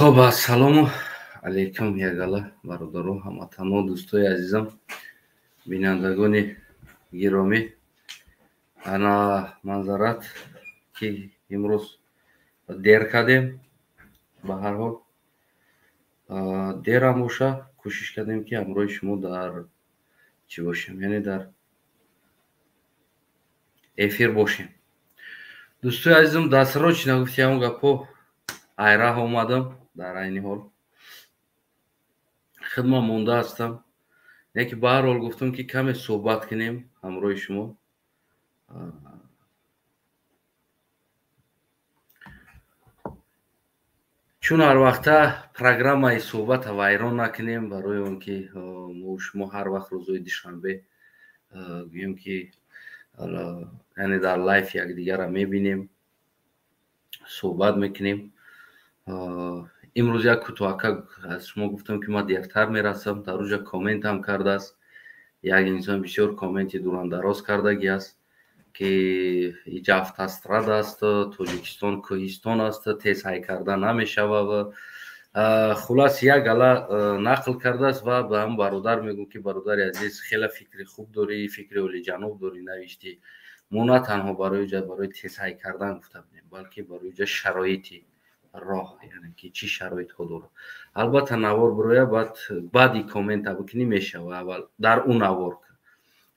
خب السلام علیکم یگالا برادرو هموطنان دوستای عزیزم بینندگان گرامی انا منظرت که امروز دیر کردیم به هر حال دیر هم باشه کوشش کردیم که همراه شما در چی باشیم یعنی در افیر باشیم دوستای عزیزم دستروچ نگفتیم گپو айрах омадам дар айни ҳол хидмат монда ҳастам яке ба ҳар ҳол гуфтам ки каме суҳбат кунем ҳамроҳи шумо чун ҳар вақта программаи суҳбата вайрон накунем барои он ки шумо ҳар вақт рӯзҳои душанбе гӯем ки яъне дар лайф якдигарро мебинем суҳбат мекунем имрӯз як кӯтоҳака аз шумо гуфтам ки ман дертар мерасам дар рӯҷа комментам кардааст як инсон бисёр комменти дурандароз кардаги аст ки иҷа автострада аст тоҷикистон кӯҳистон аст тез ҳай карда намешавад хулас як гала нақл кардааст ва ба ҳам бародар мегӯм ки бародари азиз хеле фикри хуб дорӣ фикри олиҷаноб дорӣ навишти мо на танҳо барои тез ҳай кардан гуфта будем балки барои иҷа шароити роҳ яъне ки чӣ шароитҳо дорад албатта навор бироя баъди коммента бикунӣ мешава аввал дар он навор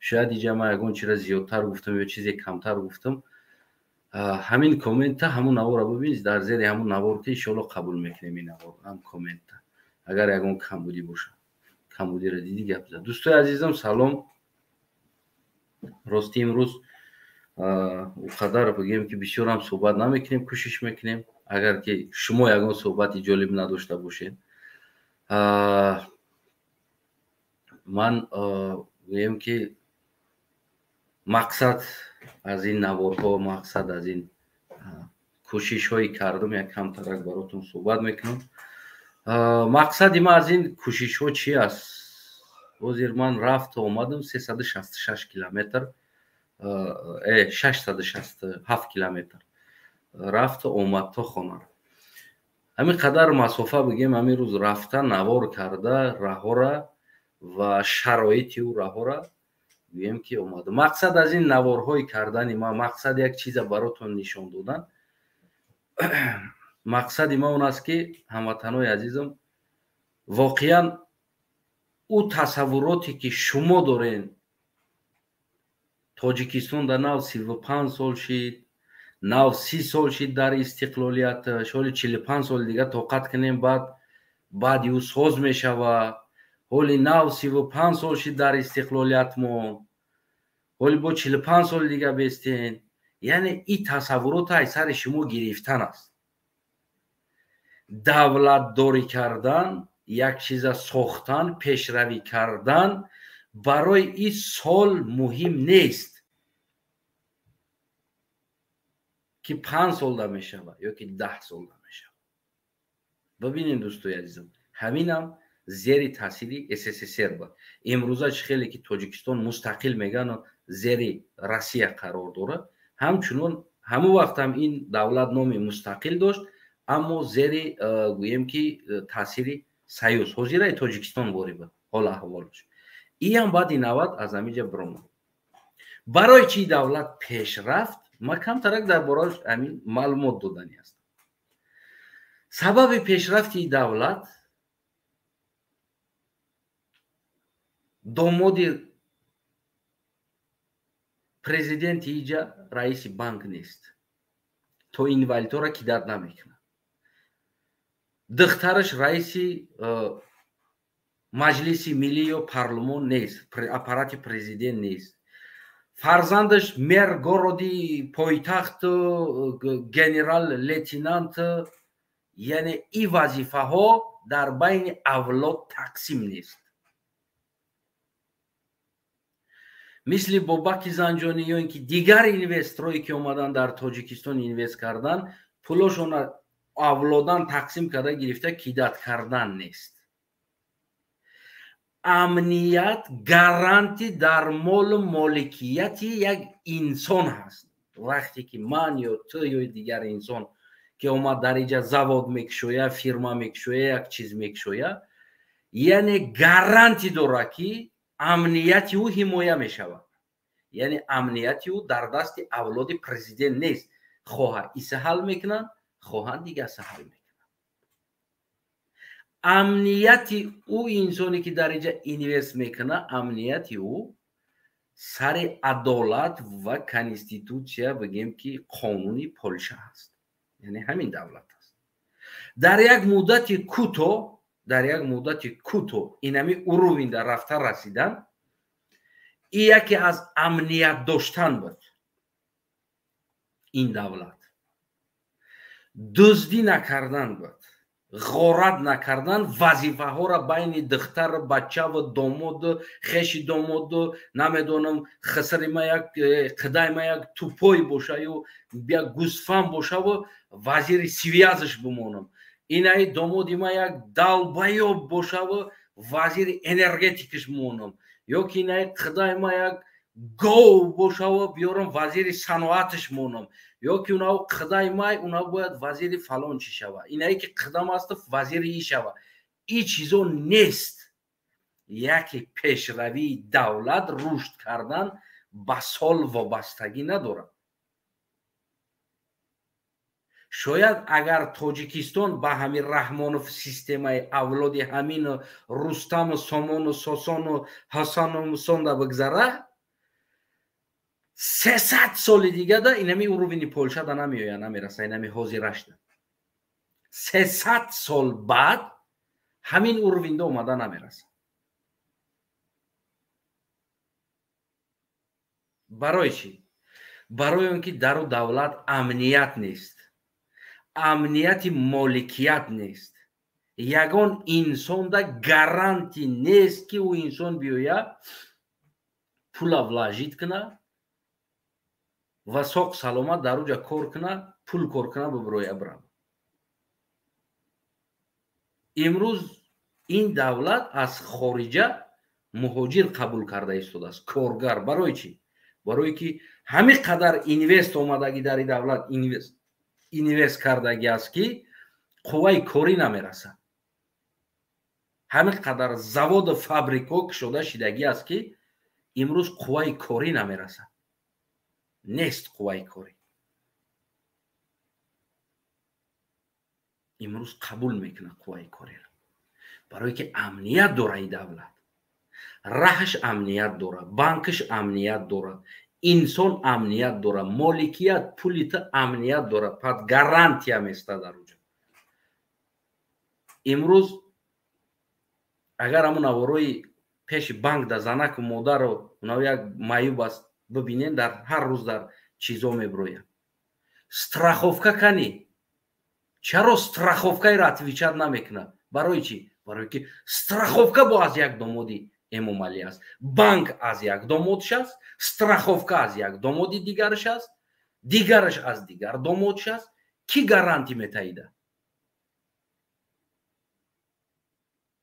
шояд иҷа ман ягон чиза зиёдтар гуфтам ё чизе камтар гуфтам ҳамин коммента ҳамон наворро бибинед дар зери ҳамон навор ки иншоалло қабул мекунем ин навор ҳам коммента агар ягон камбудӣ боша камбудиро диди гап зад дӯстои азизам салом рости имрӯз уқадар бигем ки бисёрам суҳбат намекунем кӯшиш мекунем агар ки шумо ягон суҳбати ҷолиб надошта бошед ман гӯем ки мақсад аз ин наворҳо мақсад аз ин кӯшишҳои кардам як камтарак баротон суҳбат мекунам мақсади ман аз ин кӯшишҳо чӣ аст ҳозир ман рафту омадам 366 километр 667 километр рафту омад то хона ҳамин қадар масофа бигем ҳамин рӯз рафта навор карда раҳора ва шароити ӯ раҳора гӯем ки омада мақсад аз ин наворҳои кардани ман мақсад як чиза баротон нишон додан мақсади ман он аст ки ҳамватанои азизам воқеан ӯ тасаввуроте ки шумо доред тоҷикистон дар нав 35 сол шид нав 30 сол шид дар истиқлолияташ ҳоли 45 соли дига тоқат кунем баъди ӯ соз мешавад ҳоли нав 35 сол шид дар истиқлолиятмон ҳоли бо 45 соли дига бестен яъне ин тасаввурота аз сари шумо гирифтан аст давлатдорӣ кардан як чиза сохтан пешравӣ кардан барои ин сол муҳим нест ки 5 сол да мешавад ё ки 10 сол да мешавад бибинед дӯстои азизам ҳаминам зери таъсири ссср буд имрӯза чӣ хеле ки тоҷикистон мустақил мегӯянд зери россия қарор дорад ҳамчунон ҳамон вақтам ин давлат номи мустақил дошт аммо зери гӯем ки таъсири союз ҳозира тоҷикистон ворид буд ҳол аҳволаш иам баъди 90 аз ҳаминҷа биромад барои чӣ давлат пеш рафт ман камтарак дар борааш ҳамин маълумот додани аст сабаби пешрафти давлат домоди президенти иҷа раиси банк нест то инвалидҳоро кидат намекунад духтараш раиси маҷлиси миллӣ ё парлумон нест аппарати президент нест фарзандаш мер городи пойтахт генерал лейтенант яъне ин вазифаҳо дар байни авлод тақсим нест мисли бобаки занҷонӣ ё ин ки дигар инвесторое ки омадан дар тоҷикистон инвест кардан пулошона авлодан тақсим карда гирифта кидат кардан нест амният гаранти дар молу моликияти як инсон ҳаст вақте ки ман ё ту ё дигар инсон که اومد در اینجا زواد میکشویا، فیرما میکشویا، یک چیز میکشویا، یعنی گارانتی داره که امنیتی او حمایه میشود. یعنی امنیتی او در دست اولاد پرزیدنت نیست. خواه ایسه حل میکنن، خواه دیگه سه حل میکنن. امنیتی او انسانی که در اینجا اینوست میکنه، امنیتی او سر عدالت و کنستیتوسیا بگیم که قانونی پولشا هست. یعنی همین دولت هست. در یک مدت کوتاه اینمی اروین در رفته رسیدن، این یکی از امنیت داشتن بود. این دولت دزدی نکردن بود، غارت نکردن، وظیفه ها را بین دختر، بچه و داماد، خیش داماد، نمیدونم خسر ما یک قدای ما یک توپای باشه یا بیا گوسفند باشه و وزیر سویازش بمونم. اینای دامادی ما یک دلبایو باشه و وزیر انرژتیکش بمونم. یا که اینای قدای ما یک گاو باشه و بیارم وزیر صنعتش مونم. یا که اونا قدای ما اونا باید وزیر فلان چی شوه. اینایی که قدم است وزیر ای شوه. این چیزو نیست. یکی پیشروی دولت رشد کردن به سال وابستگی نداره. شاید اگر تاجیکستان به همین رحمانوف سیستم اولاد همین رستم و سامان و ساسان و حسن و مسان دا بگذره، 300 سال دیگه دا اینمی اروینی پولشا دا نمیویا، نمیرسه، اینمی حاضرش دا 300 سال بعد همین اروین دا اومده نمیرسه. برای چی؟ برای اون که در دولت امنیت نیست، امنیت مالکیت نیست. یگان انسان دا گارانتی نیست که او انسان بیویا پولا ولاجید کنه و ساق سلامت در اوجا کار کنه، پول کار کنه ببروی برام. امروز این دولت از خارجه مهاجر قبول کرده ایستاده است، کارگر. برای چی؟ برای که همین قدر اینوست اومدگی در این دولت اینوست کردگی است که قوای کاری نمیرسه. همین قدر زواد و فابریکا شده شدگی است که امروز قوای کاری نمیرسه. نیست قوای کاری. امروز قبول میکنه قوای کاری را. برای که امنیت داره این دولت. راهش امنیت داره، بانکش امنیت داره، انسان امنیت داره، مالکیت پولیت امنیت داره. پس گارانتی هم است در اونجا. امروز اگر همون اوروی پیش بانک در زنک و مادر رو اونها یک مایوب است ببینین، در هر روز در چیزا میبروین. استراخوفکا کنی. چرا استراخوفکا را اتویچر نمیکنه؟ برای چی؟ برای که استراخوفکا با از یک دامادی امومالی است، بانک از یک دامادش است، استراخوفکا از یک دامادی دیگرش است، دیگرش از دیگر دامادش است. کی گارانتی میتاییده؟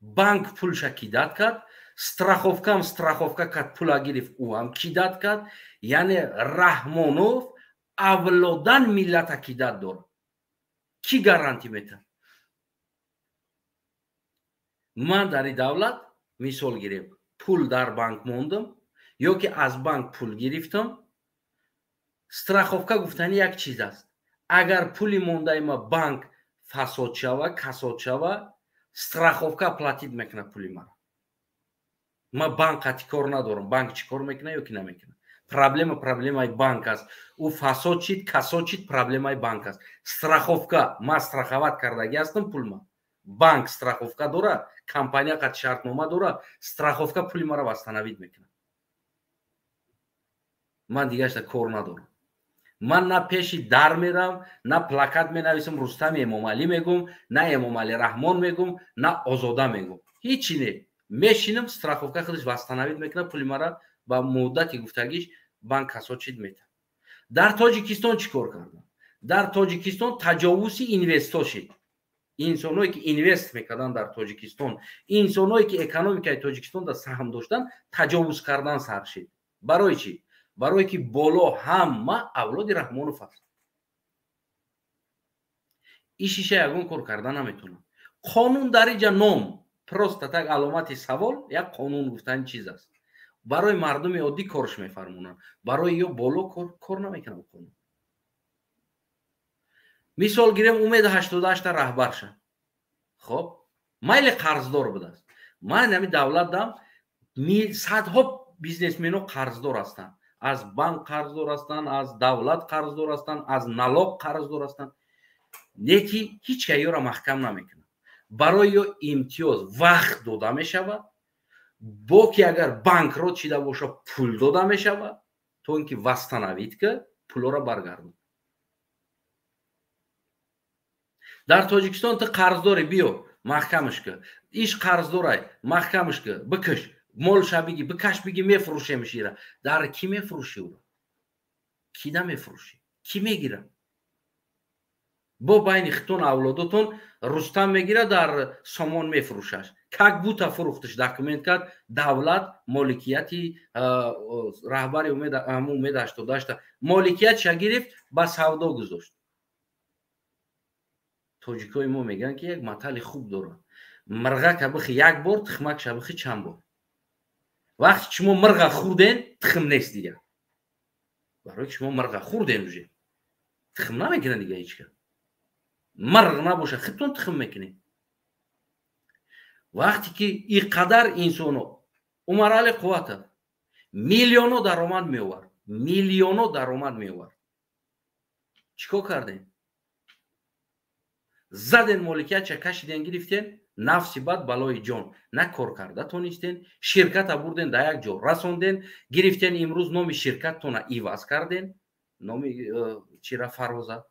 بانک پولش کیدات کرد، страховка кад пула гирифт ӯ ҳам кидат кард. яъне раҳмонов авлодан миллата кидат дорад. ки гарантӣ метавонад? ман дар ин давлат мисол гирем, пул дар банк мондам ё ки аз банк пул гирифтам. страховка гуфтани як чиз аст. агар пули мондаи ма банк фасод шава, касод шава, страховка платид мекуна пули мара. ما بانک قطعی کار ندارم. بانک چی کار میکنه یا کی نمیکنه؟ پرابلمای بانک است. او فساد شد، کساد شد، پرابلمای بانک است. страховка ما страховать کردگی هستم پول ما. بانک страховка داره، کمپانیا قطع شرطنامه داره، страховка پول ما را واستنوید میکنه. من دیگه اش کار ندارم. من نه پیش در میرم، نه پلاکت مینویسم رستم امامعلی میگم، نه امامعلی رحمان میگم، نه آزاده میگم. هیچی نه. میشینم страховка خودش واستنوید میکنه، پول مرا با مدتی گفتگیش بانک کساد شد میده. در تاجیکستان چیکار کردن؟ در تاجیکستان تجاوز اینوستو شد. انسانایی که اینوست میکردن در تاجیکستان، انسانایی که اکونومیکای تاجیکستان در سهم داشتن، تجاوز کردن سر شد. برای چی؟ برای که بالا همه اولاد رحمانوف است. ишиша ягон кор кардан наметонам. Қонун дар инҷа ном просто так аломати савол, як қонун гуфтани чиз аст. барои мардуми оддӣ корш мефармонанд, барои ё боло кор намекунам қонун. мисол гирем умед 88 раҳбар шад. хоб майли қарздор будааст. ман ҳами давлат дам садҳо бизнесмено қарздор ҳастанд. аз банк қарздор ҳастанд, аз давлат қарздор ҳастанд, аз налог қарздор ҳастанд. неки ҳеҷ ка ёро маҳкам намекунад. барои ё имтиёз вақт дода мешавад. боки агар банкро чида боша пул дода мешавад, то ин ки вастанавид ка пулоро баргардон. дар Тоҷикистон ту қарздори биё маҳкамаш ка, иш қарздорай маҳкамаш ка, бикаш молша биги, бикаш биги мефурӯшем шира. дар ки мефурӯши ӯро? кида мефурӯши? ки мегира? бо байни хитон авлодотон рустам мегира, дар сомон мефурӯшаш. как бута фурӯхташ документ кард, давлат моликияти раҳбари умед 88 моликиятша гирифт, ба савдо гузошт. тоҷикои мо мегӯянд ки як матали хуб дорад. мирға бихи як бор, тухмакша бихи чанд бор. вақти шумо мирға хурден, тухм нест дига. барои шумо мирға хурден уже тухм намекунад дига ҳеҷ кас. мирғ набоша хитон тухм мекунед. вақте ки ин қадар инсоно Умар Али Қувватов миллионо даромад меовард, миллионо даромад меовард. чикор кардем? заден моликиятша кашиден гирифтен, нафси бад балои ҷон. на кор карда тонистен, ширката бурден да як ҷо расонден, гирифтен имрӯз номи ширкаттона иваз карден, номи чира Фароза.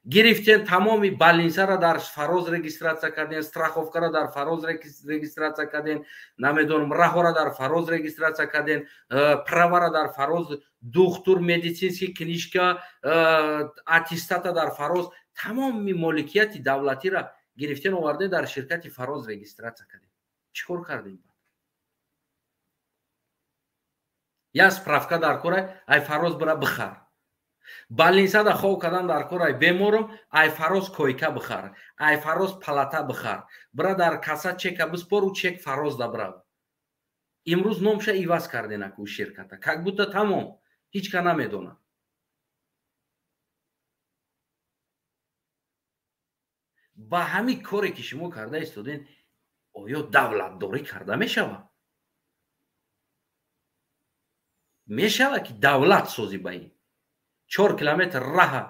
гирифтен тамоми балинсара дар Фароз регистратсия карден, страховкара дар Фароз регистратсия карден, намедонам раҳора дар Фароз регистратсия карден, правара дар Фароз, духтур медицински книжка, аттестата дар Фароз, тамоми моликияти давлатира гирифтен оварде дар ширкати Фароз регистратсия кардем. чикор кардем? як справка дар корай, ай Фароз бира бихар. балинсада хов кадан дар корай беморам, ай Фароз койка бихар, ай Фароз палата бихар. бира дар каса чека биспору, чек Фароз да бира. имрӯз номша иваз карден аку ширката. как будто тамом ҳеҷ ка намедонад. ба ҳамин коре ки шумо карда истоден, оё давлатдорӣ карда мешавад? мешавад ки давлат созӣ ба ин 4 километр раҳа,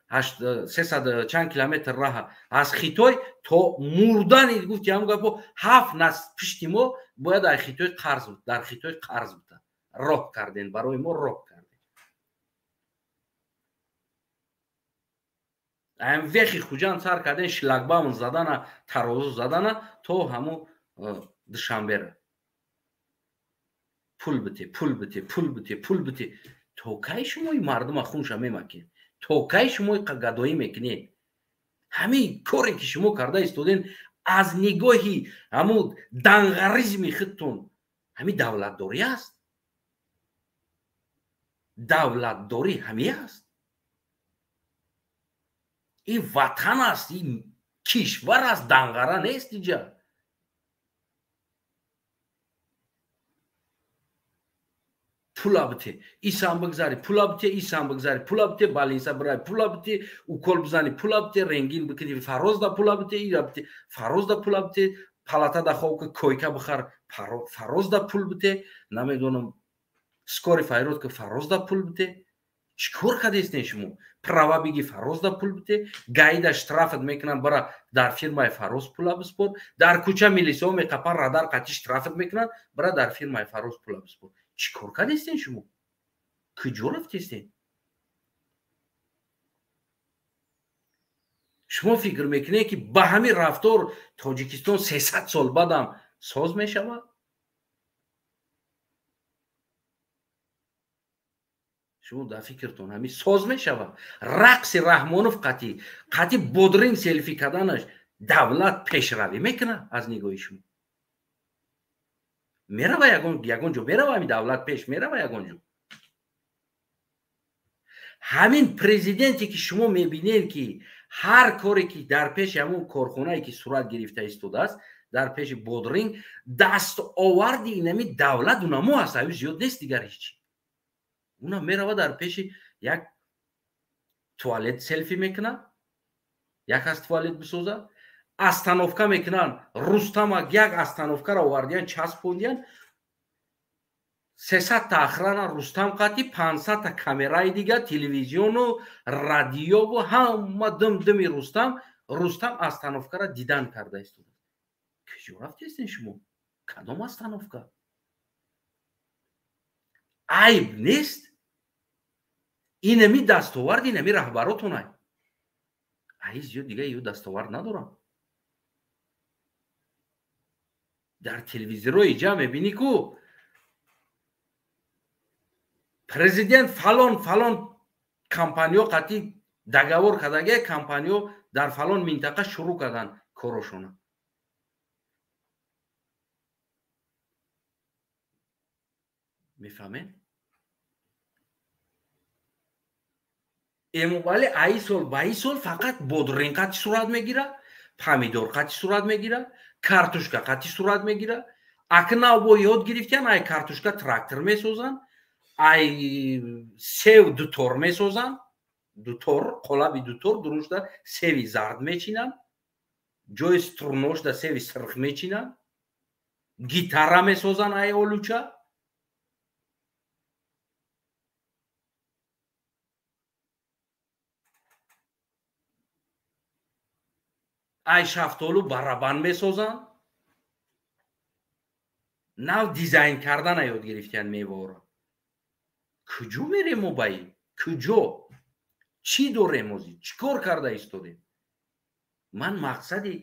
300 чанд километр раҳа аз Хитой то мурдани гуфти ҳам гапо 7 нас пишти мо бояд дар Хитой қарз бута. роҳ карден, барои мо роҳ карден. ам вехи хуҷан сар карден, шлагбаум задана, тарозу задана то ҳаму душанбера. пул бите, пул бите, пул бите, пул бите. то кай шумо ин мардума хунша мемакед? то кай шумо гадоӣ мекунед? ҳамин коре ки шумо карда истоден аз нигоҳи ҳамун данғаризми худтон, ҳамин давлатдорӣ аст. давлатдорӣ ҳамин аст. ин ватан аст, ин кишвар аст, данғара нест инҷа. пула бите, исам бигзари, пула бите, исам бигзари, пула бите, балинса бирай, пула бите, укол бизани, пула бите, реңгин бикини, Фароз да пула бите, ира бите, Фароз да пула бите, палата да ховка койка бихар, Фароз да пул бите, намедонам скори файрод ки Фароз да пул бите. чикор кардестен шумо? права биги Фароз да пул бите, гаида штрафат мекунан, бара дар фирмаи Фароз пула биспор, дар кӯча милисиҳо меқапан, радар қатӣ штрафат мекунан, бара дар фирмаи Фароз пула биспор. чикор кардестен шумо? куҷо рафтестен? шумо фикр мекунед ки ба ҳамин рафтор Тоҷикистон 300 сол баъдам соз мешавад? шумо дар фикртон ҳамин соз мешавад? рақси Раҳмонов қатӣ бодринг селфи карданаш давлат пешравӣ мекунад аз нигоҳи шумо? мерава ягон ҷо, мерава ҳамин давлат пеш, мерава ягон ҷо. ҳамин президенте ки шумо мебинед ки ҳар коре ки дар пеши ҳамун корхонае ки сурат гирифта истодааст дар пеши бодринг дастоварди инами давлат унамо аст аю зиёд нест дигар ҳечи уна мерава дар пеши як туалет селфи мекунад як аз туалет бисоза остановка мекунанд рустамак як остановкаро овардиян часпондиян 300 та охрана рустам қати 500 та камераи дига телевизиону радиову ҳама дым-дыми рустам остановкаро дидан карда истода куҷо рафтестен шумо кадом остановка айб нест инами дастовард инами раҳбаротонай аи зиёд дига ё дастовард надорам дар телевизорҳои ҷа мебинӣ ку президент фалон компаниё қати договор кардаги компаниё дар фалон минтақа шурӯъ карданд корошона мефаҳмед эмомали аи сол ба и сол фақат бодрин қати сурат мегирад помидор қати сурат мегирад картошка қати сурат мегирад акнавбо ёд гирифтиян ай картошка трактор месозанд ай сев дутор месозанд дутор қолаби дутор дурушта севи зард мечинанд ҷои стурношда севи сирх мечинанд гитара месозанд ай олуча ай шафтолу барабан месозанд нав дизайн кардан ёд гирифтиян меваро куҷо мерем мо ба ин куҷо чӣ дорем ҳозир чӣ кор карда истодем ман мақсади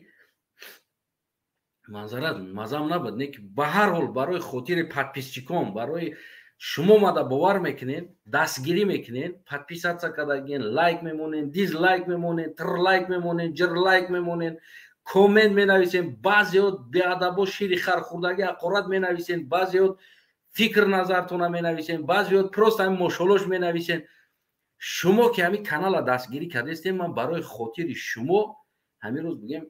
манзарат мазам набуд не ки ба ҳар ҳол барои хотири подписчикон барои шумо мада бовар мекунед дастгирӣ мекунед подписатсия кардаген лайк мемонед дизлайк мемонед трлайк мемонед ҷирлайк мемонед коммент менависен баъзеҳо беадабо шири хархӯрдаги ҳақорат менависен баъзеҳо фикр назартона менависен баъзеҳо просто ҳамин мошоллош менависен шумо ки ҳамин канала дастгирӣ кардестем ман барои хотири шумо ҳамин рӯз бигем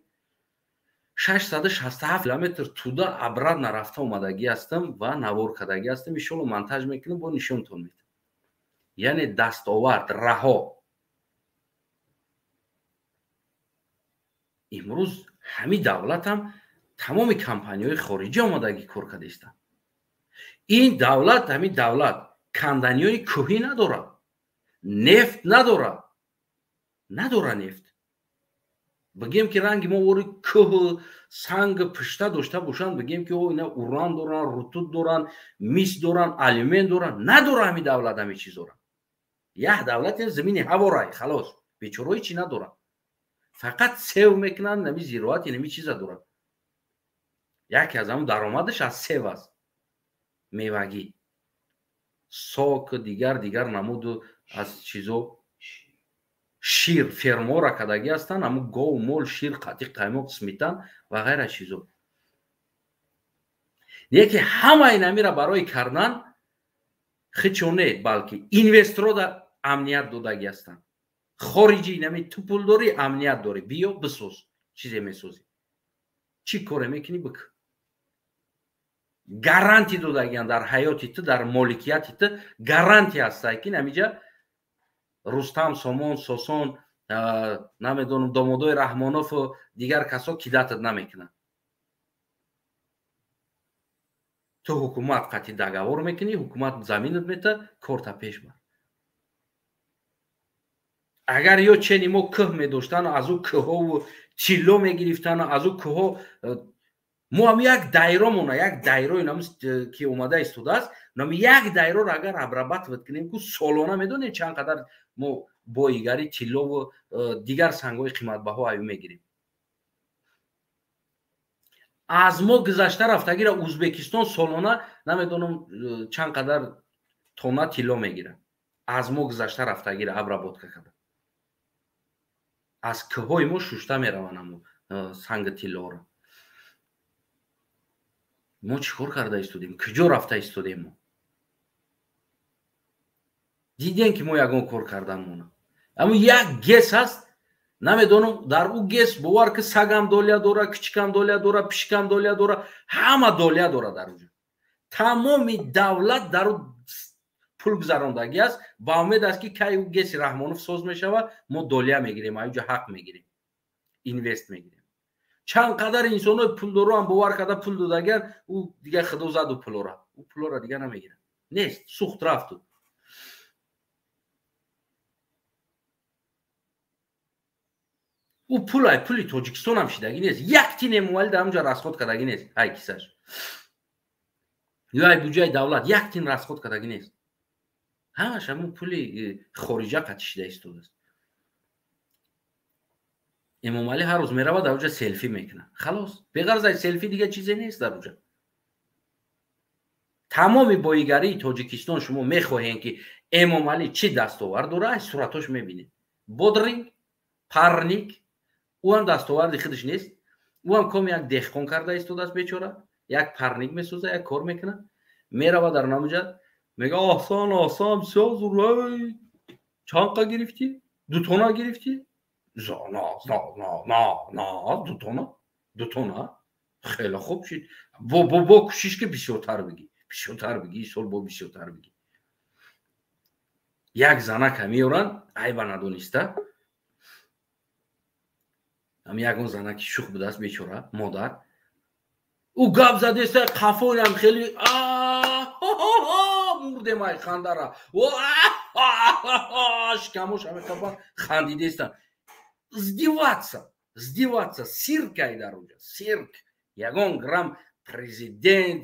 667 километр туда обратно рафта омадагӣ ҳастам ва навор кардаги ҳастам иншолло монтаж мекунам бо нишонтон медам яъне дастовард раҳо имрӯз ҳамин давлатам тамоми компаниёи хориҷӣ омадагӣ кор кардастанд ин давлат ҳамин давлат канданиёни кӯҳӣ надорад нефт надорад нефт бигем ки ранги мо ори кӯҳу санг пушта дошта бошанд бигем ки ина уран доранд рутуб доранд мис доранд алюмен доранд надорад ҳамин давлат ҳамин чизора як давлат замини ҳаворай халос бечораҳои чӣ надорад фақат сев мекунанд нами зироат инами чиза дорад яке аз ҳамон даромадаш аз сев аст мевагӣ сок дигар намуду аз чизо шир фермора кардагӣ ҳастанд ҳамун гов мол шир қати қаймоқ сметан ва ғайра чизо неки ҳама инамира барои кардан хичоне балки инвесторро да амният додагӣ ҳастанд хориҷӣ инами ту пул дорӣ амният дорӣ биё бисоз чизе месозӣ чӣ коре мекунӣ бик гарантӣ додагиян дар ҳаёти ту дар моликияти ту гарантия ҳастай ки намиҷа рустам сомон сосон намедонам домодои раҳмонову дигар касо кидатат намекунанд ту ҳукумат қати договор мекунӣ ҳукумат заминат мета корта пеш бар агар ё чени мо кӯҳ медоштану аз ӯ кӯҳову тилло мегирифтану аз ӯ кӯҳо мо ҳам як дайромона як дайрои нам ки омада истодааст нам як дайроро агар абрабатват кунем ку солона медонем чанд қадар мо боигари тиллову дигар сангҳои қиматбаҳо аю мегирем аз мо гузашта рафтагира ӯзбекистон солона намедонам чанд қадар тона тилло мегирад аз мо гузашта рафтагира абработка карда аз кӯҳои мо шушта мераванд амо санги тиллоро мо чӣ кор карда истодем куҷо рафта истодем мо дидем ки мо ягон кор кардан монам аммо як гес ҳаст намедонам дар ӯ гес бовар ки сагам долия дора, кичикам долия дора, пишкам долия дора, ҳама долия дора дар уҷо. тамоми давлат дар ӯ пул гузарондагӣ аст. ба умед аст ки кай ӯ геси раҳмонов соз мешавад, мо долия мегирем, аҷо ҳақ мегирем, инвест мегирем. чанд қадар инсонои пулдорам бовар карда пул додагиянд, ӯ дига худо заду пулора, ӯ пулора дига намегирад. Нест, сухт рафту. ӯ пули тоҷикистон ҳам шидагӣ нест. як тин эмомалӣ дар онҷа расход кардагӣ нест. ай кисаш ё ай буҷаи давлат як тин расход кардагӣ нест. ҳамаш ҳамун пули хориҷа қатишида истодааст. эмомалӣ ҳар рӯз меравад дар онҷа селфи мекунад. халос, беғарз аз селфи дига чизе нест дар онҷа. тамоми боигарии тоҷикистон шумо мехоҳем ки эмомалӣ чӣ дастовар дора, ай суратош мебинед. бодринг, парник, ӯ ҳам дастоварди худаш нест. ӯ ҳам коми як деҳқон карда истодааст бечора. як парник месозад, як кор мекунад. меравад дар намуҷа мега осон бисёр зур, чанд қа гирифтӣ? дутона гирифтӣ? дутона? хеле хуб шид. бо кӯшиш ки бисёртар бигӣ, сол бо бисёртар бигӣ. як занака меоранд, айба надониста. ам ягон занаки шух будааст бечора, модар. ӯ гап задеста қафоям хеле мурдем ай хандара. шикамош ҳамеқаба хандидестам. здиватса, сирк ай дар онҷа, сирк. ягон грамм президент,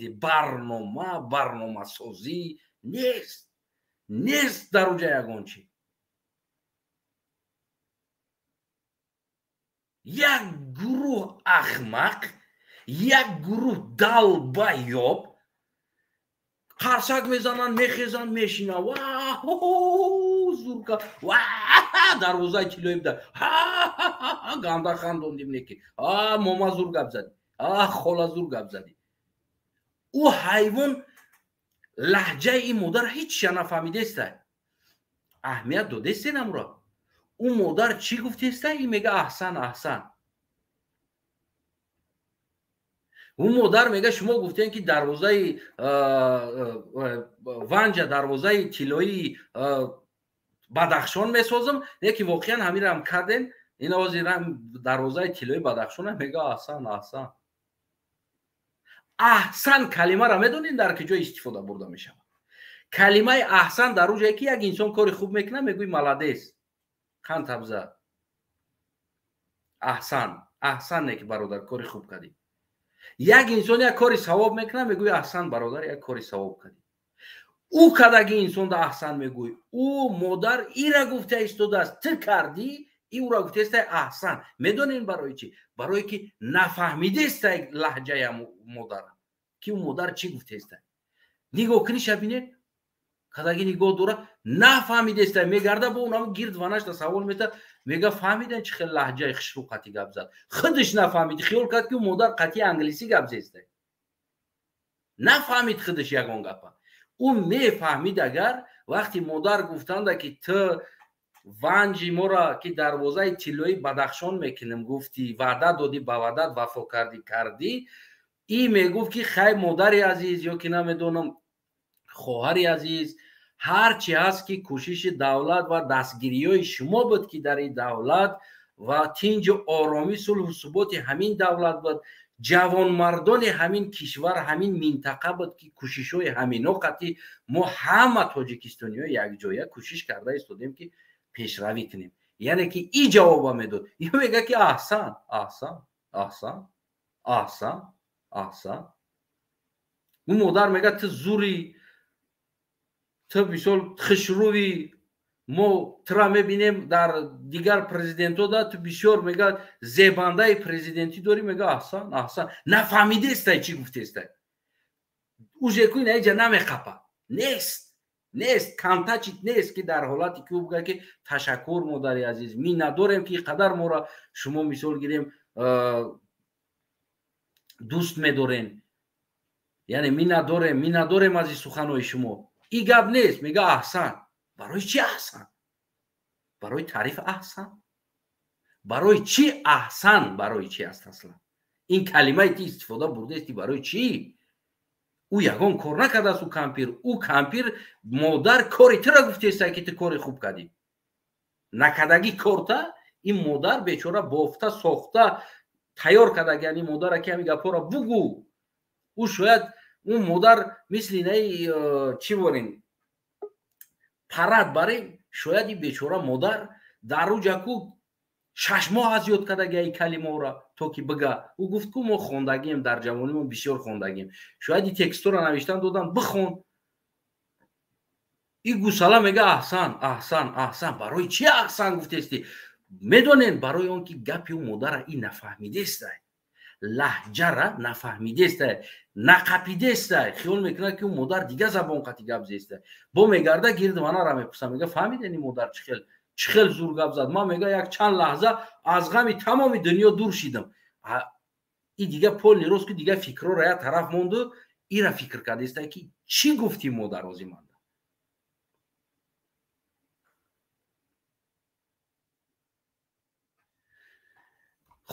барномасозӣ нест дар онҷа ягон чи. як гурӯҳ ахмақ, як гурӯҳ далбаёб қарсак мезананд, мехезанд, мешинанд. зурка дарвозаи тиллои буда ганда хандондим неки. мома зур гап зади, хола зур гап зади. ӯ ҳайвон лаҳҷаи ин модар ҳечиша нафаҳмидеста. аҳамият додестен амро. ӯ модар чӣ гуфтеста? И мега аҳсан. ӯ модар мега шумо гуфтем ки дарвозаи ванҷа, дарвозаи тиллои бадахшон месозам, неки воқеан ҳамирам кардем. ин ҳозир дарвозаи тиллои бадахшон мега аҳсан. аҳсан калимаро медонед дар киҷо истифода бурда мешавад? калимаи аҳсан дар он ҷое ки як инсон кори хуб мекунад, мегӯй маладес, қанд табза. аҳсан неки бародар кори хуб кардӣ. як инсон як кори савоб мекунад, мегӯй аҳсан бародар, як кори савоб кардӣ. ӯ кадаги инсонда аҳсан мегӯй. ӯ модар ира гуфта истодааст, ту кардӣ, и ӯра гуфтестай аҳсан. медонед барои чӣ? барое ки нафаҳмидестай лаҳҷаи модар, ки ӯ модар чӣ гуфтестай. нигоҳ куниша бинед, кадаги нигоҳ дора, нафаҳмидестай. мегарда бо онам гирд ванашта савол мета, мега фаҳмиден чӣ хел лаҳҷаи хушрӯ қатӣ гап зад. худаш нафаҳмид, хиёл кард ки ӯ модар қатӣ англисӣ гап зестай. нафаҳмид худаш ягон гапа. ӯ мефаҳмид агар вақти модар гуфтанда ки ту ванҷи мора ки дарвозаи тиллои бадахшон мекунем гуфтӣ, ваъда додӣ, ба ваъдат вафо кардӣ, и мегуфт ки хай модари азиз ё ки намедонам хоҳари азиз, ҳар чи ҳаст ки кӯшиши давлат ва дастгириёи шумо буд ки дар ин давлат ва тинҷу оромӣ, сулҳу суботи ҳамин давлат буд. ҷавонмардони ҳамин кишвар, ҳамин минтақа буд ки кӯшишҳои ҳамино қатӣ мо ҳама тоҷикистониҳо якҷоя кӯшиш карда истодем ки пешравӣ кунем. яъне ки ин ҷавоба медод. ё мега ки аҳсан. ӯ модар мега ту зури, ту мисол хушрӯви, мо тура мебинем дар дигар президентода, ту бисёр мега зебандаи президентӣ дорӣ, мега аҳсан. нафаҳмидестай чӣ гуфтестай. ӯжеку ин аиҷа намеқапа. нест камтачит нест ки дар ҳолате ки ӯ бигӯяд ки ташаккур модари азиз, миннатдорем ки қадар моро шумо мисол гирем дӯст медорен, яъне миннатдорем аз ин суханои шумо. ин гап нест. мега аҳсан. барои чӣ аҳсан? барои таъриф аҳсан? барои чӣ аҳсан барои чӣ аст аслан? Ин калимаи ти истифода бурдаисти барои чӣ? ӯ ягон кор накардааст. ӯ кампир модар кори тира гуфтеста ки ту кори хуб кардӣ. накардаги корта ин модар бечора бофта сохта тайёр кардаги ани модаре ки ҳами гапҳоро бугӯ. ӯ шояд ӯ модар мисли наи чӣ ворин парад бари шояд ин бечора модар дар рӯҷаку 6 моҳ аз ёд кардаги аи калимаҳоро то ки бига. ӯ гуфт ку мо хондагием, дар ҷавонимон бисёр хондагием. шояд ин текстҳоро навиштан додан бихон. ин гусала мега аҳсан аҳсан аҳсан. барои чӣ аҳсан гуфтести? медонен барои он ки гапи ӯ модара ин нафаҳмидестай, лаҳҷара нафаҳмидестай, нақапидестай. хиёл мекунад ки ӯ модар дига забон қати гап зестай. бо мегарда гирди манара мепурса, мега фаҳмиден ин модар чӣ хел зур гап зад. ман мега як чанд лаҳза аз ғами тамоми дунё дур шидам. ин дига полни рост ки дига фикрора як тараф монду. ира фикр кардестай ки чӣ гуфти модар озиманда.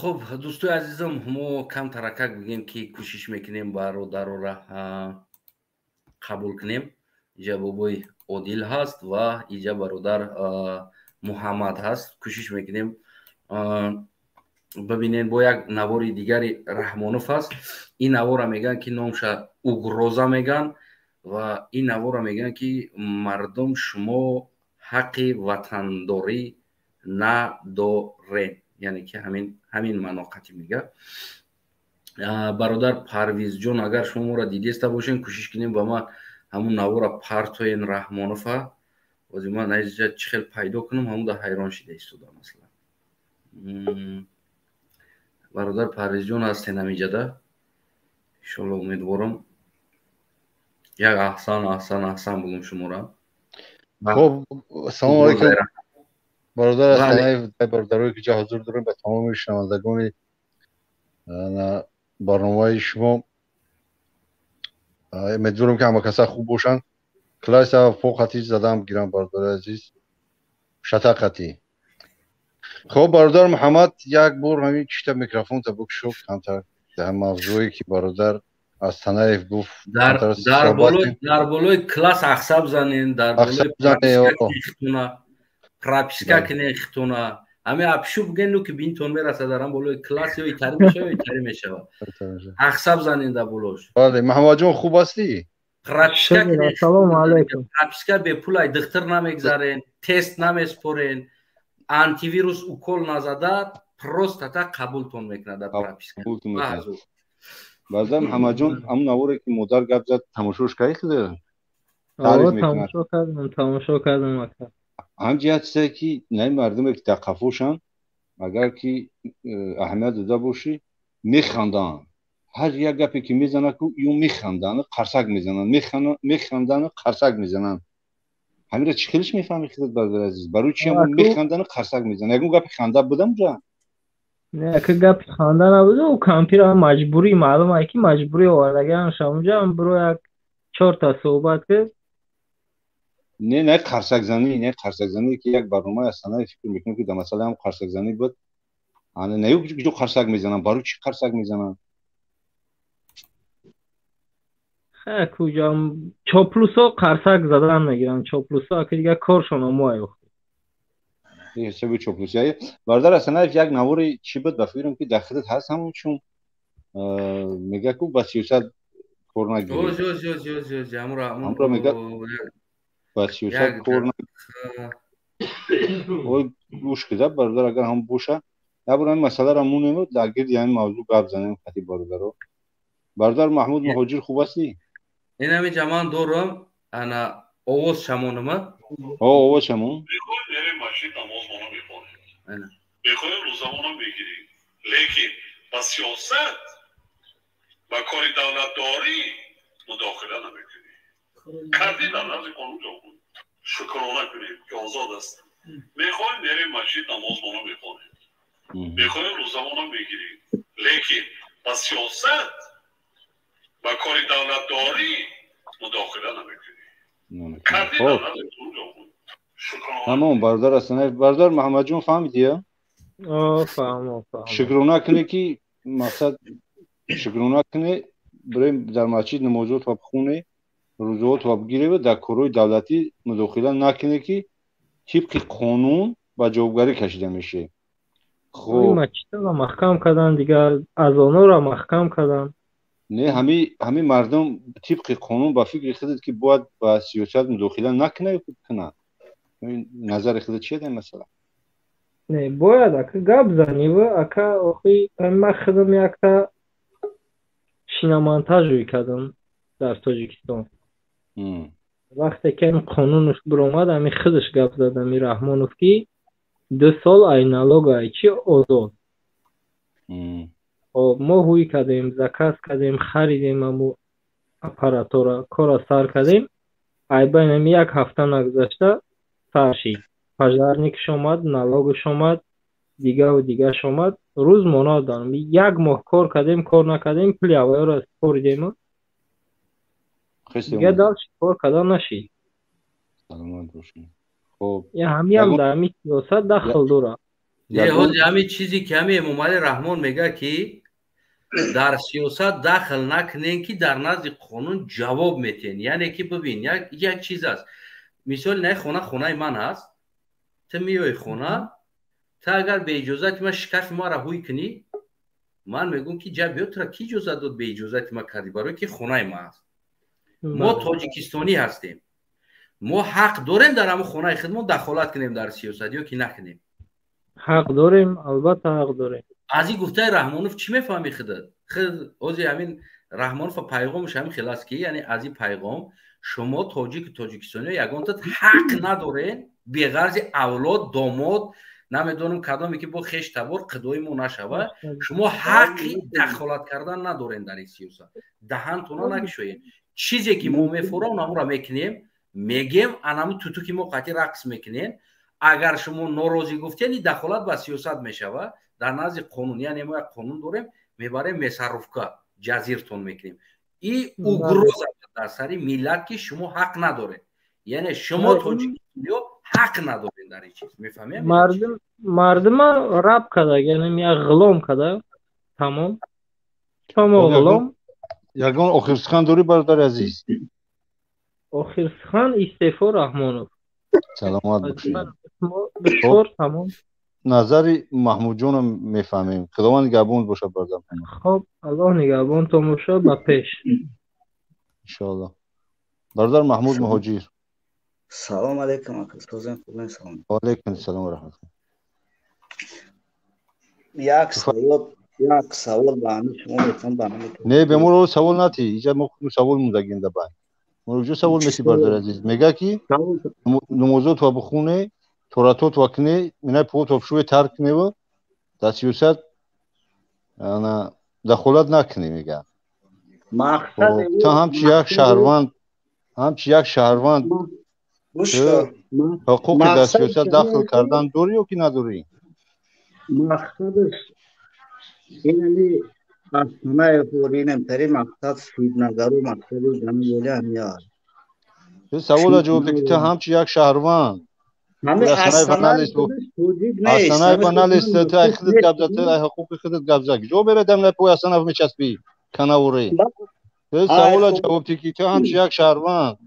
خب دوستای عزیزم ما کم ترکک بگیم که کوشش میکنیم برادرها قبول کنیم. اینجا بابای عادل هست و اینجا برادر محمد هست. کوشش میکنیم ببینین با یک نوار دیگری رحمانوف هست. این نوار میگن که نامش اوگروزا میگن و این نوار میگن که مردم شما حق وطنداری ندارین. یعنی که همین مناقتی میگه. برادر پرویز جون اگر شما را دیدیسته باشین کوشش کنیم با ما همون نوار پرتوین رحمانوفا و من اینجا چخل پیدا کنم همون در حیران شده ایستادم مثلا. برادر پرویز جون هستین همینجا. انشالله امیدوارم یک احسان بگم شما را. خب سلام علیکم برادر هستن. برادرایی که جا حضور داریم به تمام شنوندگان برنامه شما امیدوارم که همه کسا خوب باشن. کلاس فوق خطی زدم گیرم برادر عزیز شتاقتی. خب برادر محمد یک بار همین چیتا میکروفون تا بکشو کمتر در موضوعی که برادر از تنایف گفت در بالای کلاس اخصاب زنین، در بالای پراپیسکا کنه خطونا همه اپشو بگن نو که بینتون میرسه دارم بالای کلاس یا ایتاری میشه اخصاب زنین در بلوش. بله محمد جان خوب هستی؟ پراپیسکا کنه سلام علیکم. پراپیسکا به پولای دختر نمیگذارین، تست نمیسپورین، آنتی ویروس اوکول نزده پروست تا قبولتون میکنه در پراپیسکا. بعد محمد جان همون نواره که مادر گپ زد تماشاش کردی؟ تماشا کردم هم جهت است که نه مردم که تقفوشن اگر که اهمیت داده باشی میخندن هر یک گپی که میزنه که یو میخندن قرصک میزنن قرصک میزنن همین را چخیلش میفهمی خودت برادر عزیز برای چی هم میخندن قرصک میزنن یکم گپ خنده بودم جا نه که گپ خنده نبوده و کامپیوتر مجبوری معلومه که مجبوری آوردگان شامونجا هم برو یک 4 تا صحبت کرد. نه قرصک زنی که یک برنامه هستن فکر میکنم که در مسئله هم قرصک زنی بود. انا نه جو قرصک میزنن برای چی قرصک میزنن؟ خیلی کجا چاپلوسا قرصک زدن میگیرن چاپلوسا که دیگه کارشون هم دیگه چه بود چاپلوسی برادر اصلا یک نواری چی بود بفکرم که داخلت هست همون چون میگه کو با سیاست کار نگیری جو همراه میگه با سیاست کار نگیری وای گوش کده برادر اگر هم بوشه نبرن مسئله را مونیم درگیر یعنی موضوع گپ زنیم خطی برادر محمود مهاجر خوب هستی؟ این همین جمان دورم انا آواز شمانم آواز شمون ماشین نماز مانو میخونه میخوای روزمانو بگیری لیکن با سیاست و کار دولتداری مداخله نمیکنی کردی در نزد قانون جمهوری شکرانه کنی که آزاد است میخوای میری ماشین نماز مانو میخونه میخوای روزمانو بگیری لیکن با سیاست و کار دولتداری مداخله نمیکنی کردی در نزد قانون جمهوری تمام برادر اصلا برادر محمد جون فهمیدی؟ فهم. شکرونه کنه که مقصد شکرونه کنه برای در مسجد نمازات و بخونه روزات و بگیره و در کارهای دولتی مداخله نکنه که طبق قانون و جوابگری کشیده میشه. خب مسجد را محکم کردن دیگه، از آنها را محکم کردن. نه همه مردم طبق قانون با فکر خودت که باید با سیاست مداخله نکنه کنه. نظر خودت چیه مثلا؟ نه باید اکا گپ زنی و اکا اخی من خودم یک تا شینامانتاژ روی کردم در تاجیکستان. وقتی که این قانونش برآمد همی خودش گپ زد همی رحمانوف که 2 سال ای نالوگ ای چی آزاد. ما هوی کردیم، زکات کردیم، خریدیم امو اپاراتورا کارا سر کردیم. ای بین یک هفته نگذشته سرشید. پژدرنیکش آمد، نالوگش آمد، دیگه و دیگه آمد. روز ماناد دارم. 1 ماه کار کردیم، کار نکردیم، پلی هوایی را سپردیم. دیگه داشت کار کردن نشید. سلامت باشین. خب یا هم در همی سیاست دخل داره. یه حاجی همین چیزی که همین امام رحمان میگه که در سیاست دخل نکنین که در نزد قانون جواب میتین. یعنی که ببین یک چیز است. مثال نه خونه من هست، تو میای خونه، تا اگر به اجازت ما شکف ما را هوی کنی، من میگم که جا بیاد تو را کی اجازه داد به اجازت ما کردی؟ برای که خونه ما هست. ما تاجیکستانی هستیم، ما حق داریم در همون خونه خودمون دخالت کنیم در سیاست یا که نکنیم؟ حق داریم، البته حق داریم. از این گفته رحمانوف چی میفهمی خودت؟ خود اوزی همین رحمانوف پیغامش همین خلاص که یعنی از این پیغام شما تاجیکستانی یگان حق ندارین به غرض اولاد داماد نمیدونم کدامی که با خش تبار قدوی مو نشوه، شما حقی دخالت کردن ندارین در این سیاست. دهنتون نکشوین. چیزی که ما میفورم اونم را میکنیم، میگیم انامو تو که ما قطعی رقص میکنین. اگر شما ناراضی گفتین دخالت با سیاست میشوه در نزد قانون. یعنی ما یک قانون داریم میبریم مصرفکا جزیرتون میکنیم. این اوگروز در سری ملت که شما حق نداره. یعنی شما تاجیکستانی حق ندارین در این چیز. میفهمید؟ مردم رب کرده، یعنی یک غلام کرده. تمام غلام. یگان آخر سخن داری برادر عزیز؟ آخر سخن استعفا رحمانوف. سلامت باشید. بسیار تمام. نظر محمود جانم میفهمیم. خداوند نگهبان باشه برادر. خب الله نگهبان تو باشه با پیش. انشاءالله. برادر محمود مهاجر. سلام علیکم استاد. خوبین؟ سلام. و علیکم السلام و رحمت الله. یک سوال با همین شما میتونم با همین. نه به ما سوال نتی. اینجا ما سوال موندگیم دبا. موجود سوال میتی برادر عزیز. میگه کی نمازات و بخونه توراتات و کنه منای پوت و شوی ترک میو در سیاست انا دخالت نکنی. میگه مقصد تا همچی یک شهروند حقوق در سیاست دخل کردن دوری یا که ندوری؟ مقصدش اینمی اصنای فورینم تری مقصد سودنگرو مقصدی جمعی بوله همیاد. سوال جواب ده که تا همچی یک شهروند اصنای پنالیست تا خودت گبزه تا حقوق خودت گبزه جو بره دم نپوی اصنای میچسبی کناوری. سوال جواب ده که تا همچی یک شهروند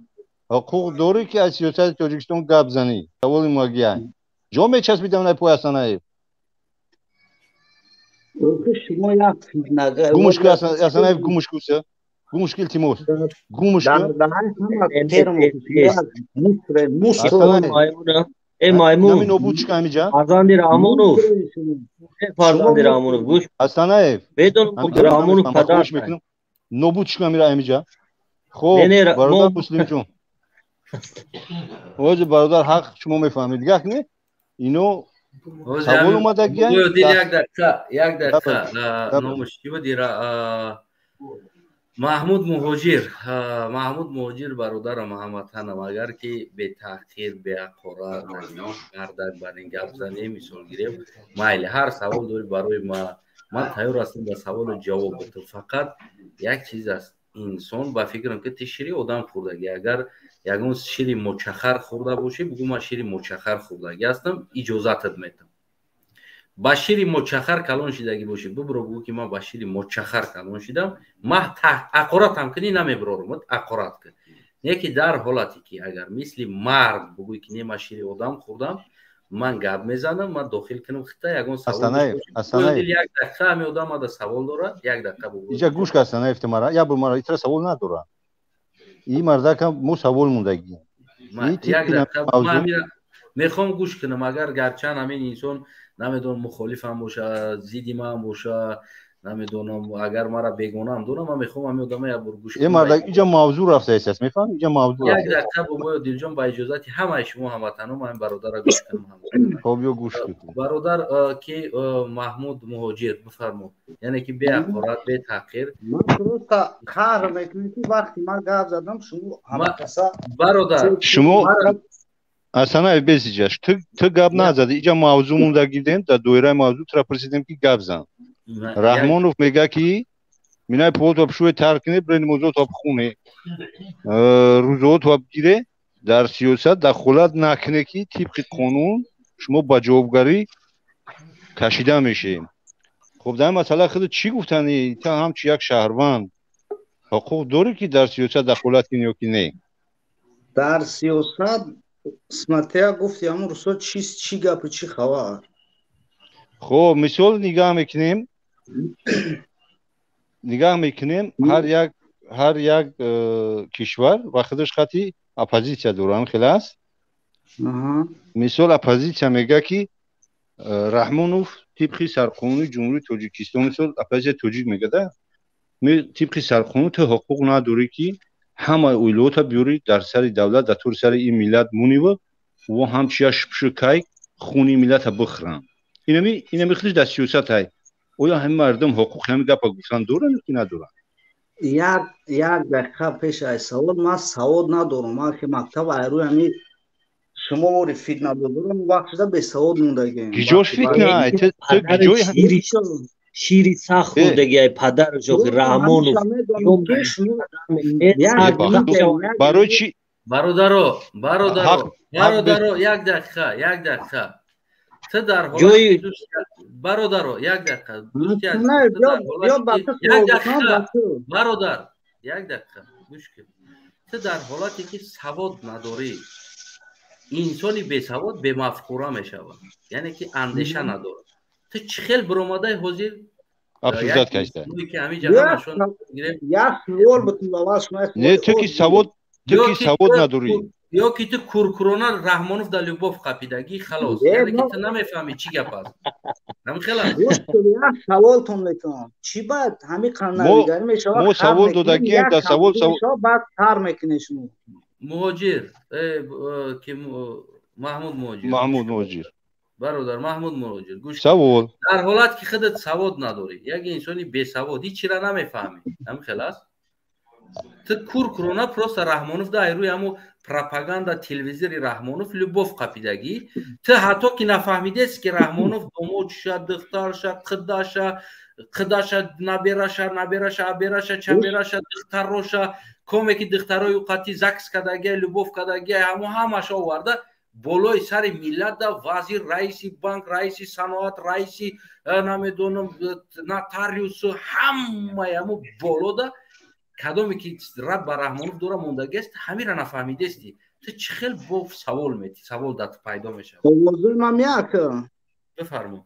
حقوق دوری که از سیاست تاجیکستان گبزنی. سوال ماگیه جو میچسبی دم نپوی اصنای شما یک نگه گومشکل اصنای گومشکوسه گومشکل تیموس گومشکل مایمون نمینو چیکار میجا فرزند رامونو فرزند رامونو گوش اصلا بدون رامونو پدرش میکنم نوبو چیکار میره میجا. خب برادر مسلم جون واجه برادر حق شما میفهمید دیگه نه اینو سوال اومده گیان یک دقیقه نامشکی و دیره محمود مهاجر برادرم هموطنم اگر که به تحقیر به اقاره گردن برین گپ زنی مثال گیریم مایل هر سوال داری برای من تیار هستم به سوال جواب بدم. فقط یک چیز است انسان با فکرم که تشری آدم خوردگی اگر یگان شیر مچخر خورده باشه بگو من شیر مچخر خوردگی هستم اجازتت میدم. با شیر مچخر کلان شدگی باشه ببرو بگو که من با شیر مچخر کلان شدم من اقرات هم کنی نمیبرارم اقرات کن یکی در حالتی که اگر مثل مرد بگوی که نیم شیر آدم خوردم من گپ میزنم من داخل کنم خطه یگان سوال اصلا یک دقیقه همی آدم دا سوال داره یک دقیقه بگو اینجا گوش کن احتمالا یا بر ایتر سوال نداره این مرده که مو سوال موندگی یک دقیقه من میخوام گوش کنم اگر گرچه همین انسان نمیدونم مخالف هم باشه زیدی من باشه نمیدونم اگر مرا بیگانه هم دونم من میخوام همین آدمه یا بر گوش کنم این مرده اینجا موضوع رفته است میفهم اینجا موضوع یک دقیقه بگو دلجان با اجازت همه شما هموطنان من برادر را گوش کنم خب یا گوش کن برادر که محمود مهاجر بفرمایید یعنی که بی اقارت بی تحقیر من درست کار میکنم که وقتی من گپ زدم شما همه کسا برادر شما اصلا بسیجاش تو گپ نزدی اینجا موضوع موندگی دیم در دویره موضوع تر پرسیدیم که گپ زن رحمانوف میگه که مینای پول تو شوی ترکنه برین موضوع تو خونه روزو تو بگیره در سیاست دخالت نکنه که طبق قانون شما با جوابگاری کشیده میشه خب در مسئله خود چی گفتنی تا هم چی یک شهروند حقوق داره که در سیاست دخالت کنی یا که نه در سیاست اسمتیا گفت همون رسول چی گپ چی خبر خب مثال نگاه میکنیم هر یک کشور و خودش خطی اپوزیسیا دوران خلاص مثال اپوزیسیا میگه که رحمانوف طبق سرقانون جمهوری تاجیکستان مثال اپوزیسیا تاجیک میگه ده طبق سرقانون تو حقوق نداری که همه اولویت بیاری در سر دولت در طور سر این ملت مونی و همچیش شکای خونی ملت بخرن اینمی خودش در سیاست های اویا همه مردم حقوق همه گپا گفتن دارن که ندارن یک دقیقه پیش از سوال من سوال ندارم من که مکتب ایرو همی شما وری فیتنه دارم وقت شده به سوال موندگیم گیجاش فیتنه تو گیجای شیری سخ خوردگی پدر جوخی رحمانوف برای چی برادرو یک دقیقه تو در حال برادرو یک دقیقه برادر یک دقیقه گوش کن تو در حالتی که سواد نداری انسانی بی سواد بی مفکوره میشود یعنی که اندیشه نداره تو چه خیلی برآمده حاضر افسوزات کشته یک سوال بتون لواش نه تو که سواد نداری یا که تو کورکورونا رحمانوف در لوبوف قپیدگی خلاص یعنی که تو نمیفهمی چی گپ است نمی خلاص سوالتون میکنم چی بعد همین قانونگری میشه ما سوال دادگی در سوال بعد کار میکنه شما مهاجر که محمود مهاجر برادر محمود مهاجر گوش سوال در حالت که خودت سواد نداری یک انسانی بی سواد هیچ چی را نمیفهمی هم خلاص تو کورکورونا پروست رحمانوف در روی همو پروپاگاندا تلویزیونی رحمانوف لوبوف قپیدگی تو حتی که نفهمیده است که رحمانوف دوموج شد دختر شد قداش نبیرش چمیرش دختر روش کومه که دخترای اوقاتی زکس کدگی لوبوف کدگی همش آورده بالای سر ملت دا وزیر رئیسی بانک رئیسی صنعت رئیسی نمیدونم نوتاریوس همه بالا دا کدومی که رب به رحمانوف دوره موندگی است همین را نفهمیده استی تو چه خیلی با سوال میتی سوال دست پیدا میشه موضوع من میاکم بفرما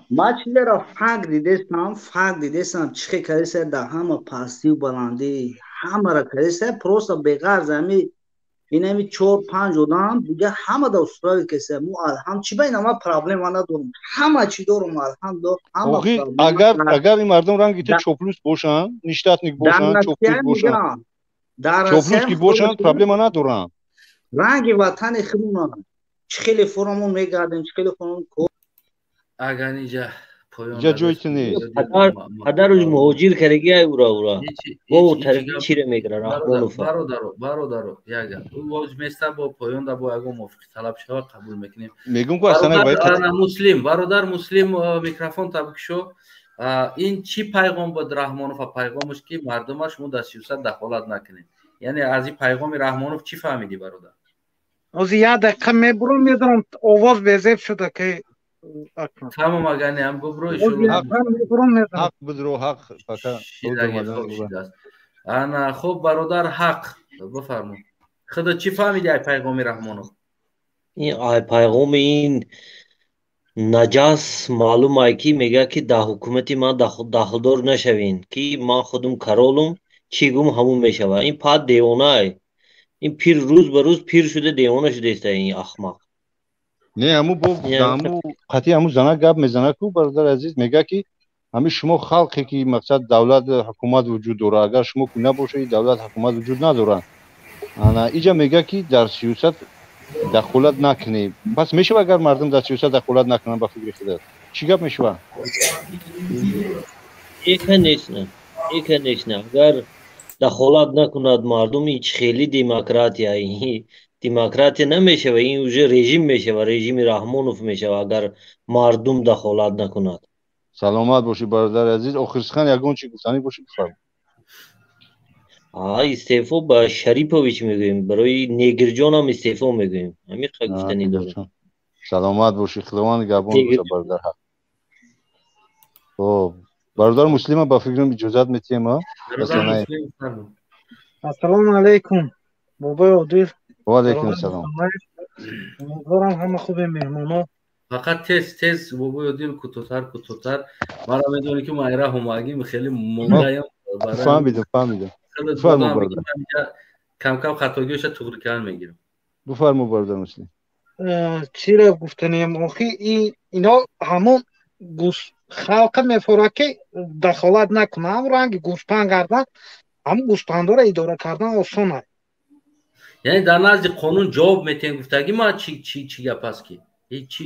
ما چیزی را فرق دیدستم چه کلیسه در همه پاستی و بلندی همه را کلیسه پروستا بغرز همی این همی 4-5 آدم دیگه همه دا استرال کسه مو الحمد چی بین ما پرابلم ما ندارم همه چی دارم الحمد اگر این مردم رنگی تو چوپلوس باشن نیشتاتنیک باشن چوپلوس باشن چوپلوس کی باشن پرابلم ما ندارم رنگی وطن خودمون خیلی فرامون میگردیم خیلی فرامون اگر اینجا اینجا جویت نیست پدرش مهاجر کردگی اورا او طرفی چیره میگره رحمانوف برادر یگا او واج میسته با پایان دا با اگه موافقت طلب شوه قبول میکنیم میگم که اصلا مسلم برادر مسلم میکروفون تابک شو این چی پیغام بود رحمانوف پیغامش که مردمش مو در سیاست دخالت نکنه یعنی از این پیغام رحمانوف چی فهمیدی برادر از یک دقیقه میبرم میدونم آواز وزیب شده که Tamam agani هم ببرو حق بدرو حق فقط انا خوب برادر حق بفرمو خدا چی فهمیدی ای پیغام رحمانو این ای پیغام این نجاس معلوم ای کی میگه که در حکومتی ما داخلدار نشوین که ما خودم کرولم چی گم همون میشوه این پاد دیوانه ای این پیر روز به روز پیر شده دیوانه شده است این احمق نه همو همو قطعی همو زنه گپ میزنه کو برادر عزیز میگه که همه شما خلقی که مقصد دولت حکومت وجود داره اگر شما که نباشه دولت حکومت وجود نداره انا اینجا میگه که در سیاست دخالت نکنی پس میشه اگر مردم در سیاست دخالت نکنن با فکر خودت چی گپ میشه یک نیست اگر دخالت نکند مردم هیچ خیلی دموکراتی دموکراتی نمیشه و این اوج رژیم میشه و رژیم رحمانوف میشه اگر مردم دخالت نکند سلامت باشی برادر عزیز آخر سخن یگان چی گفتنی باشه بفرمایید استعفا با شریپوویچ میگویم برای نیگرجان هم استعفا میگویم همین گفتنی دارم سلامت باشی خداوند گبان باشه برادر حق خب برادر مسلم با فکرم اجازت میتیم ما السلام علیکم بابای عادل و علیکم السلام امیدوارم همه خوب مهمونا فقط تز بابای عادل کوتوتر مرا میدونی که مایره هماگی خیلی مونگایم فهمیدم بفرمایید برادر کم خطاگیش توغری کردن میگیرم بفرمایید برادر مسلم چی را گفتنیم آخی اینا همون خلق میفوره که دخالت نکنه هم رنگ گوسپند کردن هم گوسپندا را اداره کردن آسان است یعنی در نزد قانون جواب میتین گفتگی ما چی گپ است که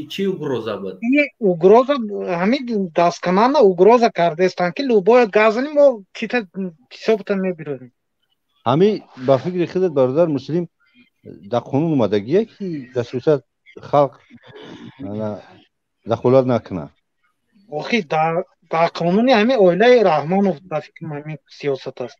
چی угроза بود این угроза همین دستکنان угроза کرده استن که لوبای گازنی ما حسابت میبریم همین با فکر خودت برادر مسلم در قانون اومدگیه که در سیاست خلق دخالت نکنه آخی در قانونی همین اویله رحمانوف در فکر همین سیاست است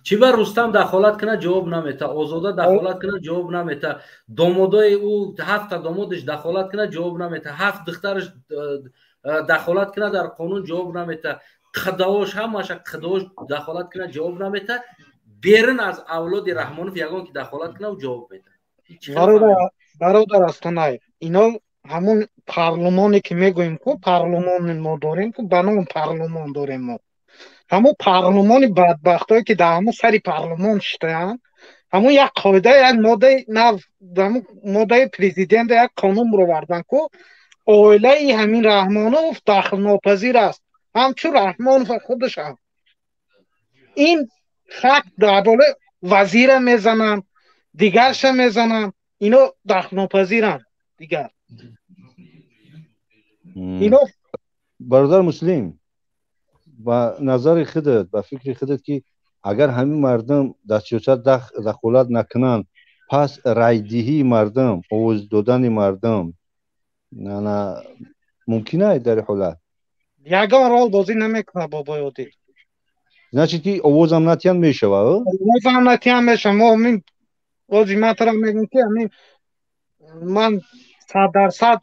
چی بر رستم دخالت کنه جواب نمیده آزاده دخالت کنه جواب نمیده دامادای او 7 دامادش دخالت کنه جواب نمیده 7 دخترش دخالت کنه در قانون جواب نمیده خداوش همش خداوش دخالت کنه جواب نمیده بیرن از اولاد رحمانوف یگان که دخالت کنه و جواب میده برادر استانای اینا همون پارلمانی که میگویم که پارلمان ما داریم که بنام پارلمان داریم ما همون پارلمان بدبختایی که در همون سری پارلمان شدن همون یک قاعده یک ماده نو همون ماده پرزیدنت یک قانون رو بردن که اویله همین رحمانوف داخل ناپذیر است همچون رحمانوف خودش هم این خط در بالا وزیر میزنن دیگرش میزنن اینو داخل ناپذیرن دیگر اینو برادر مسلم با نظر خودت با فکر خودت که اگر همین مردم در سیاست دخالت نکنن پس رای دهی مردم آواز دادن مردم نه ممکنه در حالت یگان رول بازی نمیکنه بابای عادل значит که آواز هم نتیان میشه آواز هم نتیان میشه ما همین بازی مطرح میگیم که همین من 100%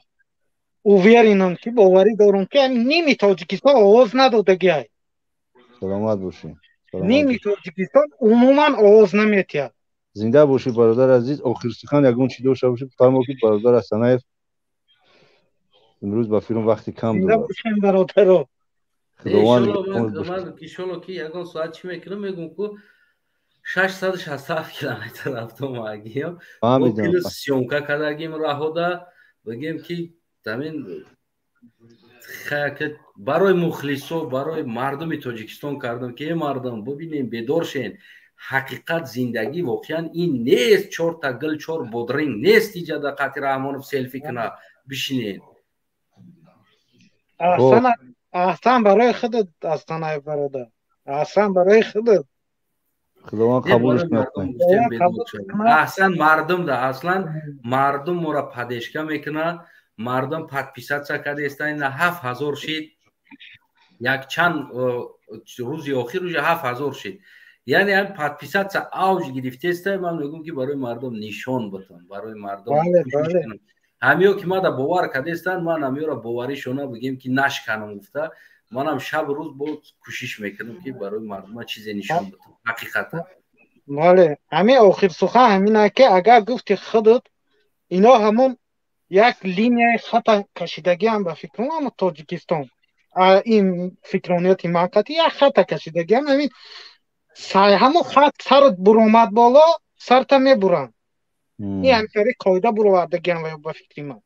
اوویرینم که باوری دارم که نیمی تاجیکستان آواز ندادگی های سلامت باشی نیمی تاجیکستان عموما آواز نمیتید زنده باشی برادر عزیز آخر سخن یگون چی داشته باشی فرمایید برادر حسنایف امروز با فیلم وقتی کم زنده باشین برادر خداوند من کیشولو که یگون ساعت چی میکنم میگم که 667 کیلومتر رفتم آگیم با کل سیونکا کدرگیم راهودا بگیم که تامین خیلی برای مخلصو برای مردم تاجیکستان کردم که مردم ببینیم بیدار شین حقیقت زندگی واقعا این نیست 4 تا گل 4 بودرینگ نیست اینجا در قطع رحمانوف سلفی کنه بشینین احسن برای خودت اصلا برادر احسن برای خودت خداوند قبولش نکنه احسن مردم ده اصلا مردم مرا پدیشکا میکنه مردم подписаться کرده استن 7000 شید یک چند روزی آخر روز 7000 شید یعنی هم подписаться اوج گرفته است من میگم که برای مردم نشان بتون برای مردم ҳамиё ки мада бовар кардестанд ман ҳамиёро боваришона бигем ки нашканам гуфта манам шабу рӯз боз кӯшиш мекунам ки барои мардума чизе нишон додам ҳақиқата. бале ҳамин охир сухан ҳамина ки агар гуфти худат ино ҳамон як линияи хата кашидагиам ба фикрам ама тоҷикистон ин фикронияти манқати як хата кашидагиам ҳамин ҳамон хат сарат буромад боло сарта мебурам ин ҳамтари қоида буровардагиам ва ба фикри ман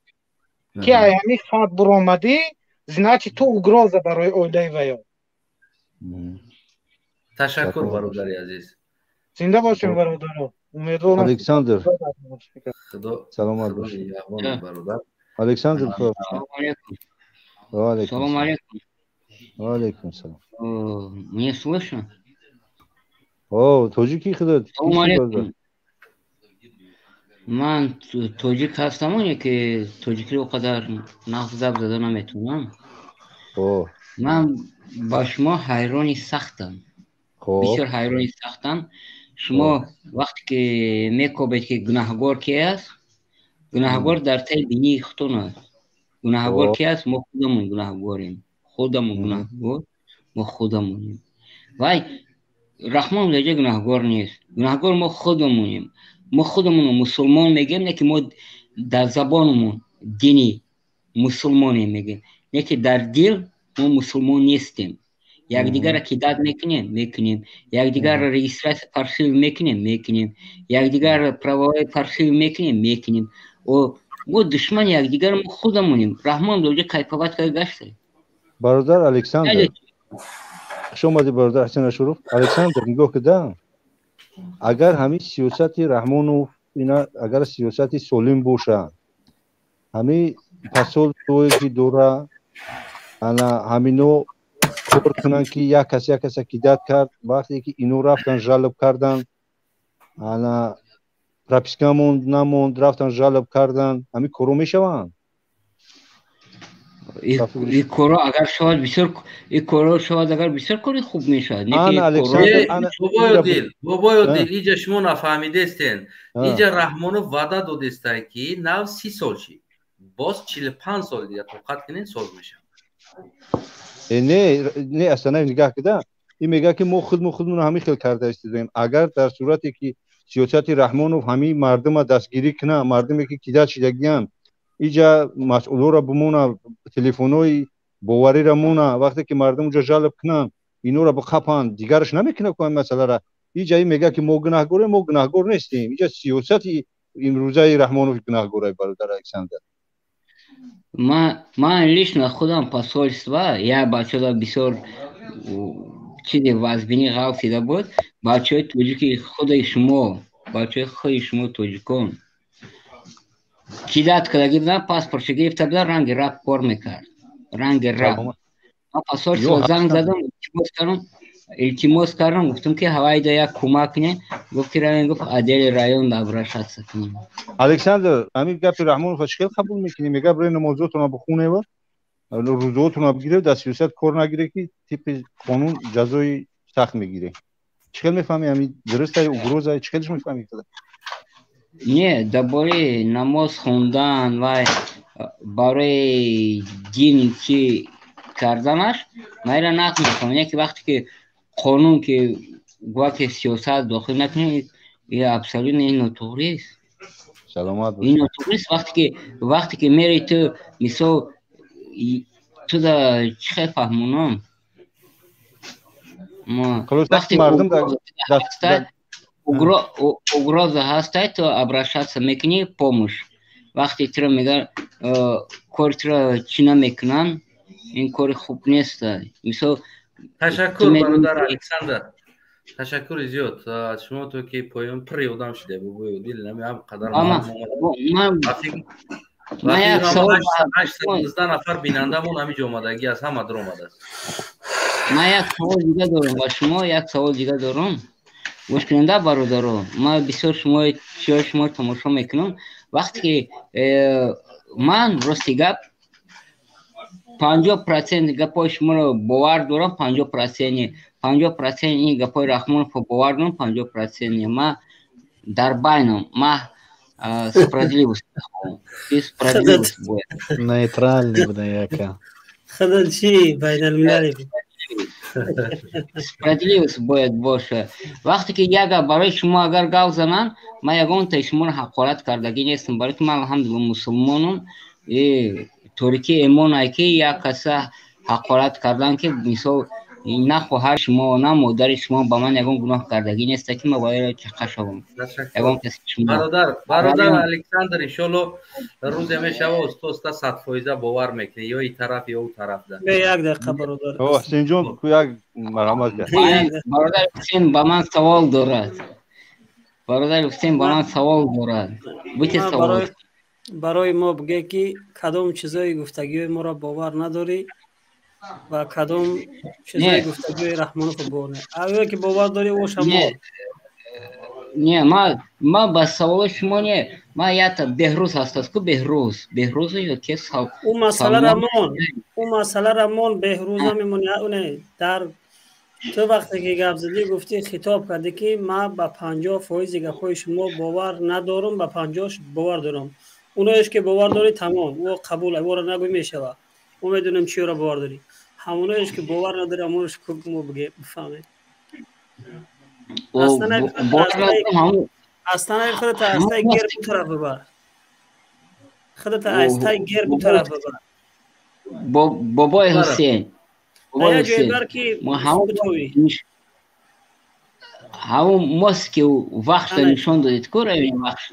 ки ҳамин хат буромадӣ значит ту угроза барои оилаи ваё. Ташаккур бародари азиз. Зинда бошем бародаро. Умедворам Александр Худо саломат бош. ягон бародар. Александр Салом алейкум. Салом алейкум. Алейкум салом. Мне слышно? О, тоҷики худо. Салом алейкум. Ман тоҷик ҳастам, ки тоҷикиро қадар нағз заб зада наметунам. Ман ба шумо ҳайрони сахтам. Бисёр ҳайрони сахтам. Шумо вақте ки мекобед ки гунаҳгор ки аст, гунаҳгор дар таи динии худтон аст. Гунаҳгор ки аст, мо худамон гунаҳгорем. Худамон гунаҳгор, мо худамонем. Вай Раҳмон леҷа гунаҳгор нест. Гунаҳгор мо худамонем. Мо худамон мусулмон мегем, не ки мо дар забонмон дини мусулмонем мегем. Не ки дар дил мо мусулмон нестем. Якдигарро кидат мекунем. Якдигарро регистрация паршив мекунем. Якдигарро правовой паршив мекунем. мо душмани якдигар мо худамонем. Раҳмон лоҷа кайфоват кай гашта. Бародар Александр. Шомади бародар Ҳасен Ашуров. Александр нигоҳ куда. Агар ҳамин сиёсати Раҳмонов ина агар сиёсати солим боша. ҳамин пасол тое ки дора ана ҳамино кор кунанд ки як каса кидат кард вақте ки ино рафтан жалб кардан ана прописка намонд рафтан жалб кардан ҳамин коро мешаванд. این کارا اگر شود بسیار این کارا شود اگر بسیار کاری خوب میشود. بابای دل اینجا شما نفهمیده استین. اینجا رحمانو وعده داده است که نو 30 سال شی باز 45 سال دیگه توقعت کنین ساز میشه. نه اصلا نگاه کده این میگه که ما خودمون همین خیلی کرده استیم. اگر در صورتی که سیاست رحمانو همین مردم دستگیری کنه مردمی که کیدا شدگیان اینجا مسئولا را بمونه تلفن‌های باوری را مونه وقتی که مردم اونجا جلب کنن اینو را بخپن دیگرش نمیکنه که مسئله را اینجا میگه که ما گناهگار نیستیم. اینجا سیاست امروزه رحمانوف گناهگاره برادر الکساندر. من лично خودم посольство я бачада бисёр чизи вазбини ғав сида буд бачаи тоҷики худи шумо тоҷикон кидат кардаги будан паспортшо гирифта будан ранги раб кор мекард. Ранги раб. Ман посольство занг задам, илтимос кардам, гуфтам ки ҳавайда як кӯмак кунем. Гуфт ки гуфт адели район обращаться к ним. Александр, ҳамин гапи Раҳмонов чиқел қабул мекунӣ? Мега барои намозотона бихунева, рӯзаотона бигире, дар сиёсат кор нагире ки типи қонун ҷазои сахт мегире. Чиқел мефаҳмӣ ҳамин дурустаи угроза чиқелш мефаҳмӣ? Не, дар бораи намоз хондан ва барои дин чӣ карданаш майра нақл мефаҳмам. Яке вақте ки қонун ки гӯя ки сиёсат дохил накунем абсолютно ин нотуғрист. Ин нотуғрист вақте ки мери ту мисол ту да чӣ хел фаҳмонам вақте угроза ҳастай то обращаться мекунӣ помощь. Вақте тира меган кори тира чӣ намекунан ин кори хуб нест. Мисол ташаккур бародар Александр. Ташаккур зиёд. Шумо то ки поён пир ёдам шиде бубои дил намиам қадар ман як савол 8 нафар бинандамон ҳамиҷо омадаги аст ҳама дар омадааст. ман як савол дига дорам ба шумо як савол дига дорам. гӯшкунанда бародаро ман бисёр шумо тамошо мекунам. вақте ки ман рости гап 50% гапои шуморо бовар дорам, 50% ин гапои Раҳмоновро бовар дорам, 50% ман дар байнам. Ман справедливость میخوام. справедливость باید نیترال بوده یکم. خودت چی بین المللی справедливость باید باشه. وقتی که یک برای شما اگر گاو زنن من یگان تا شما رو حقارت کردگی نیستم، برای که من الحمدلله مسلمانم. طوری که ایمان ای که یک کسی حقارت کردن که مثال نه خواهر شما نه مادر شما با من یگان گناه کردگی نیست که من باید چقدر شوم. یگان کسی شما برادر الکساندر انشالله روز میشه و استاد 100% باور میکنه یا این طرف یا اون طرف ده. به یک دقیقه برادر حسین جون کو یک مرحمت کرد. برادر حسین با من سوال دارد. برادر حسین با من سوال دارد. بچه سوال برای ما بگه که کدام چیزای گفتگی ما را باور نداری و کدام چیزای گفتگی رحمانوف باور نداری. اولی که باور داری او شما. نه ما با سوال شما نه. ما یاد بهروز هست که بهروز یا که سال. اون مسئله رمان بهروز هم میمونه. در تو وقتی که گپ زدی گفتی خطاب کردی که من با 50% گپای شما باور ندارم، با 50 باور دارم. اونایش که باور داری تمام او قبول او را نگوی میشه. او میدونم چی را باور داری. همونایش که باور نداره همونش که ما بگه بفهمه. اصلا خودت اصلا گیر به طرف ببر. خودت اصلا گیر به طرف ببر. بابای حسین یا جای بر که همون ماست که وقت نشان دادید که روی وقت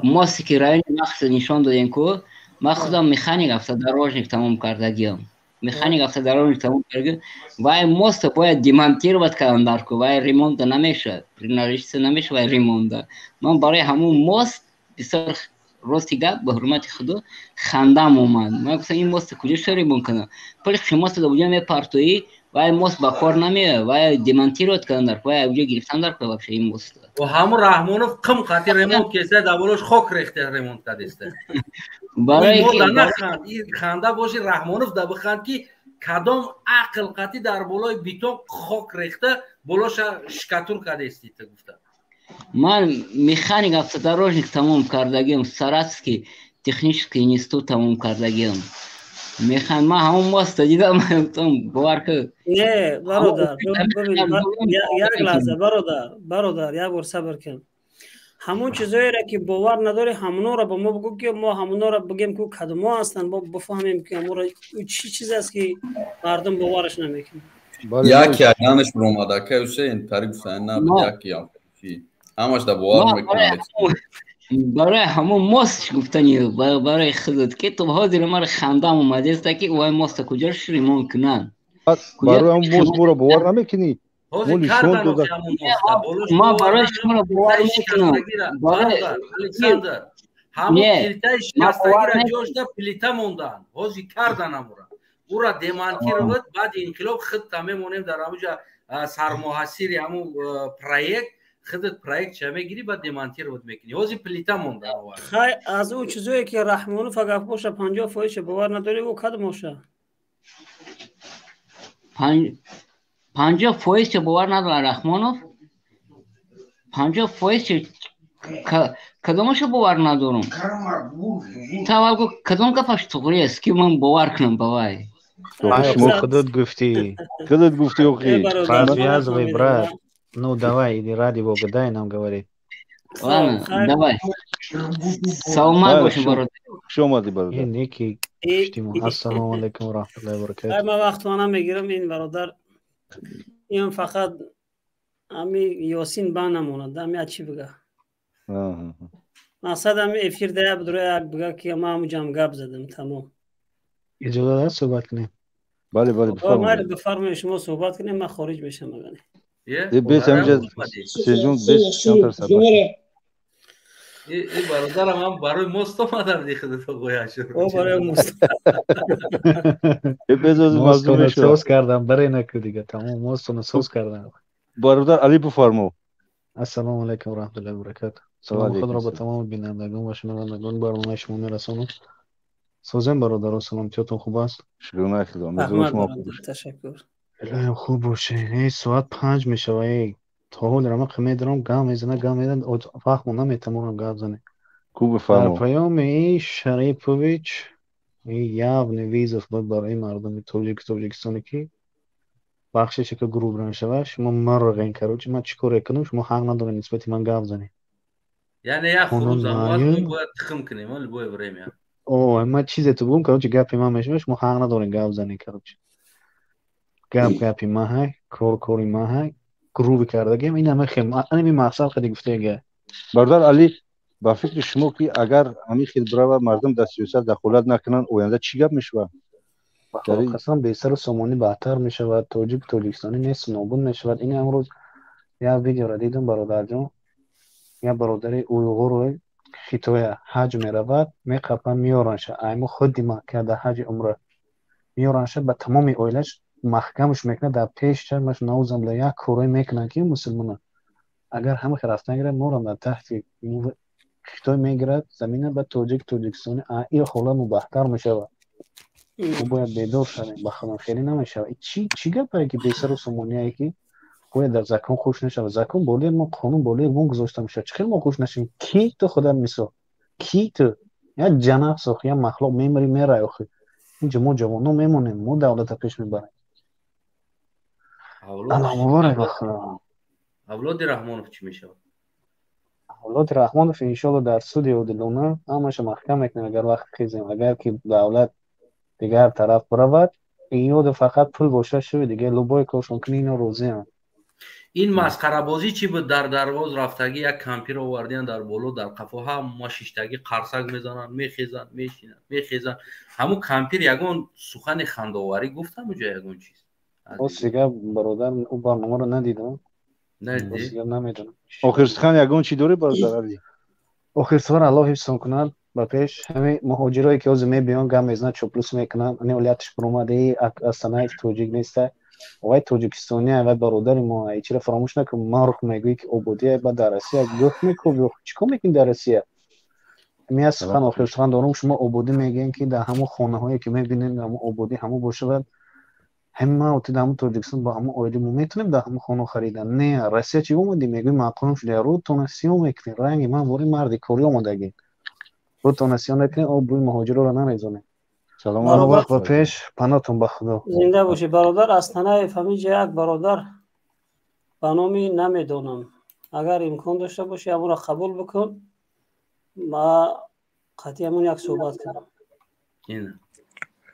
ماست که روی وقت نشان دادید که من خودم میخانیک автодорожник تمام کردگیم. میخانیک автодорожник تمام کردگیم و این ماست باید демонтировать کردن که و ریمونت نمیشه، پریناریشت نمیشه و ریمونت. من برای همون ماست بسیار راستی گپ به حرمت خدا خندم اومد. من گفتم این ماست کجا شری ممکنه؟ ولی شما تو اونجا میپرتویی و این ماست با کار نمیه و демонтировать کردن و اونجا گرفتن در که واقعا این ماست. و همون رحمانوف کم خاطر ریمونت کیسه داولش خوک ریخته ریمونت کردسته. برای این خنده باشی رحمانوف دا بخند که کدام عقل قطعی در بالای بیتون خوک ریخته بلاش شکاتور کردستی تو گفته. من میخانیک автодорожник تمام کردگیم، سراتسکی تکنیشکی اینستیتوت تمام کردگیم. میخوام من همون ماست دیدم گفتم باور که نه برادر یک لحظه برادر یک بار صبر کن. همون چیزایی را که باور نداره همونا را به ما بگو که ما همونا را بگیم که کدوم هستن با بفهمیم که امور چی چیز است که مردم باورش نمیکنه. یکی اگرانش بروماده که حسین تعریف سنه یکی چی همش دا باور میکنه. برای همون ماست گفتنی برای خودت که تو حاضر ما خندم اومده است که وای ماست کجا شریمون کنن. برای همون ماست برو باور نمیکنی. ما برای شما رو باور میکنم. برای الکساندر همون کلیتای شکستگی را جوش دا پلیتا موندن. حاضی کردن امورا. او را демонтировать بعد انقلاب خود تمامونیم در همونجا سرمحصیری همون پروژه خودت پروژه چه میگیری بعد демонтировать میکنی. حاضی پلیتا موندن. خیلی از اون چیزایی که رحمانوف اگر باشه 50% باور نداری او کدوم باشه؟ 50% باور نداره رحمانوف. 50% کدومش باور ندارم. تا بگو کدوم گپش طوری است که من باور کنم بابای. شما خودت گفتی اوکی развязывай брат. Ну давай иди ради бога дай нам говорить. Ладно, давай. Салман باشه برادر. شما دی برادر. این یکی گفتیم السلام علیکم و رحمت الله و برکاته. من وقت وانم میگیرم این برادر این فقط امی یاسین با نموند امی چی بگه. مقصد امی افیر ده بدروی بگه که ما هم جمع گپ زدم تمام. اجازه دست صحبت کنیم. بله بفرمایید شما صحبت کنیم من خارج بشم مگه. بیت همینجا سیجون بیت کانتر سبت این برادرم هم برای مست آمدم دیخده تا گویا شد برای مست مستون سوز کردم برای نکو دیگه تمام مستون سوز کردم. برادر علی بفرمو. السلام علیکم و رحمت الله و برکاته. سلام خود را به تمام بینندگان و شنوندگان برنامه شما میرسانم. سوزن برادران سلامتیاتون خوب است؟ شکر نخیدم. تشکر. الهی خوب باشه. این ساعت 5 میشه و حال دارم خمه دارم گام میزنه فهم نمیتونم گام زنه کو در بفرمو پیام این شریفوویچ این یاب نویزف بود برای مردم توجیکستانی که بخشش که گروه برن شود شما من رو غین کردید من چیکار کنم شما حق ندارید نسبت من گام زنید یعنی یا خروز اموال ما نایون باید تخم کنیم ولی باید بریم یا اوه من چیزی تو بگم که گپی من میشه شما حق ندارید گام زنید گپی ما های کوری ما های گروه کرده گیم این همه خیلی این مقصد خیلی گفته گه برادر علی با فکر شما که اگر همین خیلی برای مردم در سیاست دخالت نکنن آینده چی گپ میشه خب قسم به سر سومانی بهتر میشه و توجیکستانی نیست نابود میشه این امروز یا ویدیو را دیدم برادر جان یا برادر اویغور خیتوی حج میرود میقپن میارنشه ایمو خودی ما کرده حج عمره میارنشه به تمام اویلش محکمش میکنه در پیش چرمش نوزم ل یک کوره میکنن که مسلمان اگر همه رفتن گره مورم در تحت خیتوی میگیرد زمینه به توجیکستانی این خوله مو بهتر میشه و باید بیدار شدیم بخدم خیلی نمیشه چی گپه که بیسر و سومونیایی که باید در زکان خوش نشه و زکان بالی ما قانون بالی اون گذاشته میشه چخیل ما خوش نشیم کی تو خودم میسو کی تو یا جناب سخ یا مخلوق میمری میره آخه اینجا ما جوانو میمونیم ما دولت پیش میبریم الله مبارک بخدا اولاد رحمانوف چی میشه اولاد رحمانوف انشالله در سود عادلانه همش محکم میکنه اگر وقت خیزیم اگر که دولت دیگر طرف برود این یاد فقط پول باشه شوی دیگه لوبای کاشون کنی اینا روزی هم این مسخره بازی چی بود در دروازه رفتگی یک کمپیر آوردین در بالا در قفاها ما شیشتگی قرصک میزنن میخیزن میشینن میخیزن همون کمپیر یگون سخن خنداوری گفتم اونجا یگون چیز باز دیگه برادر اون برنامه رو ندیدم دیگه نمیدونم آخر سخن یگون چی داره برادر علی آخر سخن الله حفظ کنه با پیش همه مهاجرایی که از میبینن گام میزنن چوپلوس میکنن نه ولیتش پروماده اصلا توجیک نیسته وای توجیکستانی و برادر ما ای چرا فراموش نکن ما رو میگویی که عبودی با درسیه گفت میکو چیکار میکنین درسیه میاد سخن آخر سخن دارم شما عبودی میگین که در همون خانه هایی که میبینین همون عبودی همون باشه بعد همه اوتی در همون توجیکستان با همون اویدی میتونیم در همون خانه خریدن نه روسیه چی اومدی میگوی مقام شده رو تونسیون میکنین رنگ من وری مردی کوری اومدگی رو تونسیون نکنین او بوی مهاجر رو نمیزونه سلام وقت و پیش پناهتون به خدا زنده باشی برادر از تنه فهمیجه یک برادر به نامی نمیدونم اگر امکان داشته باشی همون را قبول بکن ما قطعی همون یک صحبت کنم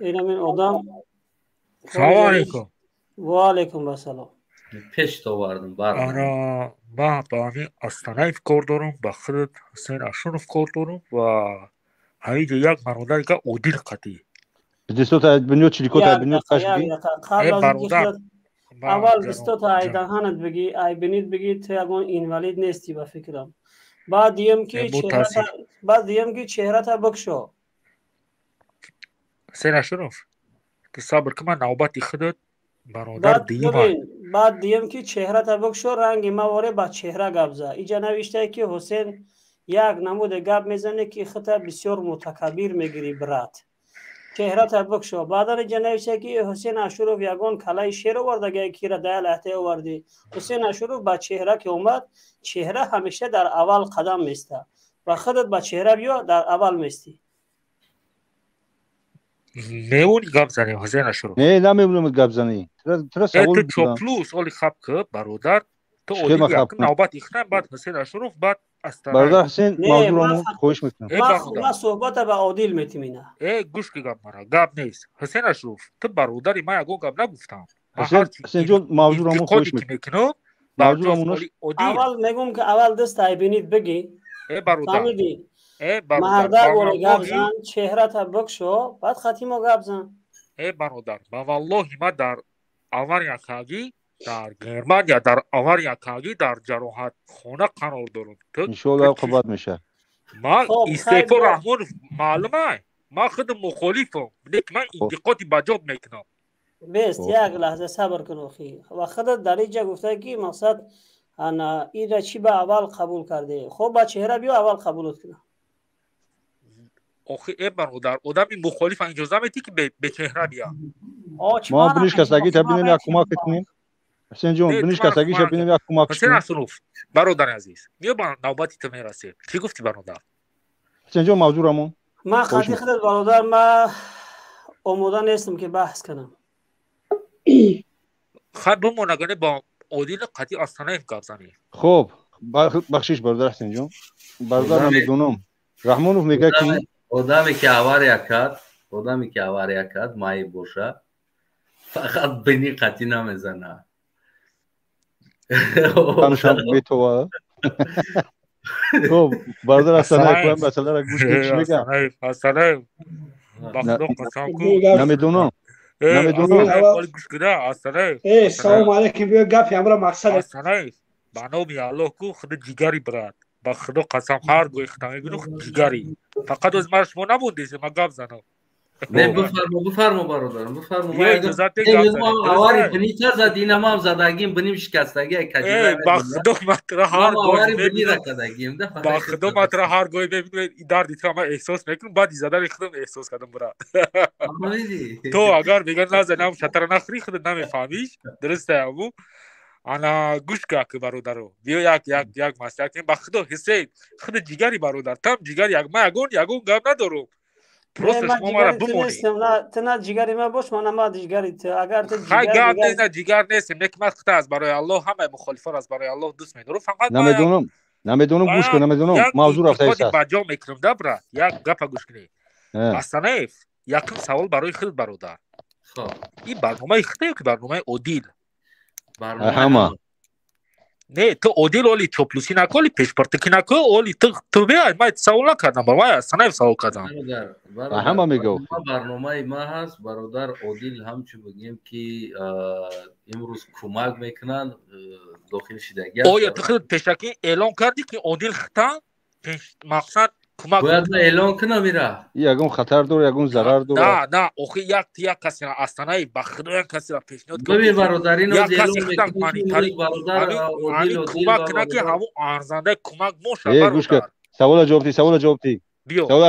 این همین آدم سلام علیکم و علیکم السلام پیش تو واردم آره ما با همین استانه کار دارم با خودت حسین اشرف کار دارم و هایده یک برادر که اودیل قطعی دستو تا بنیو چلیکو تا بنیو کاشگی قبل از اینکه اول دستو تا ایدهانت بگی ای بنید بگی تو یگون اینوالید نیستی به فکرم بعد دیم که چهره تا بکشو حسین اشرف که صبر که من نوبتی خودت برادر دیمه بعد دیم که چهره تا بکشو رنگ مواره با چهره گبزه اینجا نوشته که حسین یک نمود گب میزنه که خطا بسیار متکبر میگیری برات چهره تا بکشو بعدا جنویشه که حسین اشرف یگان کلای شیر آورده که را دل احته آوردی حسین اشرف با چهره که اومد چهره همیشه در اول قدم میسته و خودت با چهره بیا در اول میستی میمونی گپ زنی حسین اشرف نه نمیمونم گپ زنی ترا سوال تو چوپلوس اولی خب که برادر تو اودی یک نوبت اختن بعد حسین اشرف بعد برادر حسین موضوعمو خوش میکنم ما صحبت با عادل میتمینه گوش که گپ مرا گپ نیست حسین اشرف تو برادری ما یگو گپ نگفتم حسین جون موضوعمو خوش میکنم موضوعمو اول میگم که اول دست ای بینید بگی برادر مردک ولی گپ زن چهره تا بکشو بعد ختیمو گپ زن برادر با والله ما در آوریاکاگی در گرمانیا در آوریاکاگی در جراحت خانه قرار دارم ان شاء الله قبول میشه ما استعفا رحمان معلومه ما خود مخالفم لیکن من انتقادی بجا میکنم بست یک لحظه صبر کن اخی و خودت در اینجا گفته که مقصد انا این چی به اول قبول کرده خب با چهره بیا اول قبولت کنم آخه برادر آدمی مخالف اجازه میدی که به چهره بیا ما برش کسایی تا ببینیم یا کمک کنیم حسین جون بنیش کسایی شب بینیم یک کمک حسین اسنوف برادر عزیز بیا با نوبتی تو میرسه چی گفتی برادر حسین جون موضوع رامون من قضیه خودت برادر ما آماده نیستم که بحث کنم خب بمونگانه با عادل قطعی آستانه گپ زنی خب بخشش برادر حسین جون برادر نمیدونم رحمانوف میگه که آدمی که آوار یکد مایی باشه فقط بنی قطعی نمیزنه خانشان به تو خب برادر اصلا یک مسئله را گوش کنید چی میگم اصلا نمیدونم گوش کده اصلا سلام علیکم بیا گپ همرا مقصد اصلا بانو الله کو خود جگری برات با خدا قسم هر گوی ختمی گنو جگری فقط از مرش مو نبودیش ما گپ زنم نه بفرما برادرم بفرما آواری بنی چه زدی نمام زدگیم بنیم شکستگی کجیره با خدا مطرح هر گوی بنی را کدگیم با خدا مطرح هر گوی ببینید ایدار دیتا ما احساس میکنم بعد زدن خودم احساس کردم برات تو اگر میگن نزنم شطر نخری خودت نمیفهمیش درسته ابو انا گوش که برادرو بیا یک مسئله کنیم با خدا حسین خود جگری برادر تم جگری یگون گپ ندارم پروسش ما را بمونی تو نه جگری من باش من ما جگری تو اگر تو جگر نیست نکمت خطا از برای الله همه مخالفان از برای الله دوست می‌دارم فقط نمیدونم گوش کن نمیدونم موضوع رفته است بجا میکنم دبره یک گپ گوش کنی اصلا یکم سوال برای خود برادر خب این برنامه خطه که برنامه عادل همه نه تو عادل اولی چوپلوسی نکولی پیشپرتکی نکو اولی تو بیا ما سوال کردم با اصلا سوال کردم همه میگو برنامه ما هست برادر عادل هم چه بگیم که امروز کمک میکنن داخل شدگی آیا تو خود پیشکی اعلام کردی که عادل خطا مقصد کمک باید اعلام کنم میره یگون خطر داره یگون ضرر داره نه اوخی یک کسی را استانای بخدا یک کسی را پیشنهاد کنه ببین برادر اینو اعلام میکنی برادر عادل کمک کنه که همون ارزنده کمک موشه برادر سوال جوابتی سوال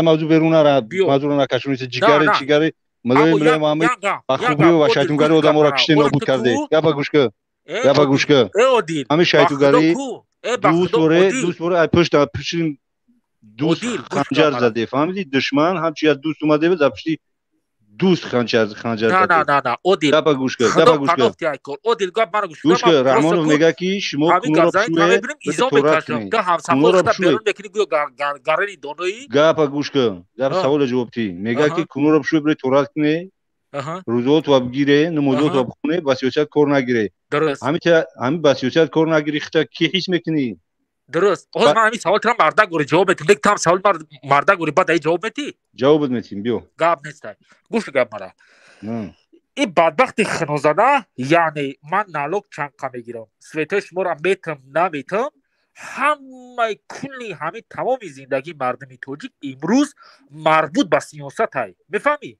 موضوع بیرون را موضوع را نکشونی جیگری مدام محمد بخوبی و شیطانگری آدم را کشته نابود کرده گپا گوش که همین شیطانگری دوست بره پشت دوست خنجر زده فهمیدی دشمن همچی از دوست اومده بود پشتی دوست خنجر زده نه اودیل گپا گوش که اودیل گپ مرا گوش که رحمانوف میگه کی شما کنو رو بشوی تورات کنی تو هم سفر خطا بیرون بکنی گارنی دونوی گپا گوش که گپ سوال جوابتی میگه کی کنو رو بشوی بری تورات کنی روزات و بگیره نمازات و بخونه وسیوسات کار نگیره درست همین وسیوسات کار نگیری خطا کی حس میکنی درست من همین سوال ترم مردا گوری جواب میدم یک تام سوال مردا گوری بعد ای جواب میدی جواب میدیم بیو گپ نیست گوش گپ مرا این بدبخت خنوزاده یعنی من نالوک چند کم میگیرم سویتش مورا نمیتم همه کلی همین تمام زندگی مردمی توجیک امروز مربوط به سیاست های میفهمی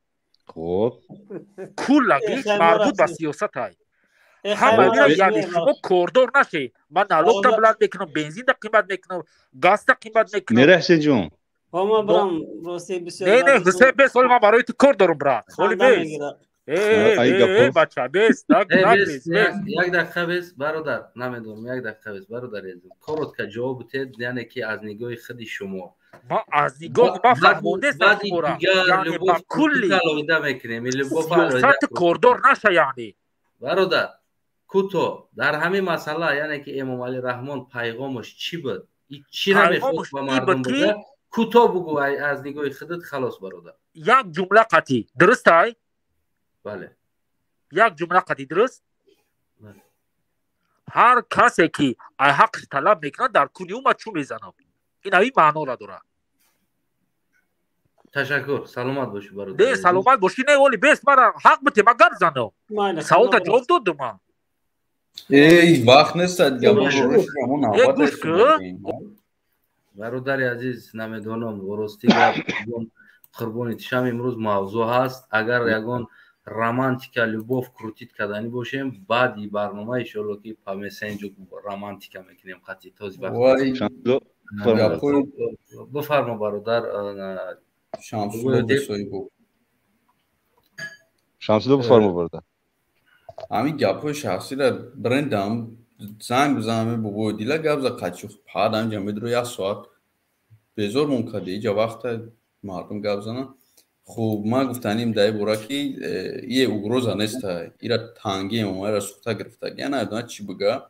خب کلگیش مربوط به سیاست های همه میره یعنی شما کردور نشی من نالوک تا بلند میکنم بنزین تا قیمت میکنم گاز تا قیمت میکنم میره حسین جون ما برام راستی بسیار نه حسین بس ولی من برای تو کردورم برات ولی بس بچه بس یک دقیقه بس برادر نمیدونم یک دقیقه بس برادر کارت که جواب تید یعنی که از نگاه خودی شما ما از نگاه ما فهمونده سفورا یعنی با کلی سیاست کردور نشه یعنی برادر کوتو در همین مسئله یعنی که امام علی رحمان پیغامش چی بود چی نمیخواست با مردم بگه کوتو بگو از نگاه خودت خلاص برادر یک جمله قطعی درست های بله یک جمله قطعی درست هر کسی که حق طلب میکنه در کنی اومد چون میزنم این هایی معنا را داره تشکر سلامت باشی برادر نه سلامت باشی نه ولی بس مرا حق بده ما گپ زنم سوال تا جواب دادم ای وقت نیست دیگه ما روش همون نوبت برادر عزیز نمیدونم ورستی گپ قربونی تشم امروز موضوع هست اگر یگان رمانتیکا لوبوف کروتیت کردنی باشیم بعد این برنامه ایشالله که پا مسنج رمانتیکا میکنیم قطعی تازی وقت بفرما برادر شمسلو بفرما برادر Ami gapo şahsi ra brendam zang bzame bu dila gabza qaçıq padam jamedro ya saat bezor mumkadi ja vaqta mardum gabzana خب ما گفتنیم دای برا که یه اگروزا نسته ایرا تانگی را سوخته گرفته یعنی ادنا چی بگه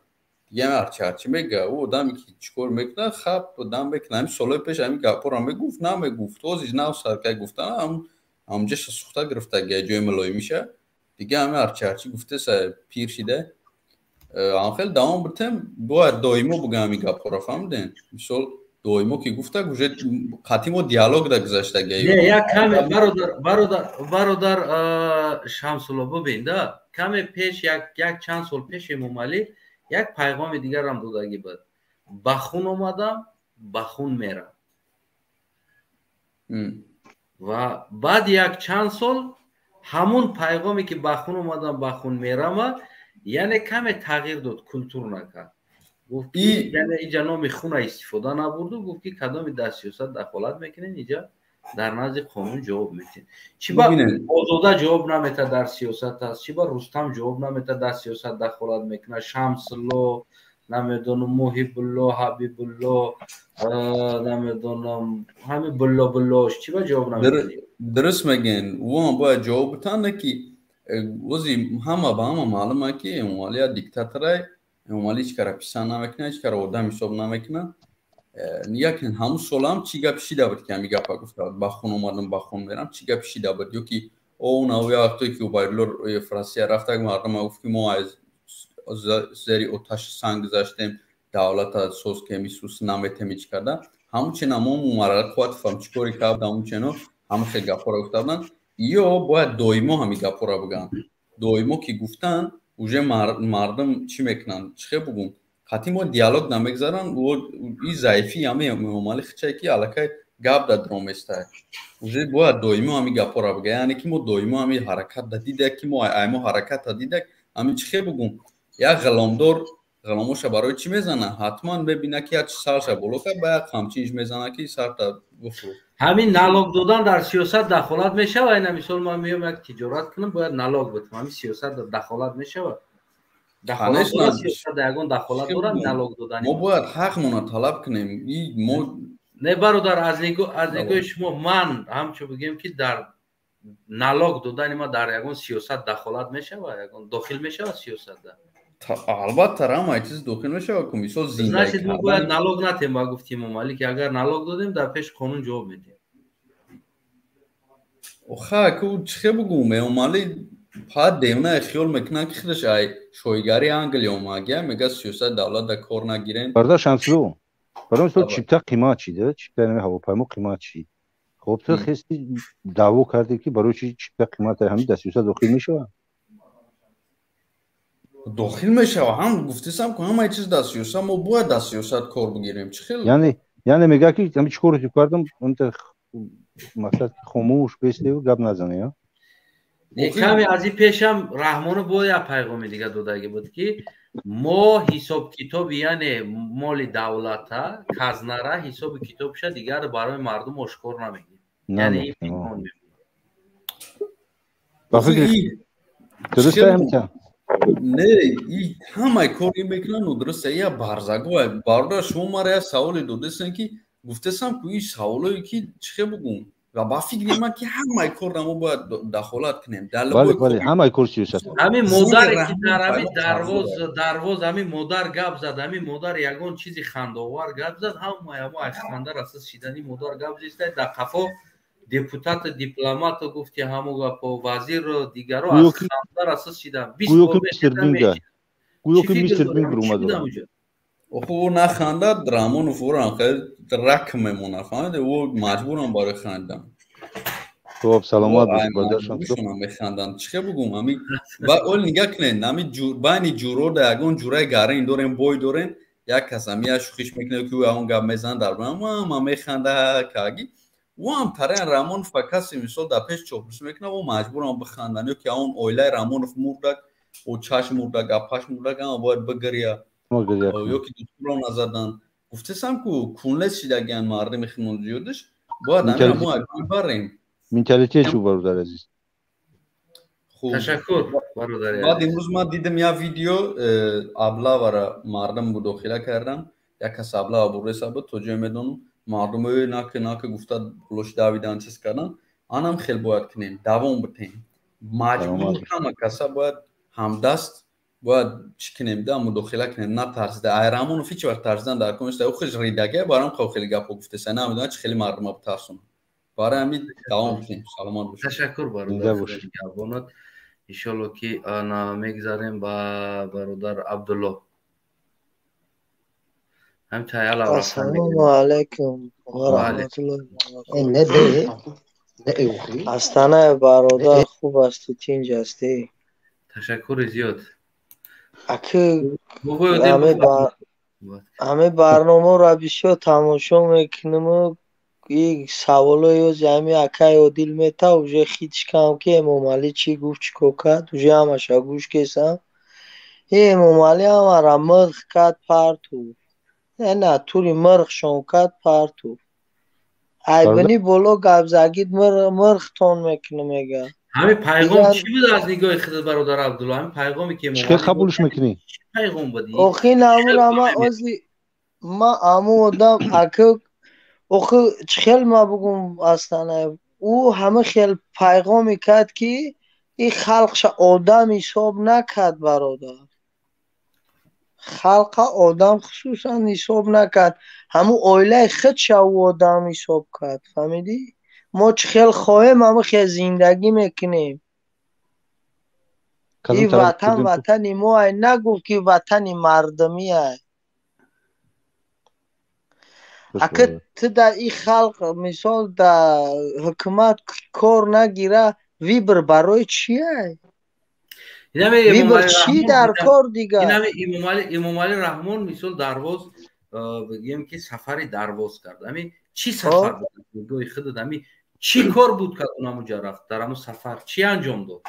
دیگه همه هرچی میگه او آدمی که چیکار میکنه خب آدم بکنه همین سالای پیش همین گپا را میگفت نمیگفت توزیش نو سرکه گفتن همونجاش سوخته گرفته گه جای ملای میشه دیگه همه هرچی گفته سه پیر شده آنخیل دوام بتیم باید دایمو بگه همین گپا را فهمدین مثال دویمو که گفته گوشه قطیمو دیالوگ دا گذاشته گه یک کمی برادر شمسولو ببین ده کمی پیش یک چند سال پیش مومالی یک پیغام دیگر هم دادگی بود بخون اومدم بخون میرم و بعد یک چند سال همون پیغامی که بخون اومدم بخون میرم یعنی کمی تغییر داد کلتور نکرد گفت یعنی اینجا نام خونه استفاده نبرد و گفت که کدام در سیاست دخالت میکنین اینجا در نزد قانون جواب میتین چی با آزاده جواب نمیته در سیاست هست چی با رستم جواب نمیته در سیاست دخالت میکنه شمس الله نمیدونم محب الله حبیب الله نمیدونم همه بلاش چی با جواب نمیته درست میگن و باید جواب بتن که وزی همه با همه معلومه که اموالی دیکتاتوره اموالی هیچ کار پیشان نمیکنه هیچ کار آدم حساب نمیکنه یکن همون سالم چی گپ شیده بود که همی گپا گفته بود بخون اومدم بخون میرم چی گپ شیده بود یا که او نوی وقتی که بایرلور فرانسیه رفته که مردم گفت که ما از زیر آتش سنگ گذاشتیم دولت سوز که میسوس نمیتیم هیچ کرده همون چنین همون مرحله قوت فهم چیکاری کرد همون چنین همون خیلی گپا را گفته بودن یا باید دویمو همی گپا را بگن دویمو که گفتن اوجه مردم چی میکنن چه بگم خاطی ما دیالوگ نمیگذارن و این ضعیفی همه ممالی خچه که علاقه گپ در درام است اوجه باید دویمو همی گپا را بگن یعنی که ما دویمو همی حرکت دیده که ما ایمو حرکت دیده همی چه بگم یک غلامدار غلاموش برای چی میزنه حتما ببینه که چه سالش بولو که باید همچینش میزنه که سر تا بفرو همین نالاگ دادن در سیاست دخالت میشه و اینا مثال ما میام یک تجارت کنم باید نالاگ بدم همین سیاست دخالت میشه و دخالت سیاست دگان دخالت دارن نالاگ دادن ما باید حقمون طلب کنیم ما نه برادر از نگاه شما من همچو بگیم که در نالاگ دادن ما در یگان سیاست دخالت میشه و یگان داخل میشه و سیاست ده البته رام ای چیز داخل میشه و کمیسیون زندگی کردن ما باید نالاگ نتیم با گفتیم مالی که اگر نالاگ دادیم در پیش قانون جواب میدیم اوخه که چه بگم مالی پاد دیونه خیال میکنه که خودش ای شویگاری انگلی اومگه میگه سیاست دولت در کار نگیرن برادر شمسلو برای مثلا چیپتا قیمت چیده چیپتا نمی هواپیما قیمت چی خب تو خیلی دعوا کردی که برای چی چیپتا قیمت همین در سیاست داخل میشه داخل میشه و هم گفتیسم که همه چیز در سیاست ما باید در سیاست کار بگیریم چه خیلی یعنی میگه که همین چیکار رو کردم اون مثلا خاموش بیسته و گپ نزنه یا کمی از این پیشم رحمان باید پیغام دیگه داده بود که ما حساب کتاب یعنی مال دولت خزنه حساب کتاب شد دیگر برای مردم آشکار نمیگیم یعنی این پیغام میگیم درسته همین نه این همه کاری میکنن و درسته یا برزگاه برادر شما مرا سوال دادستن که گفتم که این سوالایی که چه بگم و با فکر من که همه کار ما باید دخالت کنیم بله همه کار سیاست همین مادر که در همین دروازه همین مادر گپ زد همین مادر یگان چیزی خنده‌آور گپ زد همه خنده اساس شدنی مادر گپ زد در قفا دیپوتات دیپلمات گفت که همو گپ وزیر دیگرو از خنده اساس شدن 20 گویا که میستر بینگ اومد او نخنده درامون فورا خیلی رک میمونه فهمید او مجبورم برای خندم خب سلامت باشید بازارشون میخندن چه بگم همین با اول نگاه کنین همین بین جورو در یگان جورای گاره این دورن بوی دورن یک کس همی شوخیش میکنه که اون گپ میزنه در برام ما میخنده کاگی و هم ترین رامون فکاسی مثال در پیش چوبرس میکنه و مجبورم بخندن که اون اویلای رامون مردک و چاش مردک اپاش مردک اما باید بگریه یا که دوستان نزدن گفتم که کونلس شدگان مردم میخوان زیادش باید همه ما اکبر بریم منتالیتی چو برادر عزیز تشکر برادر. بعد امروز ما دیدم یا ویدیو ابلا ورا مردم مداخله کردن، یک کس ابلا ابو رسا توجه میدونم مردم ناک گفته بلوش داویدان چیز کردن، آنم خیلی باید کنین دوام بتین مجبور همه کسا باید همدست باید چکنیم ده مداخله کنیم نه ترسیده ایرامون فیچ وقت ترسیدن در کنشته او خیلی ریدگه برام خیلی گپ گفته سنه نمیدونم چه خیلی مردم ها بترسون برای همین دوام کنیم. سلامات باشید. تشکر برادر گربانات. انشالله که آنا میگذاریم با برادر عبدالله هم چایل السلام علیکم و رحمت الله. استانه برادر خوب است تینج هستی؟ تشکر زیاد. اکی همه برنامه را بسیار تماشا میکنم. یک سوال زمین اکای عادل میتا وجه خیتش کم که امام علی چی گفت چی کرد وجه همش گوش کسم امام علی همه مرغ کد پرتو نه توری مرغ شون کد پرتو ایبنی بولو گبزگید مرغ تون میکنه میگه همین پیغام چی بود از نگاه خود برادر عبدالله؟ همین پیغامی که چه قبولش میکنی؟ پیغام بودی؟ اوخی نامور اما ازی ما امو آدم اکو اوخی خیل ما بگم اصلا او همه خیل پیغامی کرد که این خلقش آدم حساب نکرد برادر. خلق آدم خصوصا حساب نکرد همو اویله خودش او آدم حساب کرد. فهمیدی؟ ما چه خیل خواهیم همه خیل زندگی میکنیم. این وطن ما های نگفت که وطن مردمی های. اگه تو در این خلق مثال در حکومت کار نگیره ویبر برای چیه؟ ویبر چی در کار دیگه؟ امام علی رحمان مثال درواز بگیم که سفری درواز کرد. همین چی سفر بود؟ گوی خودت همین چی کار بود که اونم اونجا رفت؟ در همون سفر چی انجام داد؟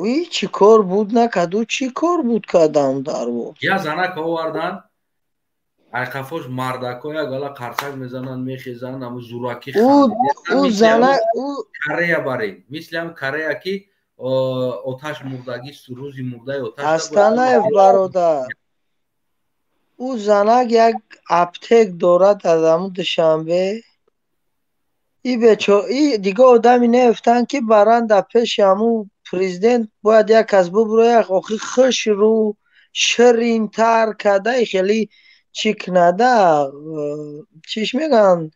وی چی کار بود نکد و چی کار بود که دم درواز؟ یا زنک آوردن ایقفاش مردکای اگلا قرصک میزنن میخیزن همون زوراکی خواهد او زنک کره بریم مثل هم کره که آتش مردگی روزی مرده آتش هستانه برادر او زنک یک اپتک دارد از همون دوشنبه ای دیگه آدمی نفتن که برند در پیش همون پریزیدنت باید یک از ببروی اخی خش رو شرین تر کده خیلی چیک نده چیش میگن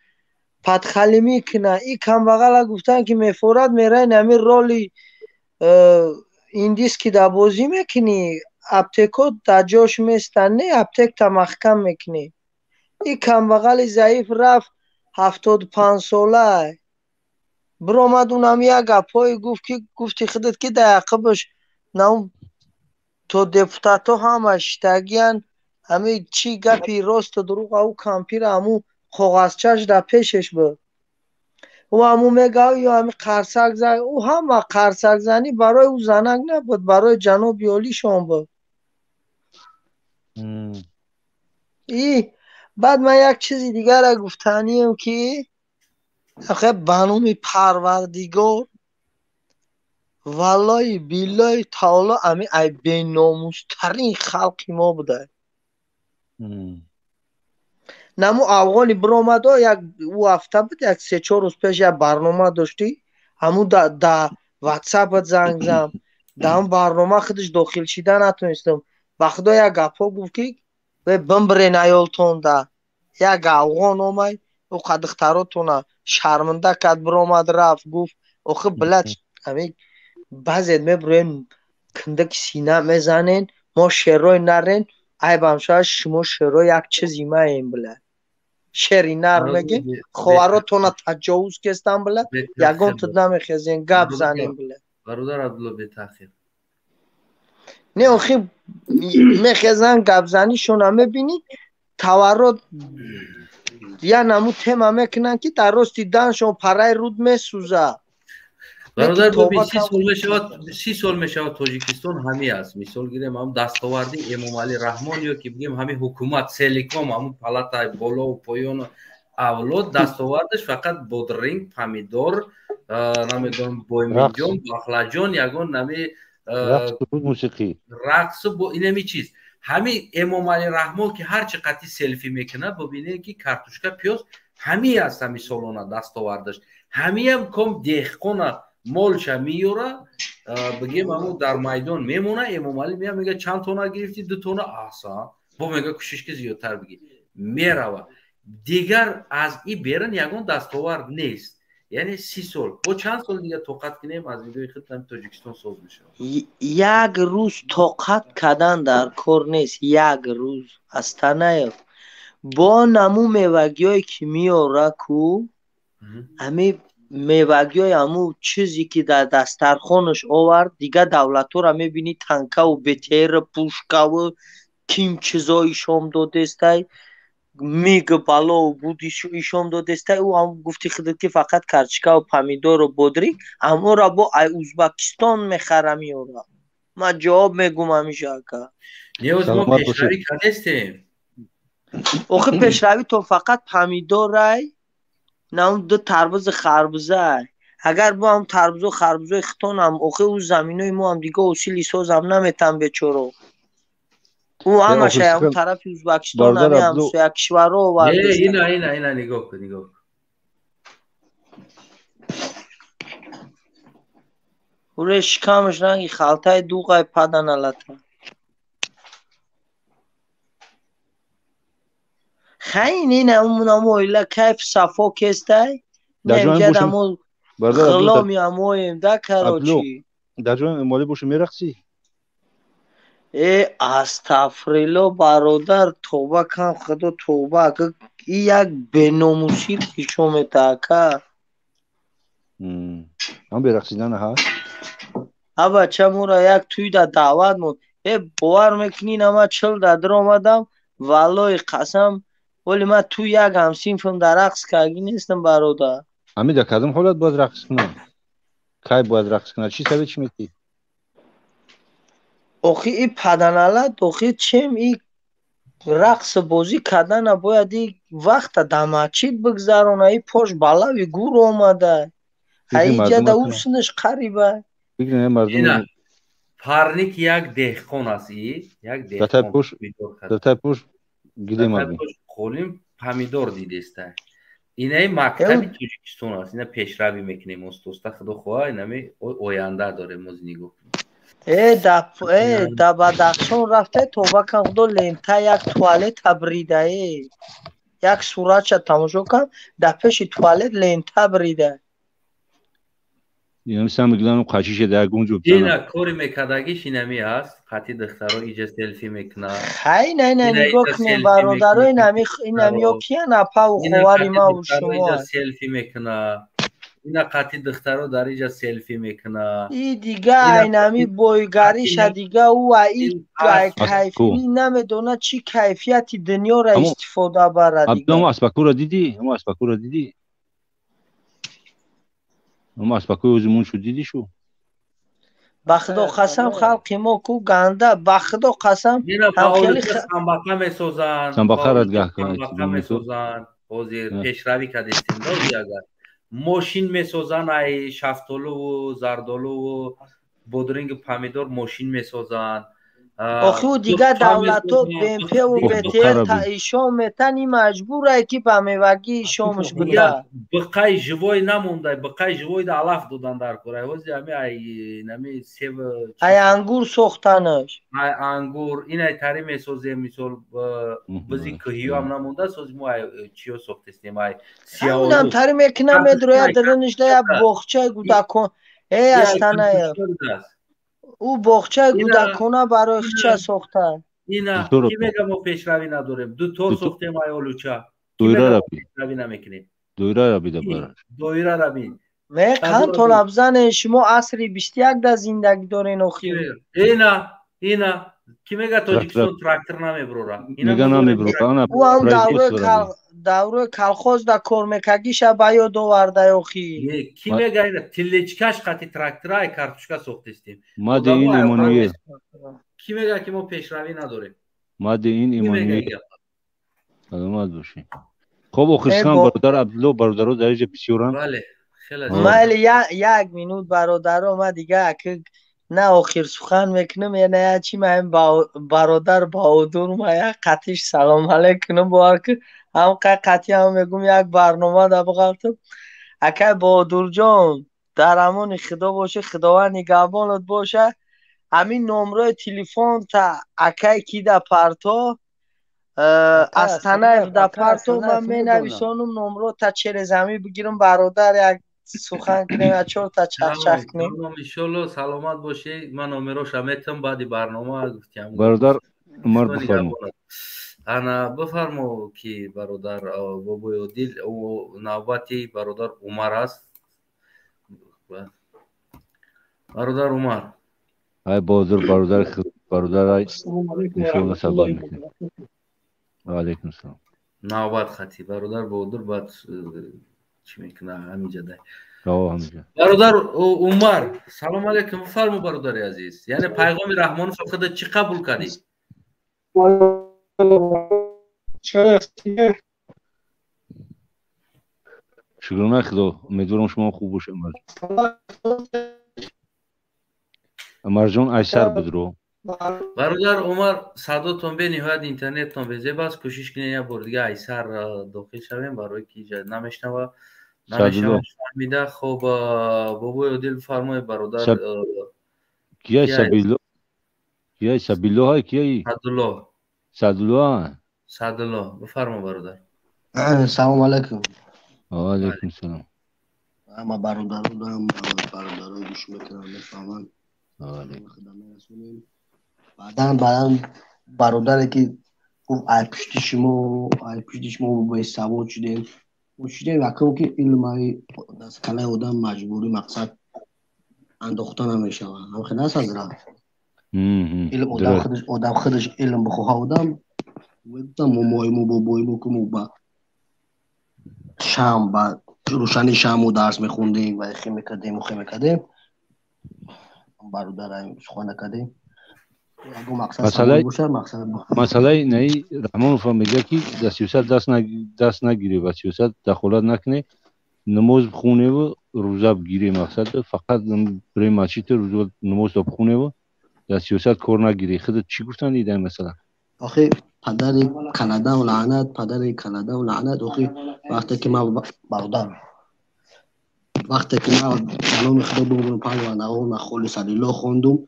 پدخلی میکنه ای کم بغل گفتن که میفورد میره نمی رولی این دیست که در بازی میکنی اپتکو در جاش میستن نه اپتک تا محکم میکنی ای کم بغل ضعیف رفت 75 ساله برامد اونم یک گپای گفتی خودت که در عقبش نام تو دپوتاتو همش تگیان همه چی گپی راست و دروغ او کامپیر همو کاغذچش در پیشش بود و همو میگه یا همه قرصک زن او همه قرصک زنی برای او زنک نبود برای جناب یالی شان بود بعد من یک چیزی دیگر را گفتنیم که آخه بنومی پروردگار والله بالله تعالی امی ای بین ناموس ترین خلقی ما بوده نمو افغانی برآمد یک او هفته بود یک 3-4 روز پیش یک برنامه داشتی همو در واتساپ زنگ زدم در اون برنامه خودش داخل شده نتونستم به خدا یک گپا گفت که بمبرین ایالتون ده یک افغان آمد او دختراتونه شرمنده کرد برآمد رفت گفت آخه بلد همین بعضی میبرین کندک سینه میزنین ما شعرهای نرین ای بمشای شما شعرهای یک چیزی ما این بلد شعری نر میگین خواراتون تجاوز کستن بلد یکان تو نمیخیزین گپ زنین بلد برادر عبدالله به تاخیر نه آخی میخیزن گپ زنیشون هم میبینید تورد یا نمو تیمه میکنن که در راست دیدنشون پرای رود میسوزه برادر ببین 30 سال میشود تاجیکستان همی است مثال گیریم هم دستاوردی امام علی رحمان یا که بگیم همین حکومت سلیکام همون پالاتای بالا و پایان авлод дастовардаш фақат бодринг, помидор, намедонам бойминҷон, бахлаҷон, ягон нами рақсу бо инами чиз. Ҳами Эмомалӣ Раҳмон ки ҳарчи қати селфи мекунад, бубинед ки картошка, пиёз ҳами аст ҳами солона дастовардаш. Ҳамиам ком деҳқона молча миёра, бигем ҳамун дар майдон мемона, Эмомалӣ меяд мега чанд тона гирифти? 2 тона. Аҳсан, бо мега кӯшиш ки зиёдтар бигӣ. Мерава. Дигар аз ин берун ягон дастовард нест. Яъне 30 сол. Бо чанд сол дига тоқат кунем аз видеои худам Тоҷикистон соз мешавад. Як рӯз тоқат кардан дар кор нест. Як рӯз Астанаев бо наму мевагиҳое ки меора ку ҳами мевагиҳои ҳаму чизе ки дар дастархонаш овард, дига давлатора мебинӣ танкаву бетера пушкаву ким чизо ишом додестай, миг балову буд ишом додестай. ӯ ҳам гуфти худат ки фақат карчикаву помидору бодринг ҳамора бо ай Узбекистон мехара меора. Ман ҷавоб мегум ҳамиша ака. Неоз мо пешравӣ кардестем. охи пешравӣ то фақат помидорай, на он ду тарбузи харбузай. Агар бо ҳам тарбузу харбузои хитонам, охи ӯ заминои мо ҳам дига осили созам наметам бечоро. ӯ ҳамаша ягон тарафи Узбекистон ҳами ҳамсоя кишварҳо овардест. Ина нигоҳ кун, нигоҳ кун. уре шикамаш ранги халтаи дуғай паданалата. خاين هنا مويلا كيف صفو كيستاي نمجد امو خلوم يا مويم دا كاروچي داجون مولی بوش میرقصی استغفرالله برادر توبه کن خدا توبه که یک بناموسی پیشومه تاکا هم برقصیدن هست ابا چمورا یک توی دا دعوت مون باور میکنی نما 40 در آمدم والله قسم ولی من تو یک همسینفم در رقص کردی نیستم برادر. امی در کدام حالت باید رقص کنم؟ کی باید رقص کنم؟ چی سبب چی میگی؟ آخه این پدنالت آخه چیم این رقص بازی کردن باید این وقت دمچید بگذارونه این پاش بالاوی گور آمده. اینجا در اوسنش قریبه. بگیرین مردم پارنیک یک دهقان است یک دهقان. در پوش گیده مردم. خولیم پامیدور دیدسته. اینای مکتبی توجیکستان است. اینا پیشروی میکنیم استوستا خدا خواه اینمی آینده داره موز نگاه. دا بدخشان رفته توبه کن خدا لنتا یک توالت بریده یک صورت شد تماشا کن در پیش توالت لنتا بریده. یعنی سم میگن قاچیش در گونجو اینا کاری میکردگیش اینمی هست قطی دخترها ایجا سلفی میکنه خی نه نگاه کنیم برادرای اینمی ها کیه نپا و خواری ما و شما ایجا سلفی میکنه اینا قطی دخترها در ایجا سلفی میکنه ای دیگه اینمی بایگریش دیگه او این کیفی نمیدونه چی کیفیتی دنیا را استفاده برد دیگه همه اسپاکو را دیدی؟ همه اسپاکو را دیدی؟ اما اسپاکوی اوزمون شو دیدی شو بخدا قسم خلقی ما کو گنده بخدا قسم هم سنباقه میسوزن سنباقه ردگاه میسوزن حاضر پیشروی کردستیم دادی اگر ماشین میسوزن ای شفتالو و زردالو و بودرینگ پامیدور ماشین میسوزن آخه و دیگه دولتو بمپی و بتر تا ایشام میتنی مجبوره که پامیوگی ایشامش بده بقای جوای نمونده بقای جوای ده علاف دادن در کره وزی همی ای نمی سیو ای انگور سوختنش ای انگور این ای تاری میسوزه مثال بزی کهیو هم نمونده سوزی ما چیو سوختستیم ای سیاولو همونم تاری میکنم ادروی درنش ده بخچه گوده کن ای استانه او بخچه گودکونه برای چه ساختن اینا کی میگه ما پیشروی نداریم دو تور ساختیم آیولوچا دویره را پیشروی نمیکنیم دویره را بیده دویره را بین میخوان طلب زن شما عصری 21 در زندگی دارین اخی اینا کی میگه تاجیکستان تراکتور نمیبروره میگه نمیبروره او هم دوره کلخوز در کرمکگیش با یاد آورده اخی کی میگه اینا تلیچکش قطی تراکتورای کارتوشکا ساختیم ما دی این ایمانیه کی میگه که ما پیشروی نداریم ما دی این ایمانیه علامت باشی خب آخرسان برادر عبدالله برادرها درجه بسیارن. بله خیلی مالی یک مینوت برادر ما دیگه که نه آخر سخن میکنم یا نه چی من برادر بهادر ما یک قطعش سلام علیکم بار که هم قطعی هم میگم یک برنامه در بغلتم اکای بهادر جان در امان خدا باشه خداوند نگهبانت باشه. همین نمره تلفن تا اکای کی در پرتو از تنه در پرتو من می نویسانم نمره تا چهره زمین بگیرم برادر یک سخن کنیم یا چور تا چخ کنیم. انشالله سلامت باشی. من نمره‌اش میتم بعد برنامه گفتم برادر عمر بفرمو. انا بفرمو که برادر بابای عادل او نوبتی برادر عمر است. برادر عمر ای برادر ای انشالله سلام میکنم. و علیکم السلام. نوبت خطی برادر بهادر بعد چی میکنه همینجا ده. همینجا. برادر عمر سلام علیکم فرمو برادر عزیز. یعنی پیغام رحمان فقط چی قبول کردی؟ شکرانه خدا. امیدوارم شما خوب باشه عمر جان. ایسر بدرو برادر عمر صداتون به نهایت اینترنتتون به زیبا است. کوشش کنین یه بار دیگه ایسر داخل شویم برای که نمیشنوه فهمیده. خب بابای عادل فرمای برادر کیه سبیلو های کیه سعدالله بفرما برادر. سلام علیکم. علیکم سلام. اما برادر بودم برادر گوش میکنم بفهمن بعدن برادره که گفت ای پشتی شما به سواد شدیم وقتی که علمای دست کله آدم مجبوری مقصد انداختن نمیشه هم خیلی نست از رفت علم آدم خودش علم بخواه آدم وقتا مامایمو بابایمو که مو با شام با روشنی شامو درس میخوندیم و خیلی میکردیم برادر خانه کردیم. مسئله نهی رحمان فهمیده که در سیاست دست نگیره و سیاست دخالت نکنه. نماز بخونه و روزه بگیره. مقصد فقط برای مسجد روزه نماز بخونه و در سیاست کار نگیره. خودت چی گفتن دیدن مثلا؟ آخه پدر کانادا و لعنت آخه وقتی که ما برادر وقتی که ما کلام خدا بگم پروانه خول سلیلا خوندم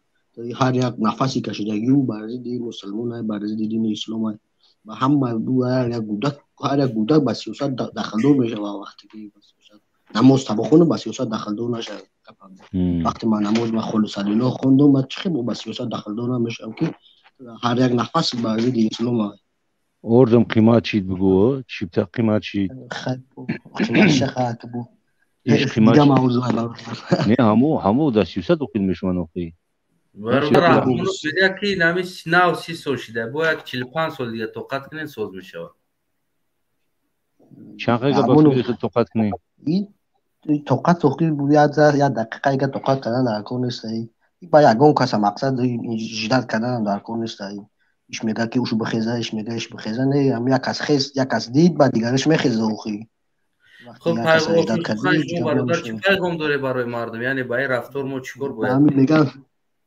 هر یک نفسی کشیدگی و برای دین مسلمان برای دین اسلام و همه هر یک گودک با سیاست دخل دور میشه و وقتی که نماز بخونه با سیاست دخل دور نشه. وقتی من نماز و خول سلیلا خوندم من چخی با سیاست دخل دور نمیشم که هر یک نفس برای دین اسلام اوردم قیمت چید بگو چی بتا قیمت چید قیمت شخص بگو دیگه موضوع نه همو در سیاست وقتی میشون اوکی برادر رحمان بگه که نمیش 90 سال شده باید 45 سال دیگه توقت کنین سوز میشه. چند دقیقه با توقت کنین؟ این توقت بود یا دقیقه که توقت کردن در کار نیست. با یگان کس مقصد جدت کردن در کار نیست. ایش میگه که اوشو بخیزه ایش میگه ایش بخیزه نه هم یک کس دید بعد دیگرش میخیزه اوخی. خب برادر چی پیغام داره برای مردم؟ یعنی برای رفتار ما چیکار باید؟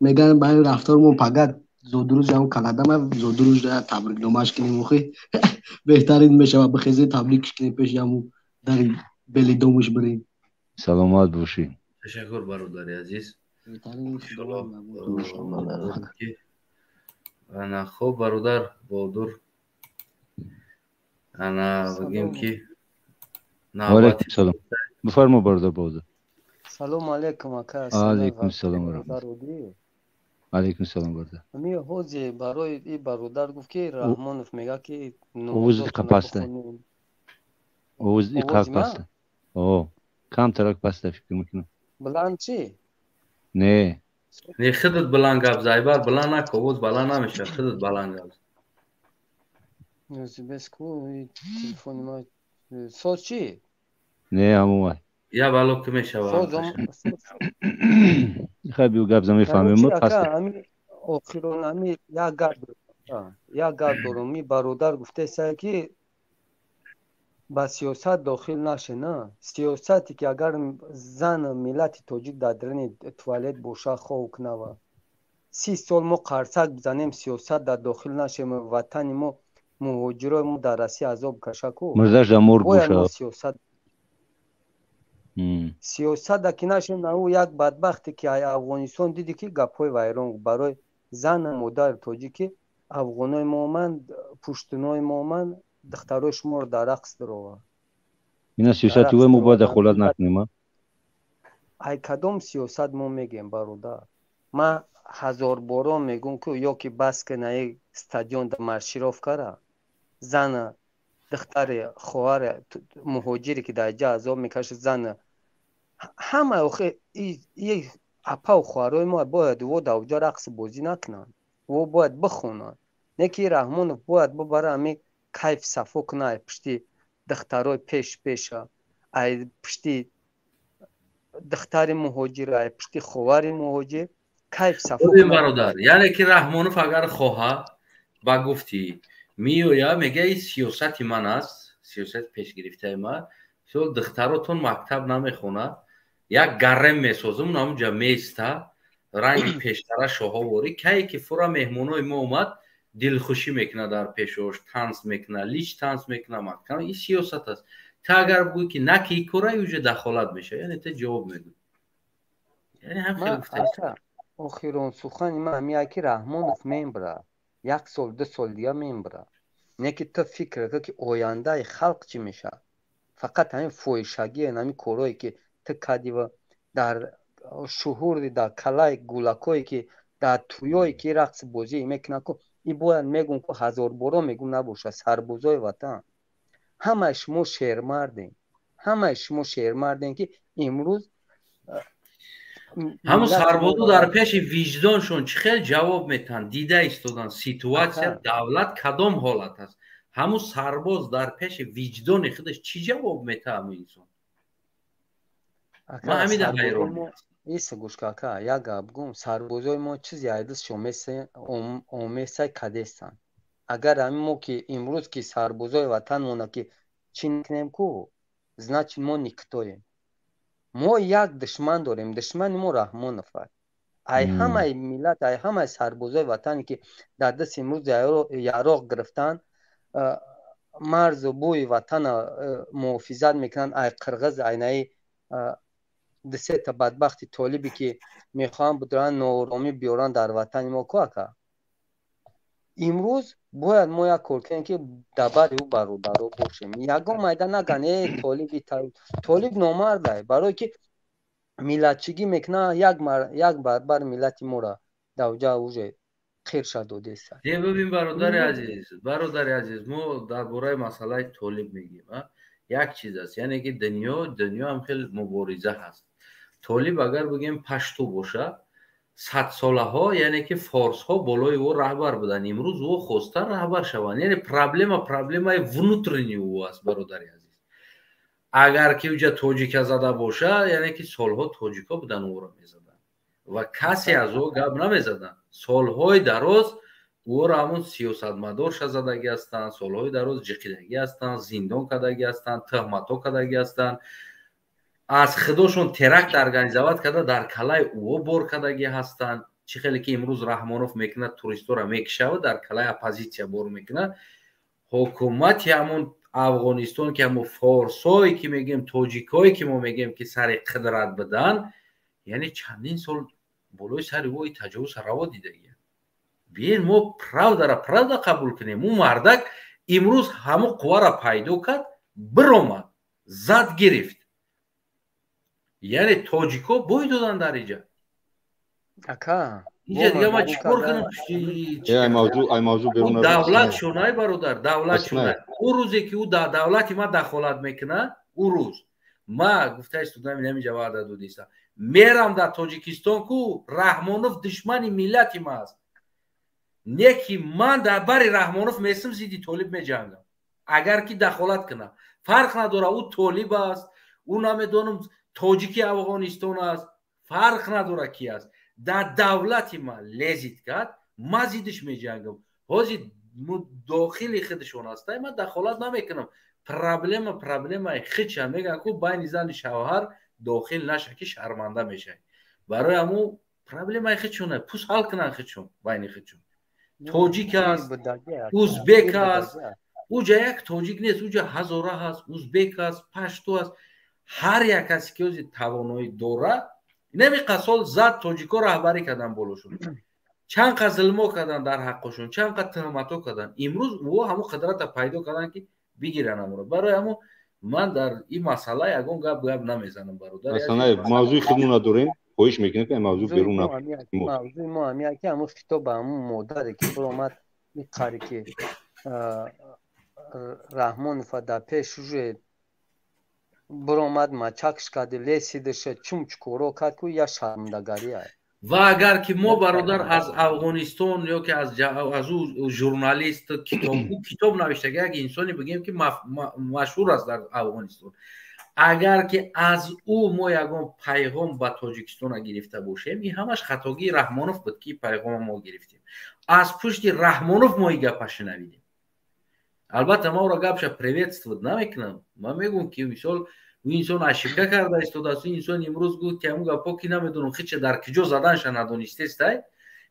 میگن برای رفتار ما فقط زودروز هم کانادا ما زودروز در تبریک نمایش کنیم اوخی بهترین میشه و بخیزه تبریک کنیم پیش همو در بلی دومش بریم. سلامت باشی. تشکر برادر عزیز. انا خوب برادر بهادر انا بگیم که علیکم سلام. بفرما برادر بهادر. سلام علیکم اکا. علیکم السلام و رحمت. علیکم السلام برادر. می حوزه برای این برادر گفت که رحمانوف میگه که اوز قپاسته. اوز قپاسته. کم ترک پاسته فکر میکنم. بلند چی؟ نه خودت بلند گپ زایبر بلند نکو اوز بلند نمیشه خودت بلند گپ. بس کو تلفن ما صوت چی؟ نه همون یا بالو که میشه خیلی بیو گپ زمین فهمیم پاسته. آخرون همی یا گرد دارم می برادر گفته سر که با سیاست داخل نشه نه سیاستی که اگر زن ملت تاجیک در درون توالت باشه خواه کنه و 30 سال ما قرصک بزنیم سیاست در داخل نشه وطن ما مهاجرای ما در رسی عذاب کشه کو مرزش دمور باشه سیاست در که نشه نه او یک بدبختی که افغانستان دیدی که گپای ویران برای زن مادر تاجیک افغانای مومن پشتنای مومن دخترای شما رو در رقص درآورد اینا سیاستی و ما باید دخالت نکنیم ای کدام سیاست ما میگیم برادر ما هزار بارا میگم که یا که بس که نه استادیون در مرشیراف کرده زن دختر خواهر مهاجری که در اینجا عذاب میکشه زن همه آخه این اپا و خواهرای ما باید و در اونجا رقص بازی نکنن و باید بخونن نه که رحمانوف باید ببره همین کیف صفا کنه ای پشتی دخترای پیش ای پشتی دختر مهاجر ای پشتی خواهر مهاجر کیف صفا کنه برادر یعنی که رحمانوف اگر خواه با گفتی میویا میگه این سیاست من است سیاست پیش گرفته من شو دختراتون مکتب نمیخونه یک گرم میسازم اونجا میسته رنگ پیشتره شاهواری که فرا مهمونای ما اومد دلخوشی میکنه در پیشش تانس میکنه لیچ تانس میکنه مکتب این سیاست است تا اگر بگوی که نکی کره یوجه دخالت میشه یعنی تو جواب میگو یعنی هم خیلی گفته آخرون سخن من همیه که رحمانوف میبره 1 سال 2 سال دیگه میبره نه که تو فکر که آینده خلق چی میشه فقط همین فویشگی همین کارهایی که تو کردی و در شهور در کلای گولکایی که در تویایی که رقص بازی میکنه که این باید میگم که 1000 بارا میگم نباشه سربازای وطن همه شما شیر مردین که امروز همون سربازو در پیش وجدانشون چه خیلی جواب میتن دیده ایستادن سیتواسیا دولت کدام حالت است همون سرباز در پیش وجدان خودش چی جواب میته همون انسان ما همین در حیران ایسا گوش کاکا یا گابگم سربازای ما چیزی ایدس شومیسه اومیسه کدستن اگر همین ما که امروز که سربازای وطن مونه که چی نکنیم کو значит ما نیکتویم ما یک دشمن داریم دشمن ما رحمانوف ای همه ملت ای همه سربازای وطنی که در دست امروز یراق گرفتن مرز و بوی وطن محافظت میکنن ای قرغز اینای دسته تا بدبختی طالبی که میخوان بدرن نورامی بیارن در وطن ما که امروز باید ما یک کار کنیم که دبر او برادرها باشیم یکم میدان نگن طالب نامرده برای که ملتچگی میکنه یک بار ملت ما را دوجه اوجه خیر شد داده است ببین برادر عزیز ما درباره مسئله طالب میگیم یک چیز است یعنی که دنیا هم خیلی مبارزه هست طالب اگر بگیم پشتو باشه 100 ساله ها یعنی که فارس ها بالای او رهبر بودن امروز او خواسته رهبر شوند یعنی پرابلمای ونوترنی او است برادر عزیز اگر که اوجا تاجیک زده باشه یعنی که سالها تاجیکا بودن او را میزدن و کسی از او گپ نمیزدن سالهای دراز او را همون سیاستمدار زدگی هستند سالهای دراز جقیدگی هستند زندان کردگی هستند تهمت‌ها کردگی هستند از خودشون ترکت ارگانیزovat کرده در کلای او بار کردگی هستند چه خیلی که امروز رحمانوف میکنه توریستا را میکشه و در کلای اپوزیسیا بار میکنه حکومت همون افغانستان که همون فارسایی که میگیم تاجیکایی که ما میگیم که سر قدرت بدن یعنی چندین سال بالای سر او تجاوز روا دیده بیاین ما پراودا قبول کنیم اون مردک امروز همو قوه را پیدا کرد برآمد زد گرفت یعنی تاجیکا بوی دادن در اینجا اکا اینجا دیگه ما چیکار کنیم ای موضوع برون دولت شونای برادر دولت شونای اون روزی که او در دولت ما دخالت میکنه اون روز ما گفته استودم نمیجا وعده دادیستم میرم در تاجیکستان کو رحمانوف دشمن ملت ما است نیکی من در بری رحمانوف میسم زیدی طالب میجنگم اگر کی دخالت کنه فرق نداره او طالب است او نمیدونم تاجیکی افغانستان است فرق نداره کی است در دولت ما لزید کرد ما زیدش میجنگم حاجی داخل خودشون است من دخالت نمیکنم проблема хича меган ку байни зани шавҳар дохил наша ки шарманда мешай барои аму проблемаи хичуна пус ҳал кунан хичун байни хичун тоҷик аст узбек аст уҷа як тоҷик нест уҷа ҳазора ҳаст узбек аст пашту аст ҳар як касе ки ози тавоноӣ дора намиқа сол зад тоҷико раҳбарӣ кардан болошун чанд қа зулмо кардан дар ҳаққошун чанд қа туҳмато кардан имрӯз во ҳамо қудрата пайдо кардан ки бигиран амро барои ҳамо ман дар ин масъала ягон гап намезанам бародар асанаев мавзӯи худмон надорем хоҳиш мекунем ки мавзӯ берун мавзӯи мо ҳамия ки ҳамун хитоб ба ҳамун модаре ки биромад миқаре ки раҳмонов дар пеш уже биромад мачакш карди лесидиша чум чукоро кард ку я шармандагария ва агар ки мо бародар аз афғонистон ё ки аз ӯ журналист китоб навиштага як инсоне бигем ки машҳур аст дар афғонистон агар ки аз ӯ мо ягон пайғом ба тоҷикистона гирифта бошем ин ҳамаш хатогии раҳмонов буд ки пайғома мо гирифтем аз пушти раҳмонов мо ин гапа шунавидем албатта ма ӯро гапша приветствовать намекунам ман мегӯям ки мисол ӯ инсон ошибка карда истодааст ӯ инсон имрӯз гуфт ки ҳамун гапо ки намедонам хича дар киҷо заданша надонистестай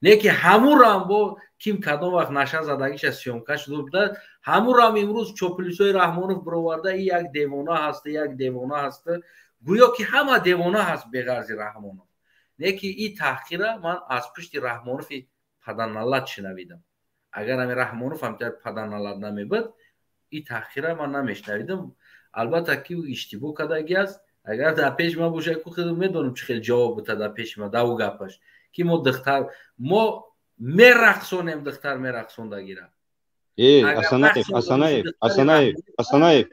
не ки ҳамурам бо ким кадом вақт наша задагиша сёмка шуда буда ҳамурам имрӯз чопулисои раҳмонов бироварда и як девона ҳаст як девона ҳаст гӯё ки ҳама девона ҳаст беғарзи раҳмонов не ки и таҳқира ман аз пушти раҳмонови паданаллат шинавидам агар ҳами раҳмонов ҳамтар паданаллат намебуд и таҳқира ман намешнавидам албатта ки иштибоҳ кардаги аст агар дар пеш ма бошад ку худам медонам чӣ хел ҷавоб бута дар пеши ма даву гапаш ки мо духтар мо мерақсонем духтар мерақсондагира асанаев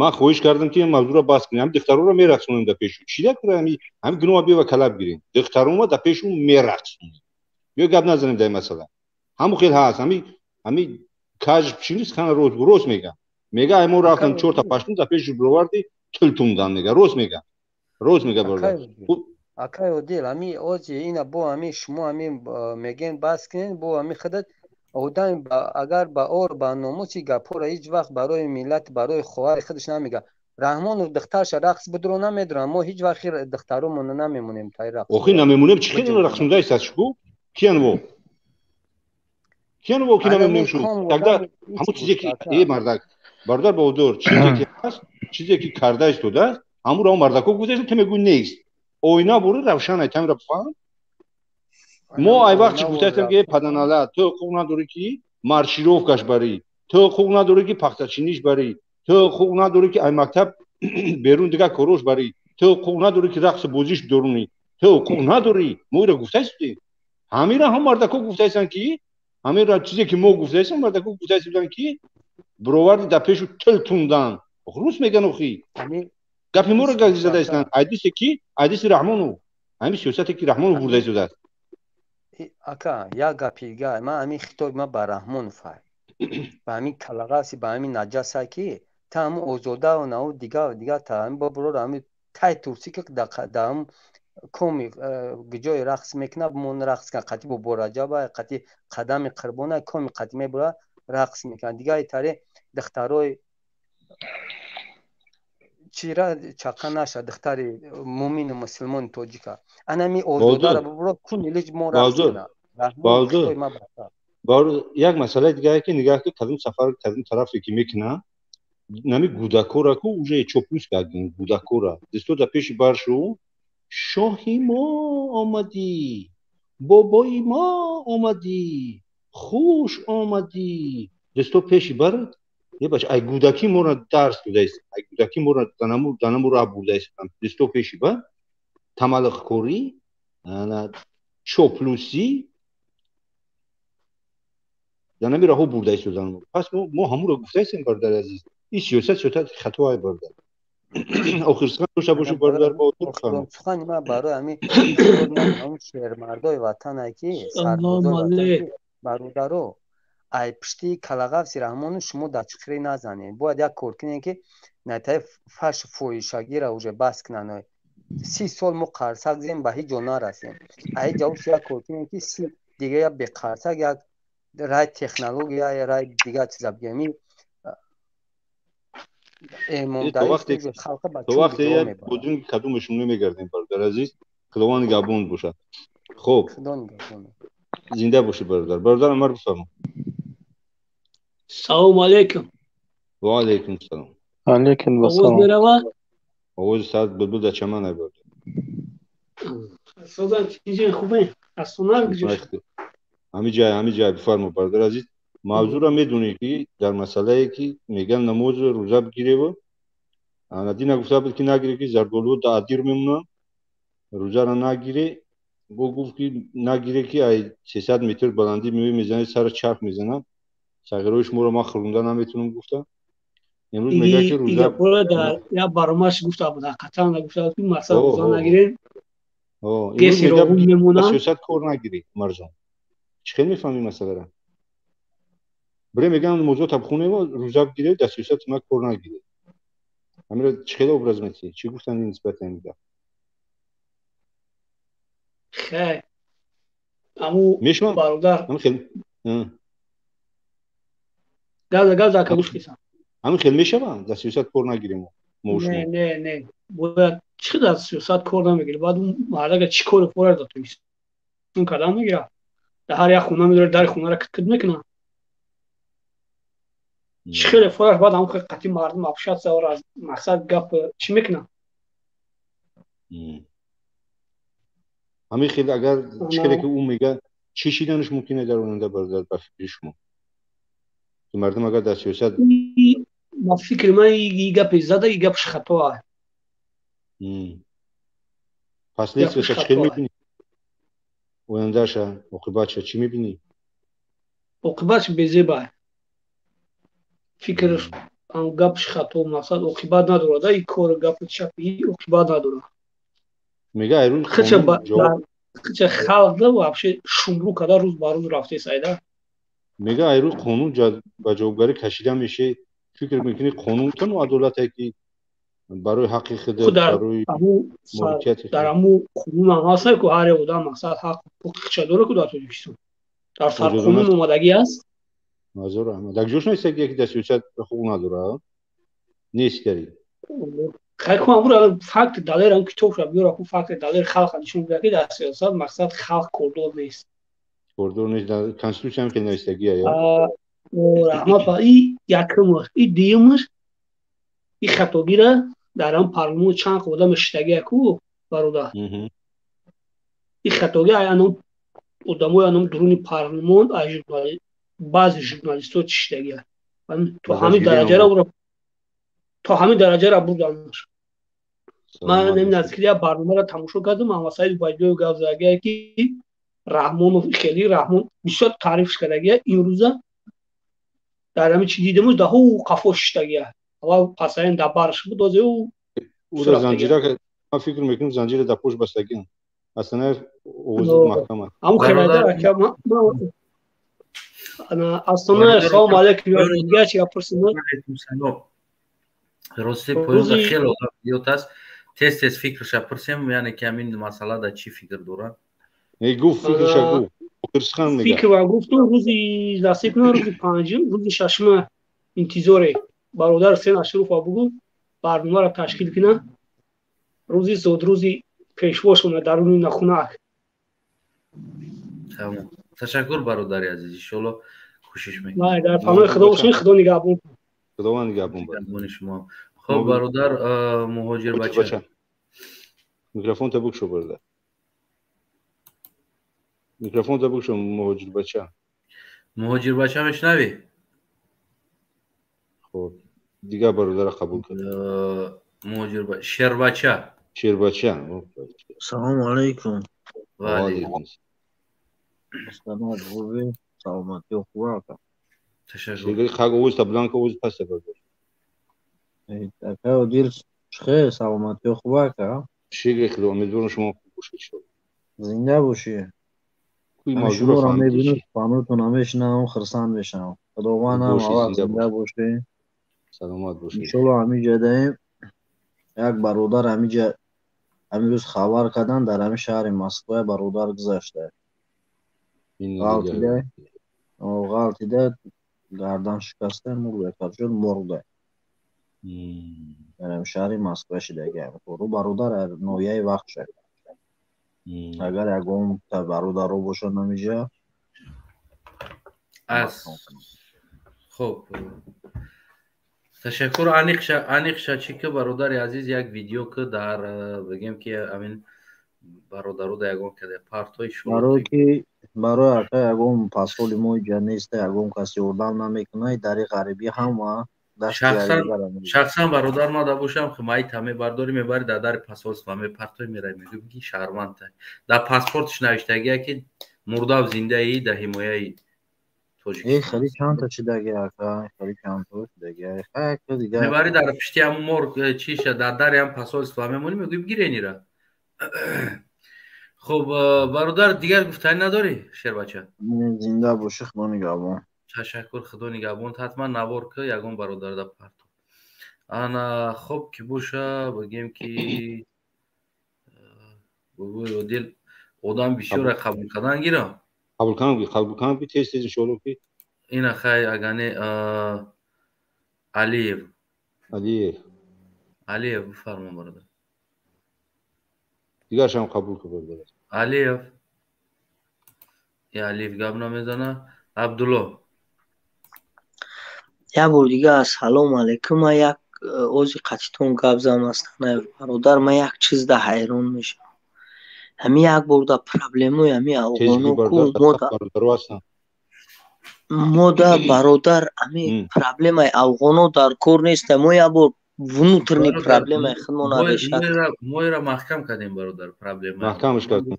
ман хоҳиш кардам ки мавзӯро баҳс кунем ҳам духтароро мерақсонем дар пешу чида кура ҳами гуноҳа бева калаб гирем духтарома дар пешу мерақсонем ё гап назанем дар масъала ҳаму хел ҳаст ҳами кажб чи нест хана рост мегам мега ай мо рафтам 4 та паштун дар пеши бироварди тултундан мега рост мега бародар акай одил ҳами ози ина бо ҳами шумо ҳами мегем баҳс кунед бо ҳами худат одам агар ба ор ба номуси гапҳоро ҳеҷ вақт барои миллат барои хоҳари худаш намега раҳмонов духтарша рақс будро намедонам мо ҳеҷ вақт духтаромона намемонем тай рақс охи намемонем чӣ хел рақсондааст шу киянво ки намемонем шу тогда ҳамун чизе ки мардак бародар бовдор чизе ки ҳаст чизе ки карда истодааст ҳамуро мардако гузашта то мегӯ нест оина бори равшан ай тамира бифаҳм мо ай вақт чи гуфтаистам ки паданала то ҳуқуқ надорӣ ки маршировкаш барӣ то ҳуқуқ надорӣ ки пахтачиниш барӣ то ҳуқуқ надорӣ ки ай мактаб берун дига корош барӣ то ҳуқуқ надорӣ ки рақсу бозиш дорунӣ то ҳуқуқ надорӣ мо ира гуфтаистем ҳамира ҳам мардако гуфтаистанд ки ҳамира чизе ки мо гуфтаистам мардако гуфтаистанд ки бироварди дар пешу тил тундан руст меган охи гапи моро гази задаистанд айдисе ки айдиси раҳмонов ҳами сиёсате ки раҳмонов бурда истодааст ака як гапи дига ман ҳамин хитоби ман ба раҳмонов ба ҳамин калагаси ба ҳамин наҷаса ки та ҳамун озодаву наву дига та ҳамин ба бироро ҳамин тай турси ки да ҳамун коми гиҷои рақс мекунад мон рақс кан қатӣ бо бораҷаба қатӣ қадами қурбона коми қатӣ мебура рақс мекунад дига итаре духтарои чира чақа наша духтари муъмину муслимони тоҷика анами озодара бибуро куни лиҷ мо рақс мекунад як масъалаи дигаре ки нигаҳ ки кадом сафар кадом тарафе ки мекунад нами гудакора ку уже чоплус кардем гудакора дистода пеши баршу шоҳи мо омадӣ бобои мо омадӣ хуш омадӣ дисто пеши бар ебач ай гудаки моро дарс додааст ай гудаки моро данамуро абурдааст дисто пеши бар тамаллухкорӣ чоплусӣ данами раҳо бурдааст данамуро пас мо ҳамуро гуфтаистем бародари азиз ин сиёсат хатоае бародар охир сухан дошта бошӣ бародар сухани ман барои ҳамин шермардои ватане ки бародаро ай пишти калагавси раҳмону шумо дачқирӣ назанед бояд як кор кунем ки натаи фаш фоҳишагиро уже бас кунанд 30 сол мо қарсак зем ба ҳеҷ ҷо нарасем ай ҷавоб як кор кунем ки дига як беқарсак як рай технология рай дига чиза бигем امام تو ضعیف وقتی میگه خلق تو بچون وقتی دیگه یک میبرن بدون کدومشون نمیگردیم برادر عزیز خداوند نگهبان باشد. خب خدا نگهبانه. زنده باشی برادر. برادر عمر بفرما. سلام علیکم. و علیکم السلام. علیکم آواز السلام. میرود؟ آواز ساعت بلبل در چمن ای برادر. سلام چیزی خوبه؟ از سونار کجاش؟ همین جای بفرما برادر عزیز. موضوع را میدونی که در مسئله ای که میگن نماز روزه بگیره و ندی نگفته بود که نگیره که زردالو تعدیر میمونه روزه را نگیره. گفت که نگیره که ای 300 متر بلندی میزنه سر چرخ میزنه. تغییرش ما رو ما خونده نمیتونم گفتم. امروز میگه که روزه ایگه پورا در یا برامش گفته بود حقیقتا نگفته بود که مثلا روزه نگیرین امروز گسی رو میمونن. سیاست کار نگیری مرجان. چه میفهمی مسئله را؟ برای میگن موضوع تبخونه و روزه بگیره در سیاست ما کار نگیره. همین چه ابراز میتی؟ چی گفتن این نسبت میده؟ خیر امو برادر همین خیلی گاز گوش کیسم همین خیلی میشه در سیاست کار نگیریم. نه باید چی در سیاست کار نمیگیره. باید اون محله چی کار فورا داد تویش اون کلام میگیره. در هر یک خونه میداره در خونه را کت میکنه. چی خیلی فورا بعد همون قطعی مردم افشاد سوار از مقصد گپ چی میکنه. همین خیلی اگر چیزی که اون میگه چی شیدنش ممکنه در اوننده برادر به فکر شما که مردم اگر در سیاست با فکر من این گپ زده این گپش خطا. پس لیست واسه چی میبینی؟ اونندهش عاقبتش چی میبینی؟ عاقبتش بزیبا. فکرش ام گپش خطا مقصد عاقبت نداره. این کار گپ چپی عاقبت نداره. میگه ایرون خچه خلق ده و افشه شمرو کده روز با روز رفته سایده. میگه ایرون قانون با جوابگاری کشیده میشه. فکر میکنی قانون تنو عدالته که برای حق خودت برای ملکیت در همو قانون هم هست که هر یک آدم مقصد حق حقوقش داره که داشته باشه. در سر قانون اومدگی است. نظر احمد در جوش نیست که در سیاست حقوق نداره. نیست کاری. خیلی کم امروز فکت دلیر هم کتاب شد بیاره که فکت دلیر خلق نشون میده که در سیاست مقصد خلق کردور نیست. کردور نیست در کانستیتوشن هم که نوشتگیه یا رحمت با این یکمش این دیمش این خطاگیره در هم پارلمان چند قدم اشتگی کو برادر. این خطاگی ایانم آدمای انم درون پارلمان بعضی ژورنالیست‌ها اشتگی. تو همین درجه را تا همین درجه را بردمش. من نزدیکی برنامه را تماشا کردم. واسه ویدیو گذاشته که رحمان خیلی رحمان بسیار تعریفش کرده. این روزا در همین چی دیدمش ده او قفوش تگیه. اول پسین در بارش بود دوزه او زنجیره که من فکر میکنم زنجیره در پوش بستگی اصلا اوضاع محکمه. اما خیلی داره که من اصلا سلام علیکم یا دیگه چی پرسیدم. راستی پویز خیلی وقت است تست فکرش پرسیم یعنی که همین مسئله در چی فکر داره. گفت فکرش گفت فکر و گفتم روزی دستیب نه روزی پنجم روزی ششم انتظاره برادر حسین اشرف بگو برنامه را تشکیل کنه. روزی زود روزی پیشواش کنه درون نخونک. تمام تشکر برادر عزیز ان شاء الله کوشش میکنم. نه در پناه خدا باشین. خدا نگهبان. خداوند نگهبان شما. خب برادر مهاجر بچه میکروفون تا بکشو برادر. میکروفون تا بکشو مهاجر بچه میشنوی؟ خب دیگه برادر قبول کن. مهاجر بچه شیر بچه سلام علیکم. و علیکم السلام. خوبی؟ سلامتی و خوبه که تشکر. خاک اوز تا بلانک اوز پس برادر. تکه و دیل خیلی سلامتی و خوبه که شیگه خیلی امیدوارم شما خوب باشید. زنده باشی. شما را میبینید فانوتون همیشه نام خرسان بشم. خداوند هم آقا زنده باشی. سلامت باشی. انشالله همیجا دهیم. یک برادر همیجا همین روز خبر کردن در همین شهر مسکو برادر گذاشته. غلطی ده گردن شکسته مرده کرد شد مرده. در شهر مسکو شده رو برادر نویه وقت شد اگر اگه تا برادر رو باشه نمیشه خب تشکر انیق چی که برادر عزیز یک ویدیو که در بگیم که همین برادر رو در یکم که در پارتای شما برای اگه اگه پاسپورت ما جنیست اگه کسی اردام نمیکنه در غریبی هم و شخصا برادر ما داشتم که مایی تمه برداری میبری در پاسپورت و پارتای میره میگه شهروند در پاسپورتش نوشتگیه که مرده و زنده ای در حمایه این خیلی چند تا چی دیگه خیلی چند تا دیگه میبری در پشتی همون مور چیشه در هم پاسپورت و همونی میگه بگیره نیره. خب برادر دیگر گفتنی نداری شیر بچه؟ زنده باشه خدا نگهبان. تشکر خدا نگهبان. حتما نوار که یگان برادر در پرتو انا خب که باشه بگیم که بگوی دل آدم بسیار قبول کردن گیرم قبول کنم بی تیز شروع که این خیلی اگانه علیف بفرمان برادر دیگرش هم قبول که برده علیف یا علیف گب نمیزنه. عبدالله یا بار دیگه سلام علیکم. من یک اوزی قطیتون گب زم استانه برادر من یک چیز ده حیران میشم همی یک بار ده پرابلموی همی اوغانو کو مودا برادر همی پرابلم اوغانو در کور نیست ما یک بار ونوترنی پرابلم خدمون نداشت موی را محکم کردیم برادر پرابلم محکمش کردیم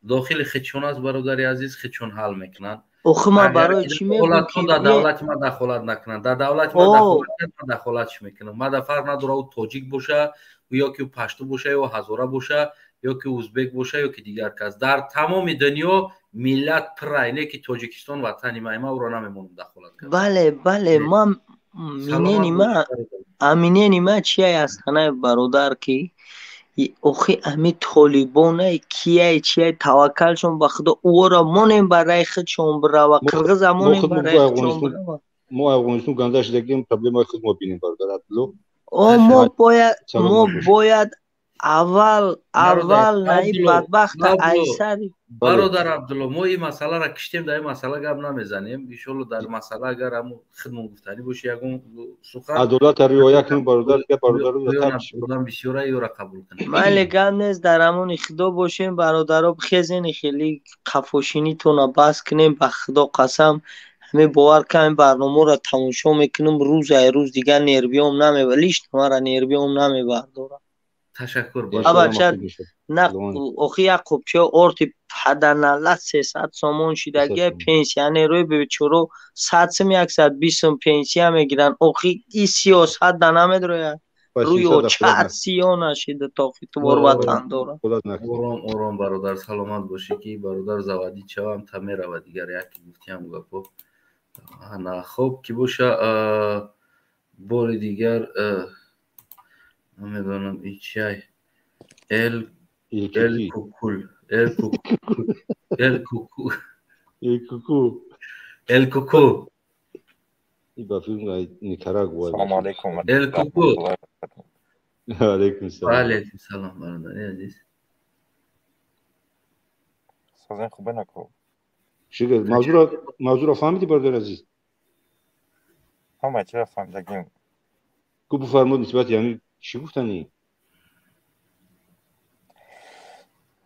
داخل خیچون است برادر عزیز خیچون حل میکنن اوخ ما برای چی میگم که در دولت ما دخالت نکنن در دولت ما دخالتش میکنن ما در فرق نداره او تاجیک باشه یا که پشتو باشه یا هزاره باشه یا که ازبک باشه یا که دیگر کس در تمام دنیا ملت پراینه که تاجیکستان وطنی ما او را نمیمونم دخالت کنن. بله ما امینه ما چیه هستنه برادر که اوخی امی طالبانه کیه چیه توکلشون به خدا او را مونیم برای خودشون برا و قرغز مونیم برای خودشون برا ما افغانستان گنده شدگیم پرابلم های خود ما بینیم برادر عبدالله ما باید اول نهی بدبخت ایسری برادر عبدالله ما این مسئله را کشتیم در این مسئله گپ نمیزنیم ایشالله در مسئله اگر هم خدمون گفتنی باشه یکم سخن عدالت روایت کنیم برادر که برادر رو بسیار ای را قبول کنیم من گپ نیست در همون خدا باشیم برادرها بخیزین خیلی خفاشینی تون بس کنیم به خدا قسم همه باور کنیم برنامه را تماشا میکنیم روز دیگر نربیام نمیبلیش تمارا نربیام نمیبردارم. تشکر باشه. نه اوخی یک خوبچه ارتی پدرنالت 300 سامان شدگی پنسیانه روی به چورو 100 پنسیه میگیرن اوخی ای سیاست دنمه دروی روی چهت سیاه نشیده تا خیلی تو بار وطن دارم. اورام برادر سلامت باشه که برادر زوادی چه هم تمیره و دیگر یکی گفتی هم گفت نه خوب که باشه بار دیگر نمیدونم این چیه ال کوکول این با فیلم نیکاراگوا. سلام علیکم. ال کوکو. علیکم سلام. علیکم سلام برادر عزیز. سازن خوبه نکو. شکر موضوع را فهمیدی برادر عزیز؟ همه چرا فهمیدیم؟ کو بفرمود نسبت یعنی چی گفتنی؟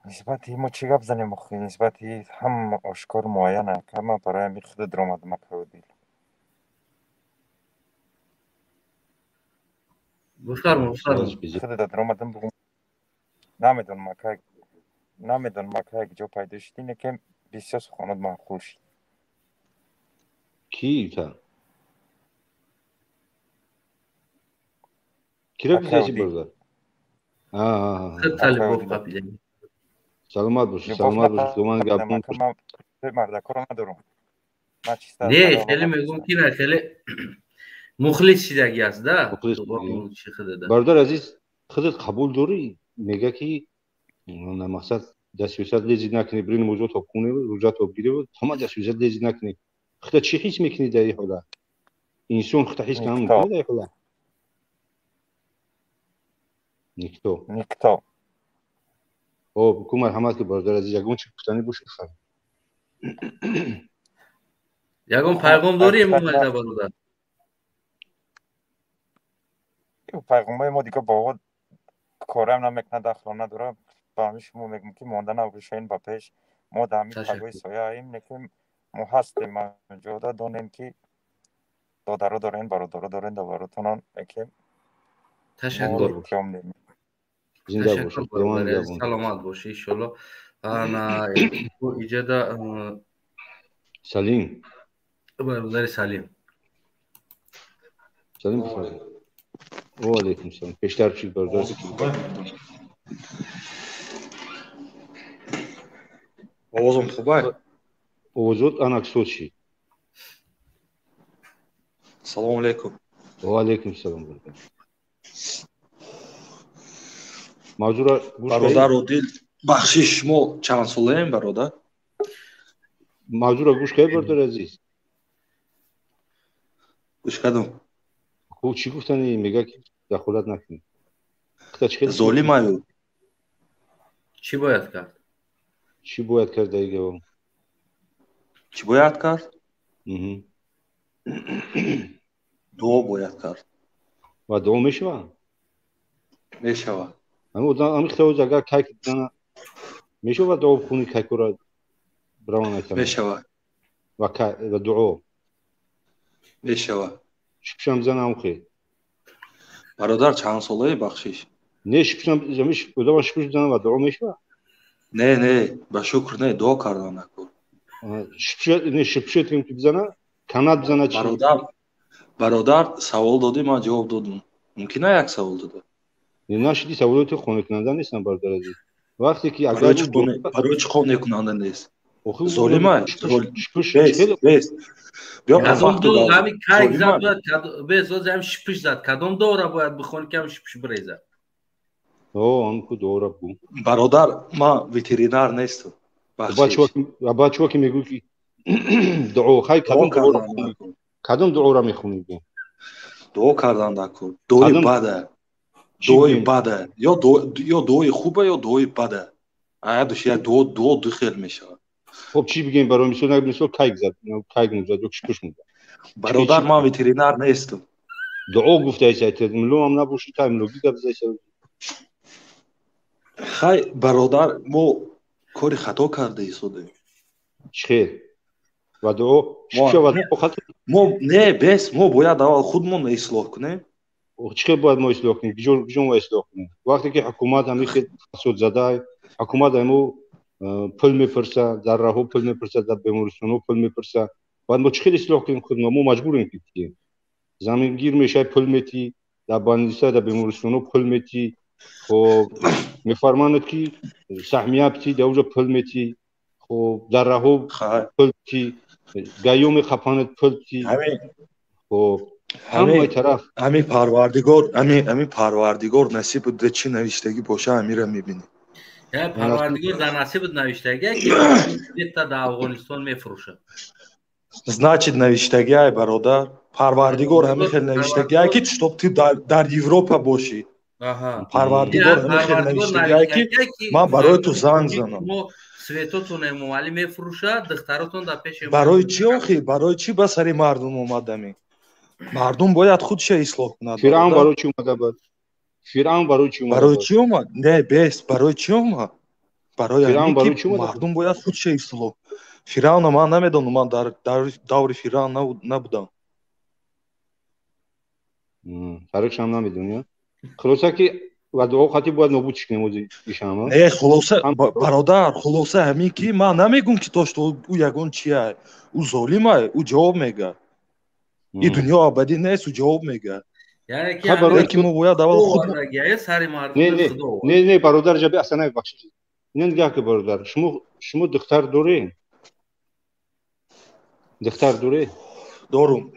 نسبتی ما چی گپ زنیم مخی نسبتی هم آشکار معینه که ما برای می خود درآمد مکودی. بفرمود خود درآمدم بگم نمیدونم مکه جو پیدا شد اینه که بسیار سخنات معقول شد. کی تا؟ کی را بیشتری برده؟ سلامت باشه تو من گفتم که من مرد کارو ندارم. نه خیلی میگم کی نه خیلی مخلص شدگی است ده. برادر عزیز خودت قبول داری میگه که نه مقصد دستیوسات لیزی نکنی برین موضوع تا کنه روزا تا بگیره بود همه دستیوسات لیزی نکنی خودت چی حس میکنی در این حالا انسان خودت حس کنه در این حالا Никто. بکو مرحمت که برادر عزیز یگون چی پوشتنی بوش بخواه یگون پیغام داریم اومده برادر پیغامای ما دیگه با کارم نمیکنه دخل نداره با همیش ما میگم که ماندن اوگشین با پیش ما در همین تگوی سایه هاییم نکیم ما هستیم جودا دونیم که دادارو دارین برادارو دارین دارتونان نکیم تشکر زنده باشید سلامت باشی انشالله انا ایجاد سلیم برادر سلیم بفرمایید و علیکم السلام پیشتر چی برادر آوازم خوبه آوازت اناکسوت شی سلام علیکم و علیکم السلام برادر موضوع برادر عادل بخشش ما چند ساله ایم برادر موضوع را گوش کردی برادر عزیز گوش کردم خوب چی گفتنی میگه که دخالت نکنی ظالم آیو چی باید کرد دیگه چی باید کرد دعا باید کرد و دعا میشوه همین خیلی اگر کیک بزنه میشوه دعا بخونی کیک را برای نکنه میشوه و دعا میشوه شپشم بزنم خیلی برادر چند ساله بخشش نه شپشم زمیش بودم شپش بزنم و دعا میشوه نه به شکر نه دعا کردن نکن شپش تیم که بزنه کانات بزنه چی برادر سوال دادی من جواب دادم ممکنه یک سوال داده نشدی سوالات خانه کننده نیستن برادر عزیز وقتی که اگر برای چی خانه کننده نیست ظالمه بس بیا کدام دو همین کیک زد باید هم شپش زد کدام دو را باید بخونی که هم شپش بریزد آن کو دو بو برادر ما وترینار نیستم بچه‌ها که میگو که دعا خیلی کدام دعا را میخونی دعا کردن نکن دعای بده یا دعای خوبه یا دعای بده عادش یا دعا دخیل میشه خب چی بگیم برای مثلا کیک زد کیک نزد یا شپش میزد برادر ما وترینار نیستم دعا گفته ایت ملو هم نباشی تا ملوگی گفته خی برادر ما کاری خطا کرده ایستاده چه و دعا ما نه بس ما باید اول خودمون اصلاح کنیم چه باید ما اصلاح کنیم بیجون اصلاح کنیم وقتی که حکومت همی که فساد زده حکومت همو پول میپرسه در راهو پول میپرسه در بیمارستانو پول میپرسه باید ما چه اصلاح کنیم خودمون ما مجبوریم که زمینگیر میشه پول میتی در بانیسا در بیمارستانو پول میتی خب میفرماند که سهمیه بتی در اونجا پول میتی خب در راهو پول میتی گیوم خپانت پول میتی خب همه طرف همین پروردگار نصیب بوده چی نوشتگی باشه امیره میبینی پروردگار در نصیب نوشتگی که در افغانستان میفروشه значит نوشتگی های برادر پروردگار همین خیلی نوشتگی های که چطور تو در اروپا باشی پروردگار همین خیلی نوشتگی های که من برای تو زنگ زنم سویتاتون مومالی میفروشه دختراتون در پیش برای چی آخی برای چی به سری مردم اومدمی مردم باید خودش اصلاح کنند فرعون برای چی اومده بود برای چی اومد نه بس برای چی اومد برای همین که مردم باید خودش اصلاح فرعون من نمیدونم من در دور فرعون نبودم فرقش هم نمیدونی خلاصه که و دعا خاطی باید نابود کنیم ایشاما نه خلاصه برادر خلاصه همین که من نمیگم که داشت او یگون چیه او ظالمه او جواب میگه این دنیا ابدی نیست و جواب میگه یعنی که ما باید اول خود نه برادر جبی اصلا نبخشید نه نگاه که برادر شما دختر داره دارم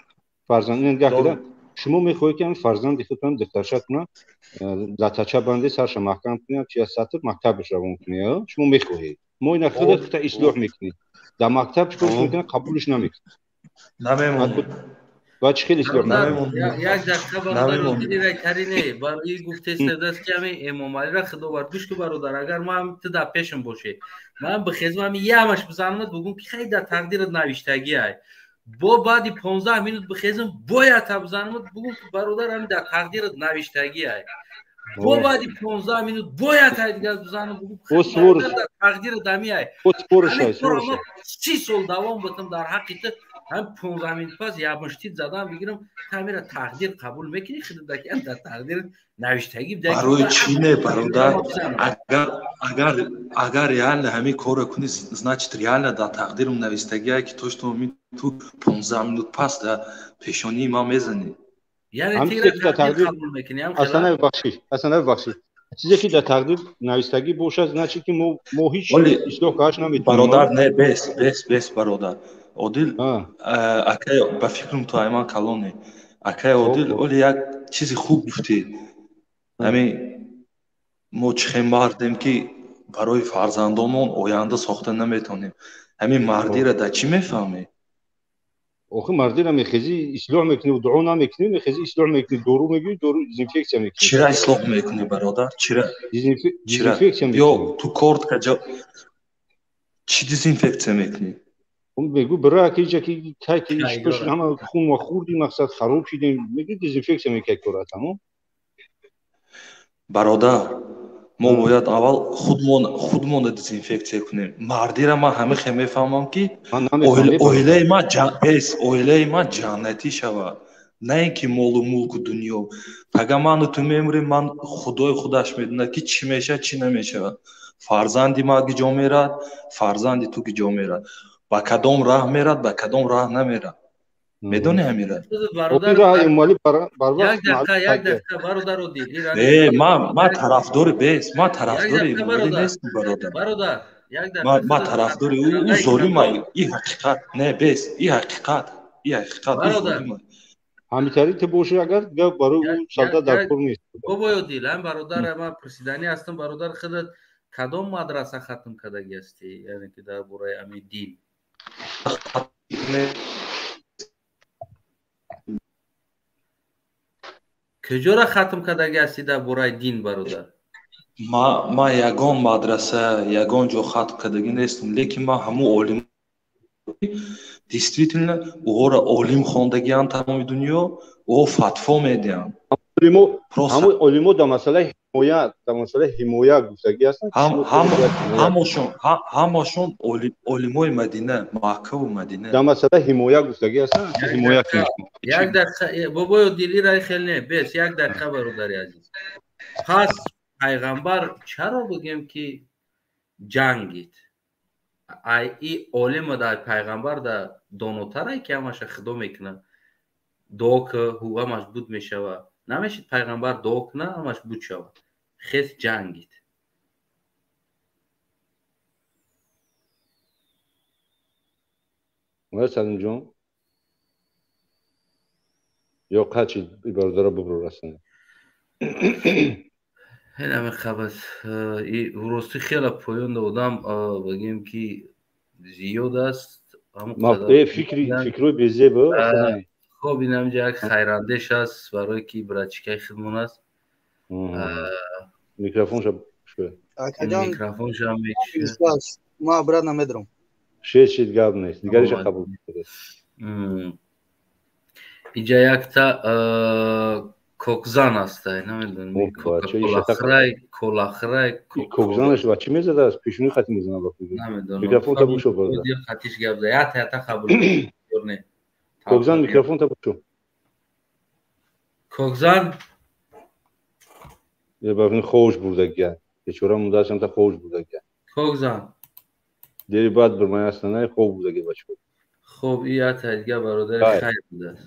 فرزند نگاه که شما میخواهید که فرزند خودتون دخترشا کنه لطچه بنده سرش محکم کنه چه سطح مکتبش روان کنه شما میخواهید ما این خودت اصلاح میکنید در مکتب چیکار میکنه قبولش نمیکنه باید خیلی اصلاح یک دقیقه برادر دیگه کرینه برای گفته است که همین امام علی را خدا بردوش که برادر اگر ما هم تو در پیشم باشه من به خدمت همین یامش بزنم بگم که خیلی در تقدیرت نوشتگی ای با بعد 15 minut بخیزم باید بزنم بگم که برادر همین در تقدیرت نوشتگی ای با بعد 15 minut باید دیگه بزنم بگم که در تقدیرت نمی ای همین 30 سال دوام بتم در حقیقت هم 15 minut پس یا مشتی زدم بگیرم تعمیر تقدیر قبول میکنی خودت که در تقدیر نوشتگی برای چی نه برادر اگر реально همین کارو کنی значит реально در تقدیرم نوشتگی که تو 15 minut پس در پیشانی ما میزنی یعنی تیره تقدیر قبول میکنی اصلا ببخشید چیزی که در تقدیر نوشتگی باشه значит که ما هیچ اصلاح کارش نمیتونیم برادر نه بس برادر Odil, akay ba fikrim to ayman kaloni. Akay Odil, oli yak چیزی خوب گفتی. همین ما چخیم باردیم که برای فرزندانمون آینده ساخته نمیتونیم. همین مردی را در چی میفهمی؟ آخه مردی را میخیزی اصلاح میکنی و دعا نمیکنی میخیزی اصلاح میکنی دورو میگی دورو دیزینفکسیا میکنی. چرا اصلاح میکنی برادر؟ چرا؟ دیزینفکسیا میکنی. یا تو کارت کجا چی دیزینفکسیا میکنی؟ بگو برای که ایش همه خون و خوردی مقصد خراب شدیم میگی دیزینفکسیا میکنی کارا تمام. برادر ما باید اول خودمون دیزینفکسیا کنیم. مردی را من همه خیلی میفهمم که اویله ما جنتی شود نه اینکه مال و ملک دنیا. اگر من تو میمونم من خدای خودش میدونه که چی میشه چی نمیشه. فرزندی ما گجا میرد فرزندی تو گجا میرد با کدام راه میرد با کدام راه نمیرد میدونی همیره برادر یک دقیقه برادر رو دیدی ما طرفدار بیس ما طرفداری نیستم برادر ما طرفداری او ظالم این حقیقت نه بیس این حقیقت برادر همینطوری که باشه اگر برای اون سالتا در کار نیست بابا دیلم برادر من پرسیدنی هستم برادر خودت کدام مدرسه ختم کردگی هستی یعنی که در برای امی دین کجا ختم کردگی هستی در برای دین برادر ما یگان مدرسه یگان جا ختم کردگی نیستم لیکن ما همو عالم действительно اوغورا عالم خوندگیان تمام دنیا او فتوا میدن همو علمو در مسئله حمایت گفتگی هستن همشون علمای مدینه مکه و مدینه در مسئله حمایت گفتگی هستن حمایت یک دقیقه بابا دیلی رای خیلی نه بس یک دقیقه برادر عزیز پس پیغمبر چرا بگیم که جنگید ای علم در پیغمبر در دانوتره که همش خدا میکنه دعا که هو همش بود میشوه نمیشید پیغمبر دعا کنه همش بود شوه خیلی جنگید سلیم جان یا قچید برادر ببرو رسنه این همه خبر راستی خیلی پایان دادم بگیم که زیاد است فکروی بیزه با خب این همجا یک خیراندش هست برای که برچکه خدمون است میکروفون شد میکروفون شد ما براد نمیدرم شید گاب نیست دیگرش قبول کرده اینجا یک تا کوکزان است نمیدونم کلاخرای کوکزانش با چی میزده است پیشونی خطی میزنه با میکروفون تا بوشو برده خطیش گاب ده یا تا قبول کرده کوکزان میکروفون تا بوشو کوکزان یه ببین خوش بردگی چورا مداشم تا خوش بردگی کوکزان دیری بعد برمای استانه خوب بردگی بچه خب این تا دیگه برادر خیر بوده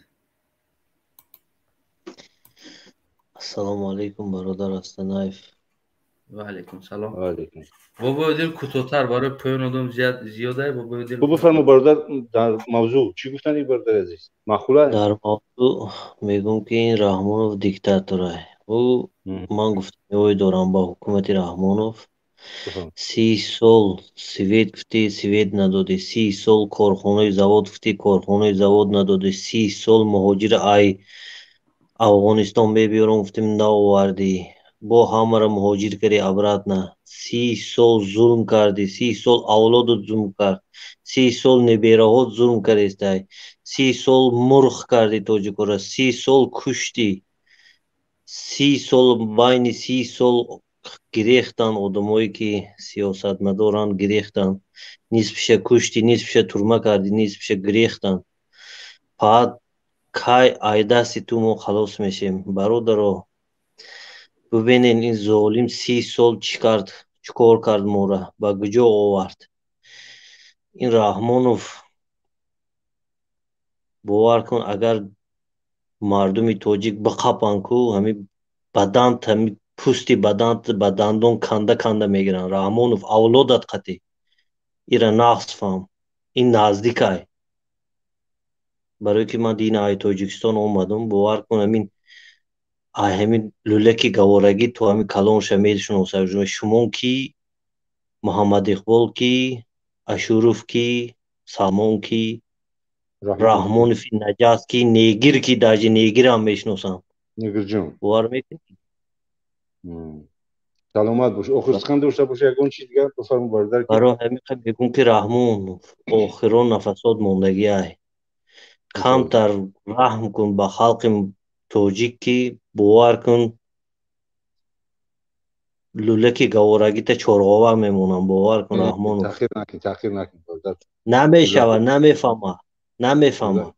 السلام علیکم برادر استنایف و علیکم سلام علیکم بابا دل کوتاه‌تر برای پایان آدم زیاده بابا دل بفرما برادر در موضوع چی گفتن این برادر عزیز مخوله در موضوع میگم که این رحمانوف دیکتاتوره او من گفتم اوی دارم با حکومت رحمانوف 30 سال سوید گفتی سوید ندادی، 30 سال کارخانه завод گفتی کارخانه завод ندادی، 30 سال مهاجر ای افغانستان ببیارم گفتیم نآوردی، با همه را مهاجر کردی عبرت نه، 30 سال ظلم کردی، 30 سال اولاد ظلم کرد، 30 سال نبیره ظلم کردی، 30 سال مرغ کردی تاجیکا را، 30 سال کشتی، 30 سال بین 30 سال گریختن آدمایی که سیاست مدارن گریختن، نصفش کشتی، نصفش ترمه کردی، نصفش گریختن، بعد کی ای دست تو ما خلاص میشیم برادرها. ببینین این ظالم 30 سال چیکار کرد ما را به کجا آورد. این رحمانوف باور کن اگر مردم تاجیک بقپن کو همین بدن همین پوستی بدن به دندان کنده میگیرن. رحمانوف اولادت قطی ایرا نقص فهم این نزدیک های برای که من دین های تاجیکستان آمدم باور کن همین لولکی گوارگی تو همین کلان شمیدشون حساب شما کی محمد اقبال کی اشوروف کی سلمان کی رحمانوف نجاست کی نیگر کی داجی نیگر هم میشناسم نیگر جون باور میکنی. سلامت باش. آخر سخن داشته باشه یکون چیز دیگر بفرمون برادر. برای همین بگم که رحمانوف آخران نفسات موندگی های کمتر رحم کن به خلق تاجیک کی باور کن لولکی گوارگی تا چورغاوه میمونم باور کن رحمانوف. تأخیر نکن برادر. نمیشوه نمیفهمه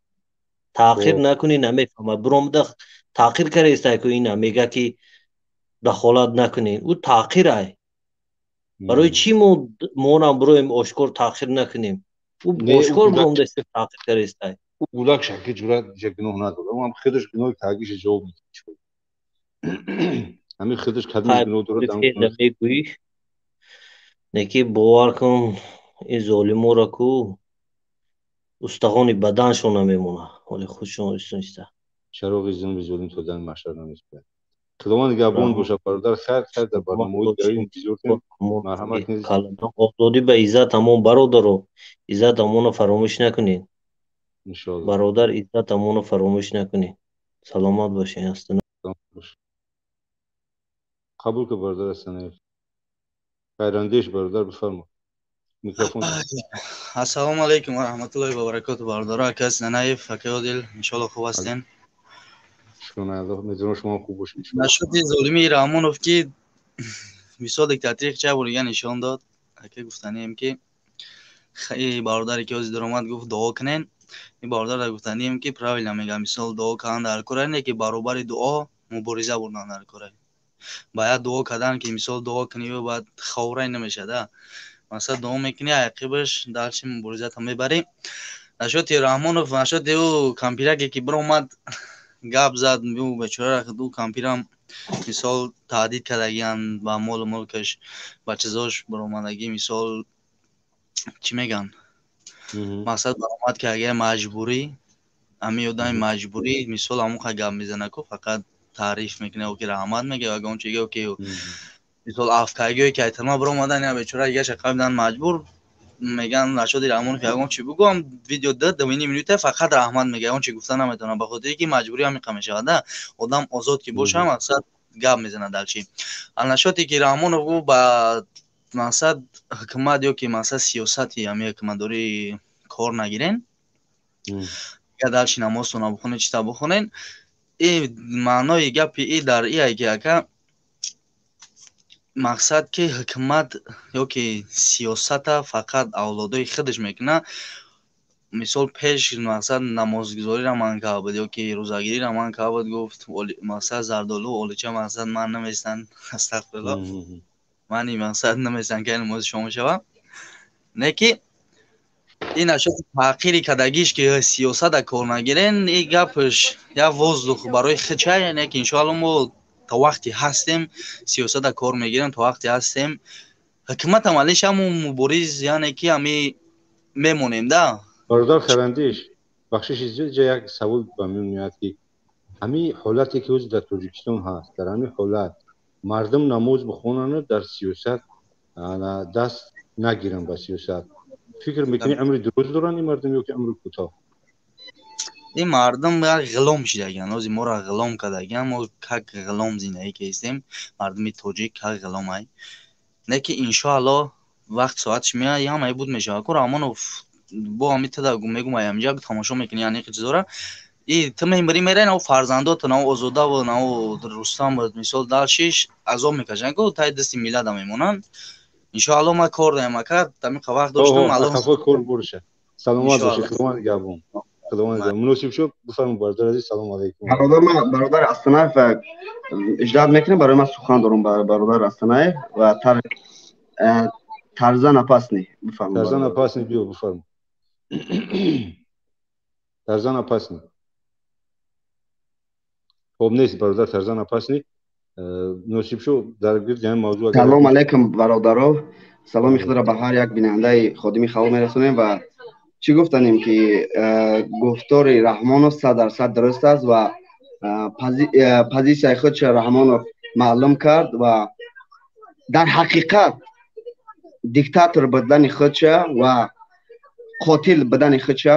تأخیر نکنی نمیفهمه برامده تأخیر کرده است که اینا میگه که دخالت نکنین او تأخیر های برای چی ما هم برویم آشکار تأخیر نکنیم او آشکار برامده است تأخیر کرده است او بولاک شکل جورت گناه نداره اما هم خودش گناه تاگیش جواب میده همین خودش کدوم گناه داره میگویی نکی باور کن این ظالمو را کو استخوان بدنشون نمیمونه ولی خودشون استونسته چراغ ظلم تو دن محشر نمیسپه. خداوند نگهبان باشه برادر. خیر در برنامه داریم بزرگتر مرحمت نیست. آزادی به عزت همون برادر عزت همون فراموش نکنین ان شاء الله برادر عزت همون فراموش نکنین. سلامت باشین هستن. قبول که برادر هستن خیراندیش برادر بفرما میکروفون. السلام علیکم و رحمت الله و برکاته برادرها کس ننایف فکیادل ان شاء الله خوب هستین. شکر الله میذارم شما خوب باشین. نشد ظالمی رحمانوف که مثال دیکتاتوری چه بولیگه نشان داد که گفتنیم که خیلی برادری که از درآمد گفت دعا کنین این برادر گفتنیم که پراویل نمیگه مثال دعا کردن در کره که برابر دعا مبارزه بردن در کره باید دعا کردن که مثال دعا کنی و بعد خوره نمیشه ده مثلا دعا میکنی عقبش درش مبارزه هم میبری. نشد رحمانوف نشد او کامپیوتر که بر اومد گپ زد میو بیچاره دو کامپیوترم مثال تهدید کردگیان با مال ملکش با چیزاش بر اومدگی مثال چی میگن مقصد برآمد که اگه مجبوری امی آدم مجبوری مثال همون که گپ میزنه که فقط تعریف میکنه او که رحمت میگه اگه اون چیگه که مثال افکاری که احتمال بر اومدن یا بیچاره یه شقایق دادن مجبور میگن نشد رحمان که اگه چی بگم ویدیو داد 2 مینوته فقط رحمت میگه اون چی گفتن نمیتونم به خاطر اینکه مجبوری هم میخوام شده آدم آزاد که باشه مقصد گپ میزنه در چی نشاتی که رحمان رو با مقصد حکومت یا که مقصد سیاستی هم حکومتداری کار نگیرن یا درش نماز رو بخونن چیتا بخونن این معنای گپ ای در ای که مقصد که حکومت یا که سیاست فقط اولادای خودش میکنه مثال پیش مقصد نمازگذاری را من که بود یا که روزگیری را من که بود گفت مقصد زردالو اولیچه مقصد من نمیستن استغفرالله من این مقصد نمیستن که نماز شما شوم نه که این اشد تحقیری کدگیش که سیاست کار نگیرن این گپش یا وزدخ برای خچه نه که انشاءالله ما تا وقتی هستیم سیاست کار میگیرن تا وقتی هستیم حکومت عملیش همون مبارز یعنی که همی میمونیم ده برادر خیراندیش بخشش اینجا یک سوال به من میاد که همین حالتی که در تاجیکستان هست در همین حالت مردم نماز بخونن در سیاست انا دست نگیرم با 30 ساعت. فکر میکنی عمر دراز دارن این مردم یا که عمر کوتاه؟ این مردم غلام شدگن، از ما را غلام کردگن. ما که غلام زندگی کردیم، مردم تاجیک که غلام های. نکه انشاءالله وقت ساعتش میاد یا همه بود میشه. کار امانو با همی تدا میگم اینجا تماشا میکنی یعنی که چیزاره. ای تمام بری میره نو فرزندات نو آزاده و نو رستم مثال دالشیش عذاب میکشن که تای دستی میلاد میمونن. انشاءالله ما کار داریم کرد. تمی وقت داشتم الان خفا کار برشه. سلامت باشی خداوند نگهبان. خداوند مناسب شد. بفرمایید برادر عزیز سلام علیکم. برادر استنایف اجازه میکنیم برای من سخن دارم برادر استنایف و ترزان اپاسنی بفرمایید. ترزان اپاسنی بیو بفرمایید. ترزان اپاسنی. خب نیست برادر ترزان اپاسنی. نصیب شو در گرد این موضوع. سلام علیکم برادرها. سلام خدا را به هر یک بیننده خادمی خبر میرسونیم و چی گفتنیم که گفتار رحمانوف 100% درست است و پوزیسیون خودش رحمانوف معلوم کرد و در حقیقت دیکتاتور بدن خودش و قاتل بدن خودش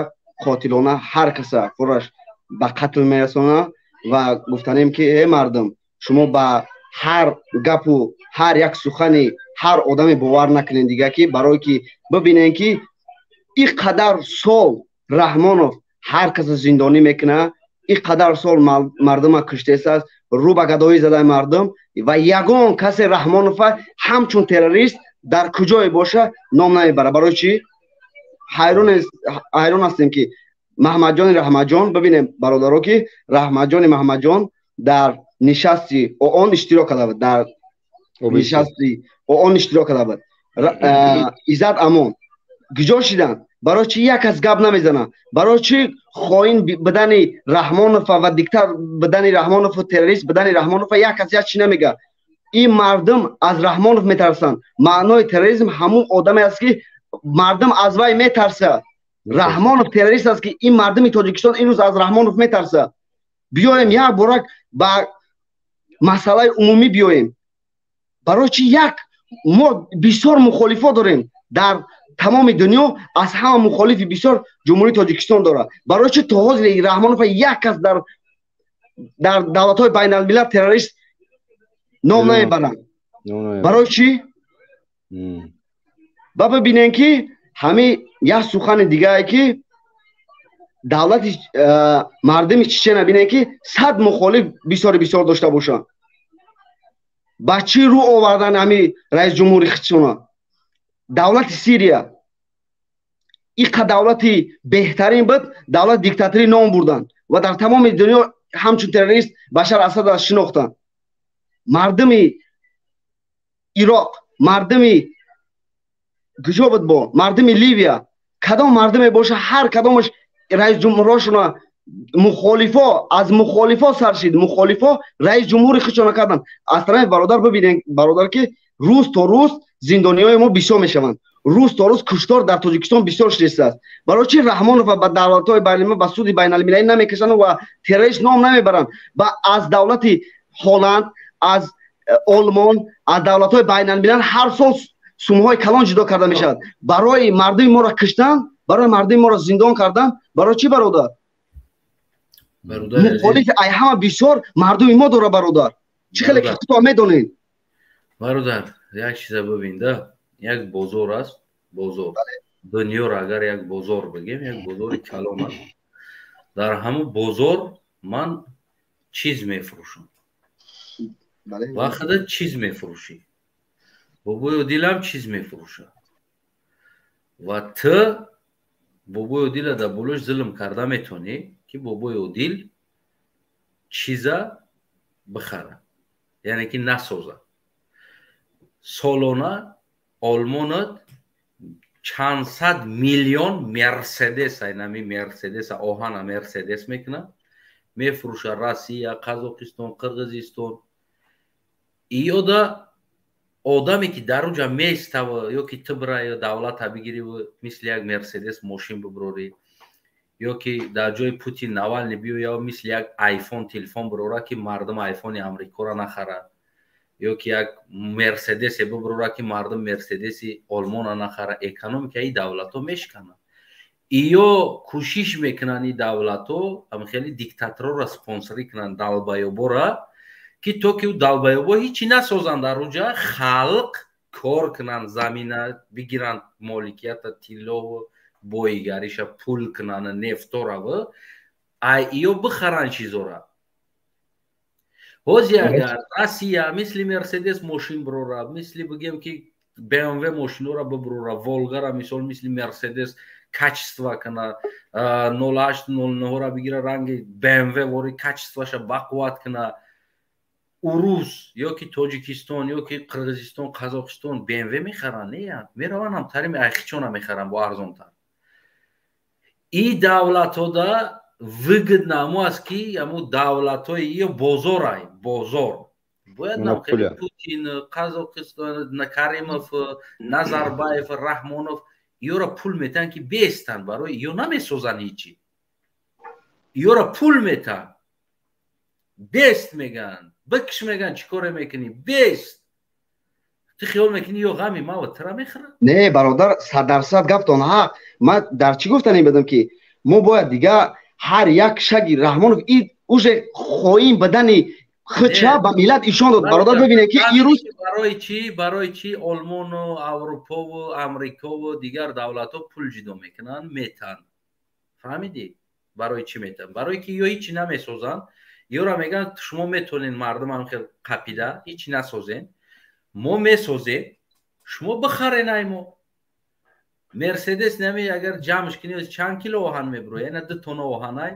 قاتلانه هر کس خودش به قتل میرسونه و گفتنیم که ای مردم شما با هر گپ و هر یک سخن هر آدمی باور نکنین دیگه که برای که ببینین که این قدر سال رحمانوف هر کس زندانی میکنه، این قدر سال مردم کشته است، رو به گدایی زده مردم و یگان کس رحمانوف همچون تروریست در کجای باشه نام نمیبره. برای چی؟ حیران هستیم که محمد جان رحمت جان، ببینیم برادرها که رحمت جان محمد جان در نشستی آن اشتراک کرده بود، در نشستی آن اشتراک کرده بود. عزت امان گجا شدن. برای چی یک از گپ نمیزنه؟ برای چی خائن بدن رحمانوف و دیکتاتور بدن رحمانوف و تروریست بدن رحمانوف یک از یک چی نمیگه؟ این مردم از رحمانوف میترسن. معنای تروریسم همون آدمی است که مردم از وی میترسه. رحمانوف تروریست است که این مردم تاجیکستان این روز از رحمانوف میترسه. بیایم یک بارک با مسئله عمومی بیایم. برای چی یک ما بسیار مخالفا داریم در تمام دنیا، از همه مخالف بسیار جمهوری تاجیکستان داره. برای چی تا حاضر رحمانوف یک کس در دولت‌های بین الملل تروریست نام نمیبرن؟ برای چی؟ ببینین که همه یک سخن دیگه ای که دولت مردم چچن ببینین که 100 مخالف بسیار داشته باشن. با چی رو آوردن همه رئیس جمهوری خودشون؟ دولت سوریه این دولت بهترین بود، دولت دیکتاتوری نام بردن و در تمام دنیا همچون تروریست بشار اسد را شناختن. مردم عراق، مردم کجا بود با مردم لیبیا، کدام مردم باشه هر کدامش رئیس جمهورشون مخالفا از مخالفا سرشید، مخالفا رئیس جمهوری خودشون کردن. اصلا برادر ببینید برادر که روز تا روز زندانیای ما بسیار میشوند، روز تا روز کشتار در تاجیکستان بسیار شدید است. برای چی رحمانوف با دولت‌های بین المللی با سود بین المللی نمیکشن و تروریست نام نمیبرن؟ با از دولت هلند، از آلمان، از دولت‌های بین المللی هر سال سوم‌های کلان جدا کرده میشد. برای مردم ما را کشتن، برای مردم ما را زندان کردن. برای چی برادر؟ مخالف ای همه بسیار مردم ما داره برادر. چه خیلی خطا میدونین برادر؟ یک چیز ببین ده، یک بازار است، بازار دنیا را اگر یک بازار بگیم یک بازار کلان است. در همون بازار من چیز میفروشم. وقتی چیز میفروشی بابوی دیلم چیز میفروشه و تو بابوی دیل در بلوش ظلم کرده میتونی که بابوی دیل چیزا بخره، یعنی که نسازه. سالانه آلمانت چند صد میلیون مرسدس، اینمی مرسدس آهن مرسدس میکنه میفروشه. روسیه، قزاقستان، قرغیزستان. ایودا آدمی که در اونجا میسته و یا که تبره یا دولت بگیری و مثل یک مرسدس ماشین ببروری، یا که در جای پوتین نوالنی بیو یا مثل یک آیفون تلفن بروره که مردم آیفون امریکا را نخره ё ки як мерседесе бибурора ки мардум мерседеси олмона нахара экономикаи давлатҳо мешкананд ё кӯшиш мекунанд и давлатҳо амхели диктаторро спонсорӣ kunанд далбаёбора ки то ки далбаёбо ҳичи насозанд дар уҷа халқ кор kunанд замина бигиранд моликията тиллову боигариша пул kunанд нефтораву ай ё бихаранд чизора ҳози агар Россия мисли Мерседес машин бурора мисли бигем ки BMW машинора бибурора Волгара мисол мисли Мерседес качество кана 0809ра бигира ранги BMW вори качествоша бақувват кана урус ё ки Тоҷикистон ё ки Қирғизистон Қазоқистон BMW мехаранд не мераванд ҳамтари айхичона мехаранд бо арзонтар и давлатҳода выгодно аму аст ки аму давлатҳои ё бозорай бозор бояд намхели Путин Қазоқистон Каримов Назарбаев Раҳмонов ёра пул метан ки бестан барои ё намесозан ҳичи ёра пул метан бест меган бикш меган чӣ коре мекунӣ бест ту хиёл мекунӣ ё ғами маватра мехӯрад не бародар 100% гаптон ҳақ ман дар чӣ гуфтанӣ бедам ки мо бояд дига ҳар як шаги Раҳмонов и уже хоин бадани хча ба миллат ишон дод бародар бибине ки ирӯз барои чӣ Олмону Аврупову Амрикову дигар давлатҳо пул ҷудо мекунанд метан фаҳмидӣ барои чӣ метан барое ки ё ҳичи намесозанд ёра мегӯянд шумо метонед мардумам хел қапида ҳичи насозен мо месозем шумо бихарен ай мо Мерседес нами агар ҷамъш кунӣ чанд кило оҳан мебурояд яна 2 тонна оҳанай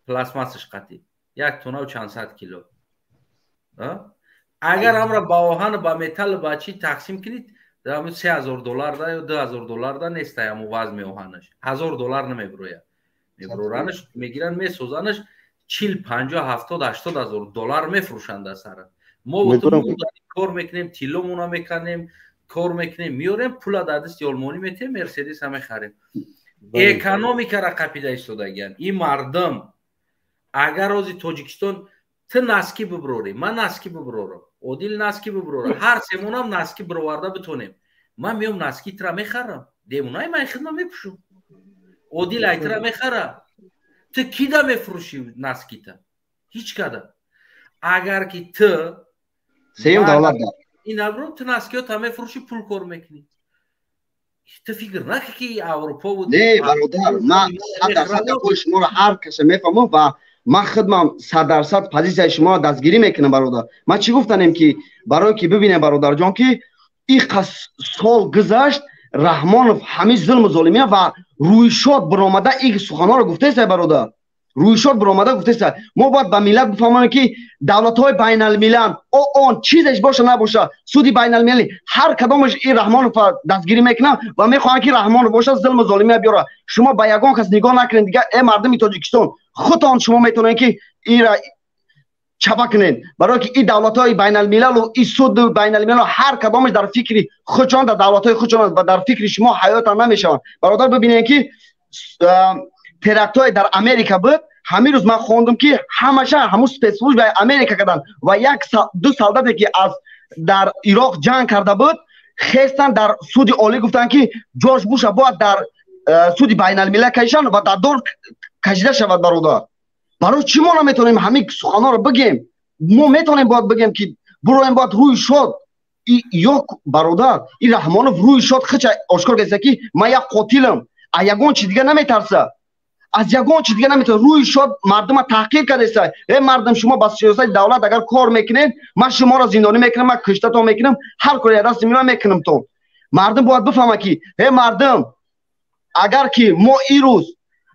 пластмассаш қатӣ 1 тонна чанд сад кило агар амра ба оҳан ба металл ба чӣ тақсим кунед $3000 да ё $2000 да нестай аму вазми оҳанаш $1000 намебурояд мебуроранаш мегиранд месозанаш 40 50 70 80 $1000 мефурӯшанд сара мо кор мекунем тилломуна меканем кор мекунем миёрем пула дар дасти олмонӣ метем Мерседес ҳама мехарем экономикара қапида истодагиянд ин мардум агар ози Тоҷикистон ту наски бибурорӣ ман наски бибурорам Одил наски бибурора ҳар семонам наски бироварда битонем ман меом наскитра мехарам демунай ман хидмат мепӯшам Одил айтра мехара ту кида мефурӯшӣ наскита ҳеҷ када агар ки ту сеюм давлат инабро ту наскиёт ҳама мефурӯшӣ пул кор мекунӣ ту фикр накӣ ки Аврупо не бародар ман 100% гафои шуморо ҳар касе мефаҳмам ва ман худмам 100% позитсияи шумо дастгирӣ мекунам бародар ман чӣ гуфтанем ки барое ки бибинем бародарҷон ки иқа сол гузашт Раҳмонов ҳамин зулму золимия ва рӯйшод биромада ин суханҳоро гуфтаеса бародар рӯйшод биромада гуфтаеса мо бояд ба миллат бифаҳмонем ки давлатҳои байналмилал он чизеш боша набоша суди байналмилалӣ ҳар кадомаш ин Раҳмонов дастгирӣ мекунад ва мехоҳанд ки Раҳмонов боша зулму золимия биёра шумо ба ягон кас нигоҳ накунед дига мардуми Тоҷикистон худтон шумо метавонед ки инра чапа кунед барое ки ин давлатҳои байналмилалу ин суду байналмилал ҳар кадомаш дар фикри худшон дар давлатҳои худшон ва дар фикри шумо ҳаётан намешаванд бародар бибинед ки терактҳое дар Америка буд ҳамин рӯз ман хондум ки ҳамаша ҳамун спецслужбаи Америка карданд ва 1-2 солдате ки аз дар Ироқ ҷанг карда буд хестанд дар суди олӣ гуфтанд ки Ҷорҷ Буша бояд дар суди байналмилал кашанд ва дар дор кашида шавад бародар барои чӣ мо наметавонем ҳамин суханҳоро бигем мо метавонем бояд бигем ки буроем бояд рӯи шод ё бародар ин Раҳмонов рӯи шод хича ошкор гардида ки ман як қотилам аз ягон чиз дига наметарса аз ягон чиз дига наметавонад рӯи шод мардума таҳқир кардаеса мардум шумо ба сиёсати давлат агар кор мекунед ман шуморо зиндонӣ мекунам ман куштатон мекунам ҳар кори аз дасти ман мекунам тон мардум бояд бифаҳмад ки мардум агар ки мо ин рӯз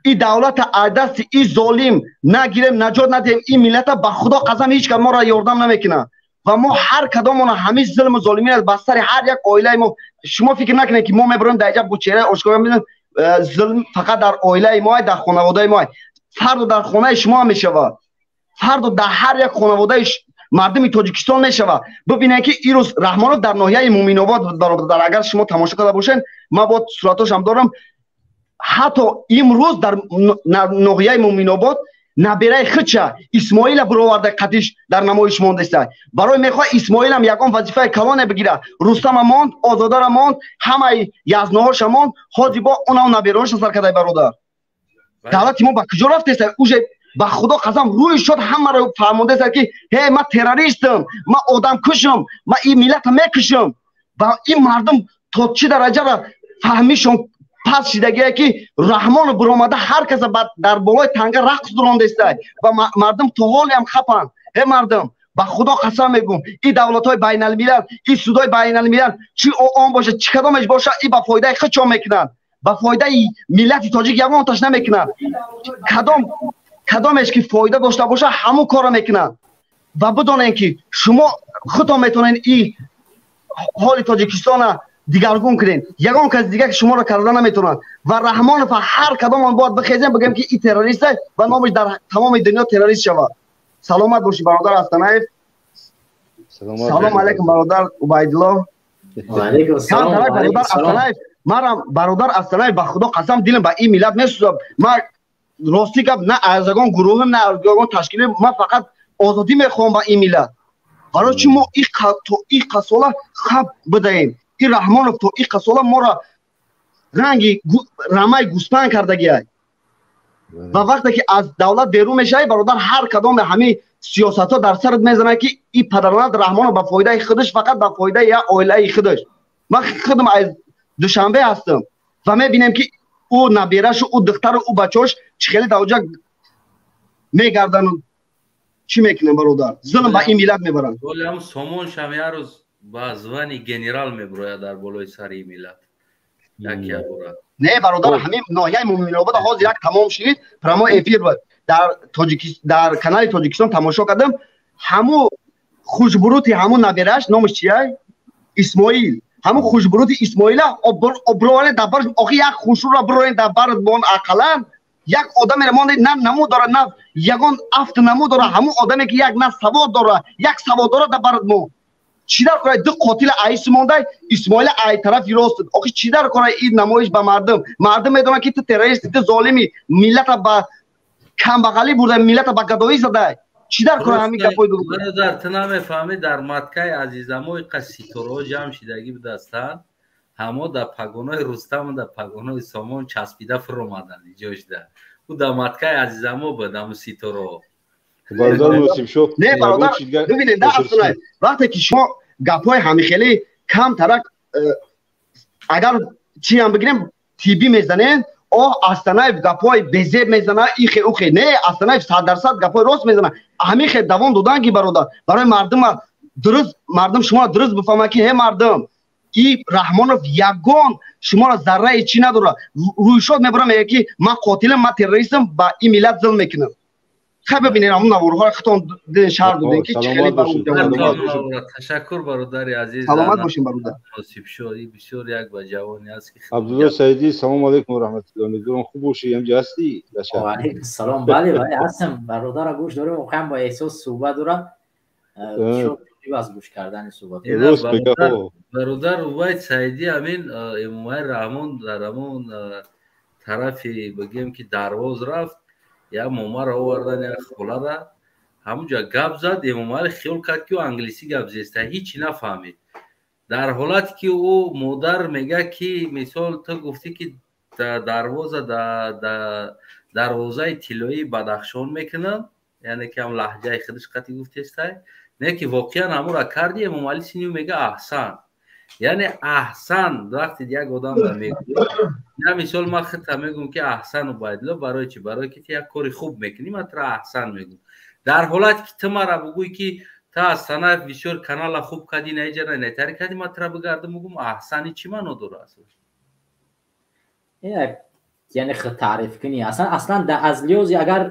ин давлата аз дасти ин золим нагирем наҷот надиҳем ин миллата ба худо қазам ҳеҷ кас моро ёрдам намекунад ва мо ҳар кадомона ҳамин зулму золимият ба сари ҳар як оилаи мо шумо фикр накунед ки мо мебурем дар иҷа бо чеҳраи ошкора мебинем зулм фақат дар оилаи мо дар хонаводаи мо фарду дар хонаи шумо ҳам мешавад фарду дар ҳар як хонаводаи мардуми Тоҷикистон мешавад бибинед ки ин рӯз Раҳмонов дар ноҳияи Муминобод бародар агар шумо тамошо карда бошед ман бо суратошам дорам ҳатто имрӯз дар ноҳияи Муминобод набераи худша исмоила буроварда қадиш дар намоиш мондеста барои мехоҳ исмоилам ягон вазифаи калоне бигира рустама монд озодара монд ҳамаи язноҳоша монд ҳоҷибо онам набераҳоша сар кардаи бародар давлати мо ба куҷо рафтеста уже ба худо қасам рӯи шуд ҳамаро фармондеста ки ҳе ман террористам ман одамкушам ман ин миллата мекушам ва ин мардум то чӣ дараҷара фаҳмишон пас шидагие ки раҳмону буромада ҳар каса дар болои танга рақс дурондестай ва мардум то ҳолиам хапанд ҳе мардум ба худо қасам мегӯм ин давлатҳои байналмилал ин судои байналмилал чӣ он боша чӣ кадомеш боша ин ба фоидаи худшон мекунанд ба фоидаи миллати тоҷик ягонташ намекунанд кадомеш ки фоида дошта боша ҳамун корро мекунанд ва бидонед ки шумо худтон метавонед ин ҳоли тоҷикистона дигаргун кунед ягон каси дигар ки шуморо карда наметавонад ва раҳмонов ҳар кадомон бояд бихезем бигӯем ки ин террорист аст ва номаш дар тамоми дунё террорист шавад саломат боши бародар Астанаев салом алейкум бародар Убайдулло бародар Астанаев марам бародар Астанаев ба худо қасам дилам ба ин миллат месӯзам ман рости гап на аз ягон гурӯҳ на аз ягон ташкилӣ ман фақат озодӣ мехоҳам ба ин миллат барои чӣ мо то ин қасола хаб бидаем ин раҳмонов то ин қасола моро ранги рамаи гӯспанд кардагиай ва вақте ки аз давлат берун мешавӣ бародар ҳар кадоми ҳамин сиёсатҳо дар сарат мезанад ки ин падарнад раҳмонов ба фоидаи худаш фақат ба фоидаи як оилаи худаш ман худам аз душанбе ҳастам ва мебинем ки ӯ наберашу ӯ духтару ӯ бачаҳош чӣ хеле даоҷа мегардану чӣ мекунанд бародар зулм ба ин миллат мебаранд ҳам сомоншам як рӯз ба звани генерал мебирояд дар болои сари ин миллат якябора не бародар ҳамин ноҳияи муъминобад ҳозир як тамом шид прямой эфир дар канали тоҷикистон тамошо кардам ҳамун хушбурути ҳамун набераш номаш чияй исмоил ҳамун хушбурути исмоила оброване дар бараш охи як хушрура бироен дар барат бон ақалан як одаме монде на наму дора на ягон афт наму дора ҳамун одаме ки як на савод дора як савод дора дар барат мо чӣ дар кора ду қотила айси мондай исмоила ай тарафи рост охи чӣ дар кора ин намоиш ба мардум медонад ки ту террористи ту золими миллата ба камбағалӣ бурда миллата ба гадоӣ задай чӣ дар кора ҳамин гапои бародар ту намефаҳмӣ дар маткаи азизамои қаситораҳо ҷамъ шидагӣ будастанд ҳамо дар пагонои рустаму дар пагонои сомон часпида фуромаданд иҷошда ӯ дар маткаи азизамо буд ҳаму ситораҳо не бародар бибинед Астанаев вақте ки шумо гапҳои ҳамихелӣ кам тарак агар чиам бигирем тиббӣ мезанед Астанаев гапҳои безеб мезанад ихе ухе не Астанаев 100% гапҳои рост мезанад ҳамин хел давом додан ки бародар барои мардума дуруст мардум шуморо дуруст бифаҳмад ки ҳе мардум ин Раҳмонов ягон шуморо зарраи чӣ надорад рӯйшод мебарам мегӯяд ки ман қотилам ман террористам ба ин миллат зулм мекунам хай бибинед ҳамун наворҳои худтон диден шаҳр додем ки чӣ хеле ташаккур бародари азиз саломат бошем бародар носибшоӣ бисёр як ба ҷавоне аст ки абдулло саидӣ салому алайкум ва раҳматуллоҳ умедворам хуб бошӣ ҳамҷо ҳастӣ ва алайкум салом бале ҳастам бародара гӯш дорем воқеан ба эҳсос суҳбат дорам аз гӯш кардани суҳбат бародар Убайд Саидӣ ҳамин Эмомали Раҳмон дар ҳамон тарафи бигем ки дарвоз рафт як момаро овардан як холара ҳамунҷа гап зад Эмомали хиёл кард ки ӯ англисӣ гап зеста ҳичи нафаҳмид дар ҳолате ки ӯ модар мегӯяд ки мисол ту гуфтӣ ки дарвозаи тиллоии Бадахшон мекунам яъне ки ҳам лаҳҷаи худаш қати гуфтестай не ки воқеан ҳамура карди Эмомали синю мега аҳсан яъне аҳсан вақте як одам мегӯяд на мисол ман худта мегӯям ки аҳсан Убайдулло барои чӣ барои ки ту як кори хуб мекунӣ ман тура аҳсан мегӯям дар ҳолате ки ту мара бигӯӣ ки ту Астанаев бисёр канала хуб кардӣ наиҷара нетари кардӣ ман тура бигардам бигӯям аҳсани чӣ маъно дорад яъне худ таъриф кунӣ аслан аз лиҳози агар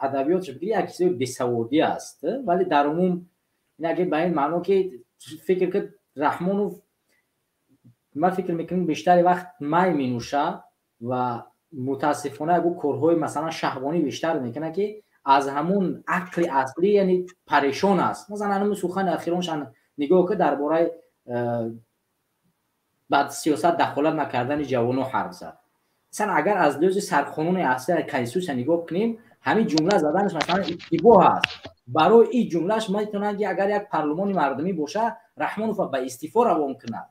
адабиётш бигирӣ як чизи бесаводӣ аст вале дар умум ин ба ин маъно ки фикр кад Раҳмонов ман фикр мекунам бештари вақт май менӯша ва мутаассифона ягу корҳои масалан шаҳвонӣ бештар мекунад ки аз ҳамун ақли аслӣ яъне парешон аст масалан ҳамун сухани ахироншан нигоҳ кад дар бораи ба сиёсат дахолат накардани ҷавонҳо ҳарф зад масалан агар аз лиҳози сарқонуни асли конститутсия нигоҳ кунем همین جمله زدنش مثلا اشتباه هست. برای این جملهش میتونن که اگر یک پارلمان مردمی باشه رحمانوف به استعفا روان کنه،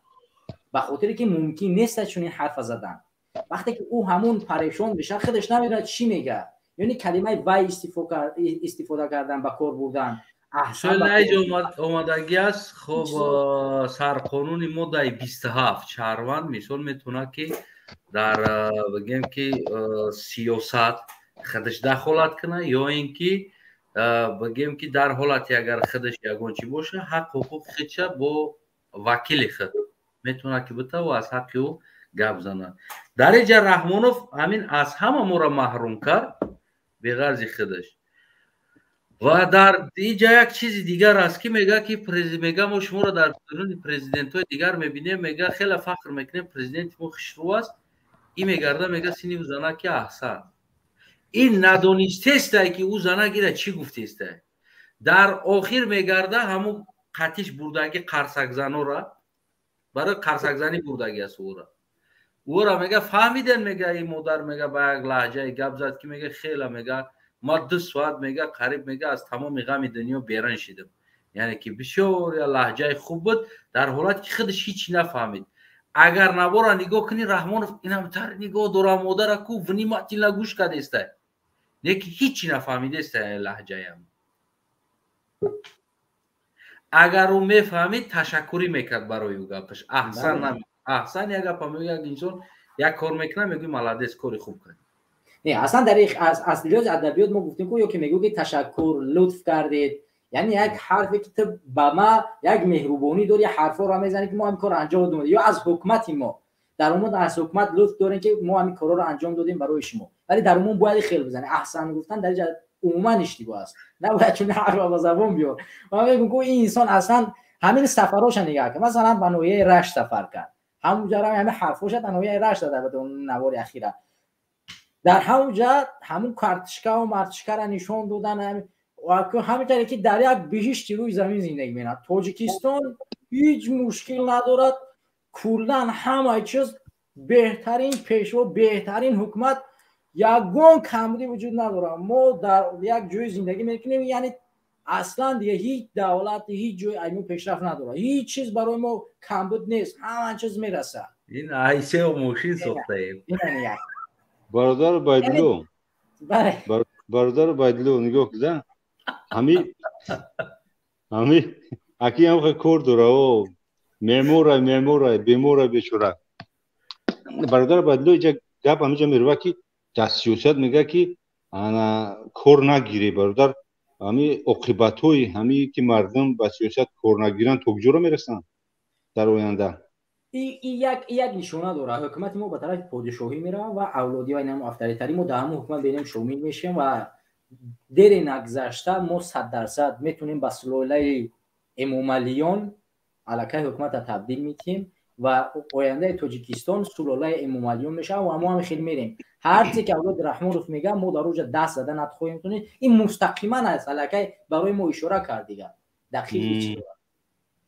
به خاطر که ممکن نیست چون این حرف زدن. وقتی که او همون پریشان بشه خودش نمیدونه چی میگه، یعنی کلمه وای استفاده کردن به کار بردن احسن اومدگی است. خب سرقانون ماده 27 شهروند مثال میتونه که در بگیم که سیاست خودش دخالت کنه یا اینکه بگیم که در حالتی اگر خودش یگان چی باشه حق حقوق خودش با وکیل خود میتونه که بته و از حق او گپ زنه. در اینجا رحمانوف همین از همه ما را محروم کرد به غرض خودش. و در اینجا یک چیز دیگر است که میگه که میگه ما شما را در درون پرزیدنت های دیگر میبینیم، میگه خیلی فخر میکنیم پرزیدنت ما خشرو است. این میگرده میگه سینی و زنه که احسن. این ندانسته است که او زنه گیره چی گفته است. در آخر میگرده همون قطیش بردگی قرصک زنو را برای قرصک زنی بردگی است او را میگه فهمیدن، میگه این مادر میگه با یک لهجه گپ زد که میگه خیلی میگه ما 2 ساعت میگه قریب میگه از تمام غم دنیا بیرون شدم، یعنی که بسیار لهجه خوب بود در حالت که خودش هیچی نفهمید. اگر نباره نگاه کنی رحمانوف اینم تر نگاه داره مادر کو ونیمتی لگوش کرده است نه که هیچی نفهمیده است لهجه هم. اگر او میفهمید تشکری میکرد برای او گپش احسن نمی احسن یک گپ میگه انسان یک کار میکنه میگه ملادس کاری خوب کرد. نه اصلا در از لحاظ ادبیات ما گفتیم که یا که میگه که تشکر لطف کردید، یعنی یک حرفی که تو با ما یک مهربانی داری حرفا رو میزنی که ما این کار انجام دادیم، یا از حکومت ما در عموم از حکومت لطف دارین که ما همین کارا رو انجام دادیم برای شما، ولی در عموم باید خیلی بزنی. احسن گفتن در اینجا عموما اشتباه است، نباید چون حرف با زبان بیار. ما میگم که این انسان اصلا همین سفراش نگاه که مثلا به نوعیه رشت سفر کرد، همونجا همه حرفاش در نوعیه رشت داده به اون نوار اخیره، در همونجا همون کارتشکا و مرتشکا را نشون دادن و همینطوری که در یک بهشت روی زمین زندگی می‌کنه. تاجیکستان هیچ مشکل ندارد، کلاً همه چیز بهترین پیشوا بهترین حکومت یگان کمبودی وجود نداره. ما در یک جای زندگی می‌کنیم، یعنی اصلا دیگه هیچ دولت هیچ جای ایمو پیشرفت نداره، هیچ چیز برای ما کمبود نیست، همه چیز میرسه. این عیسی و موشین ساخته ایم. برادر بایدلو برادر بایدلو نگاه کن همی اکی هم خیلی کور دوره و میموره بیموره بیچوره. برادر بایدلو اینجا گپ همیجا میروه که در سیاست میگه که انا کور نگیری برادر، همی عقیبت های همی که مردم به سیاست کور نگیرن توجه میرسن در آینده. این یک نشونه داره. حکومت ما به طرف پادشاهی میره و اولادی های نمو افتریتری ما در همون حکومت بینیم شامل میشیم و دیر نگذشته ما 100% میتونیم به سلاله امامعلیان علاقه حکومت تبدیل میتیم و آینده تاجیکستان سلاله امامعلیان میشه و ما هم خیلی میریم. هر چیزی که اولاد رحمانوف میگه ما در اوج دست زدن نتخواهیم تونید. این مستقیما از علاقه برای ما اشاره کرد دیگه. دقیق چیه؟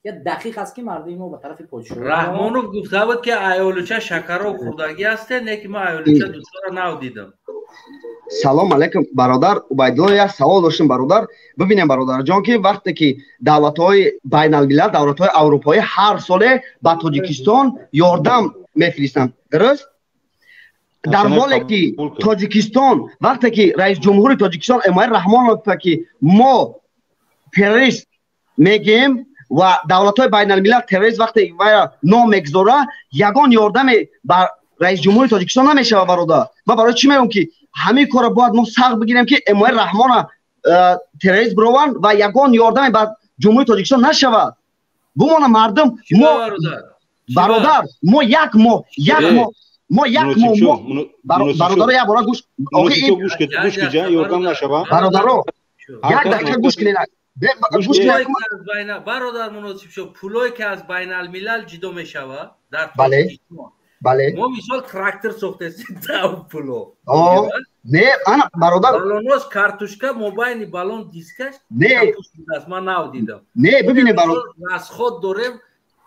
یا دقیق است که مردم ما به طرف پادشاهی رحمانوف گفته بود که ایالوچه شکر و خوردگی هست، نه که ما ایالوچه دوستان را ندیدم. سلام علیکم برادر عبیدالله، یک سوال داشتم برادر. ببینیم برادر جان که وقتی که دولت‌های بین الملل دولت‌های اروپایی هر ساله به تاجیکستان یاردم میفرستند، درست؟ در حالی که تاجیکستان وقتی که رئیس جمهور تاجیکستان امیر رحمانوف که ما تروریست میگیم و دولت‌های بین الملل تروریست وقتی نام میگذاره یگان یاردم بر رئیس جمهور تاجیکستان نمیشه برادر. ما برای چی میگم که همین کار باید ما سخت بگیریم که امیر رحمان تروریست بروان و یگان یاردم بر جمهور تاجیکستان نشود. بمونه مردم ما برادر ما یک برادر یا برای گوش گوش که یاردم نشود برادر یک دقیقه گوش کنید. برادر مناسب شو پولایی که از بین الملل جدا میشود در تاجیکستان. بله ما مثال تراکتور ساخته دو پولو نه انا برادر بالونوس کارتوشکا موبایل بالون دیسکش نه من ندیدم. نه ببینه برادر از خود داریم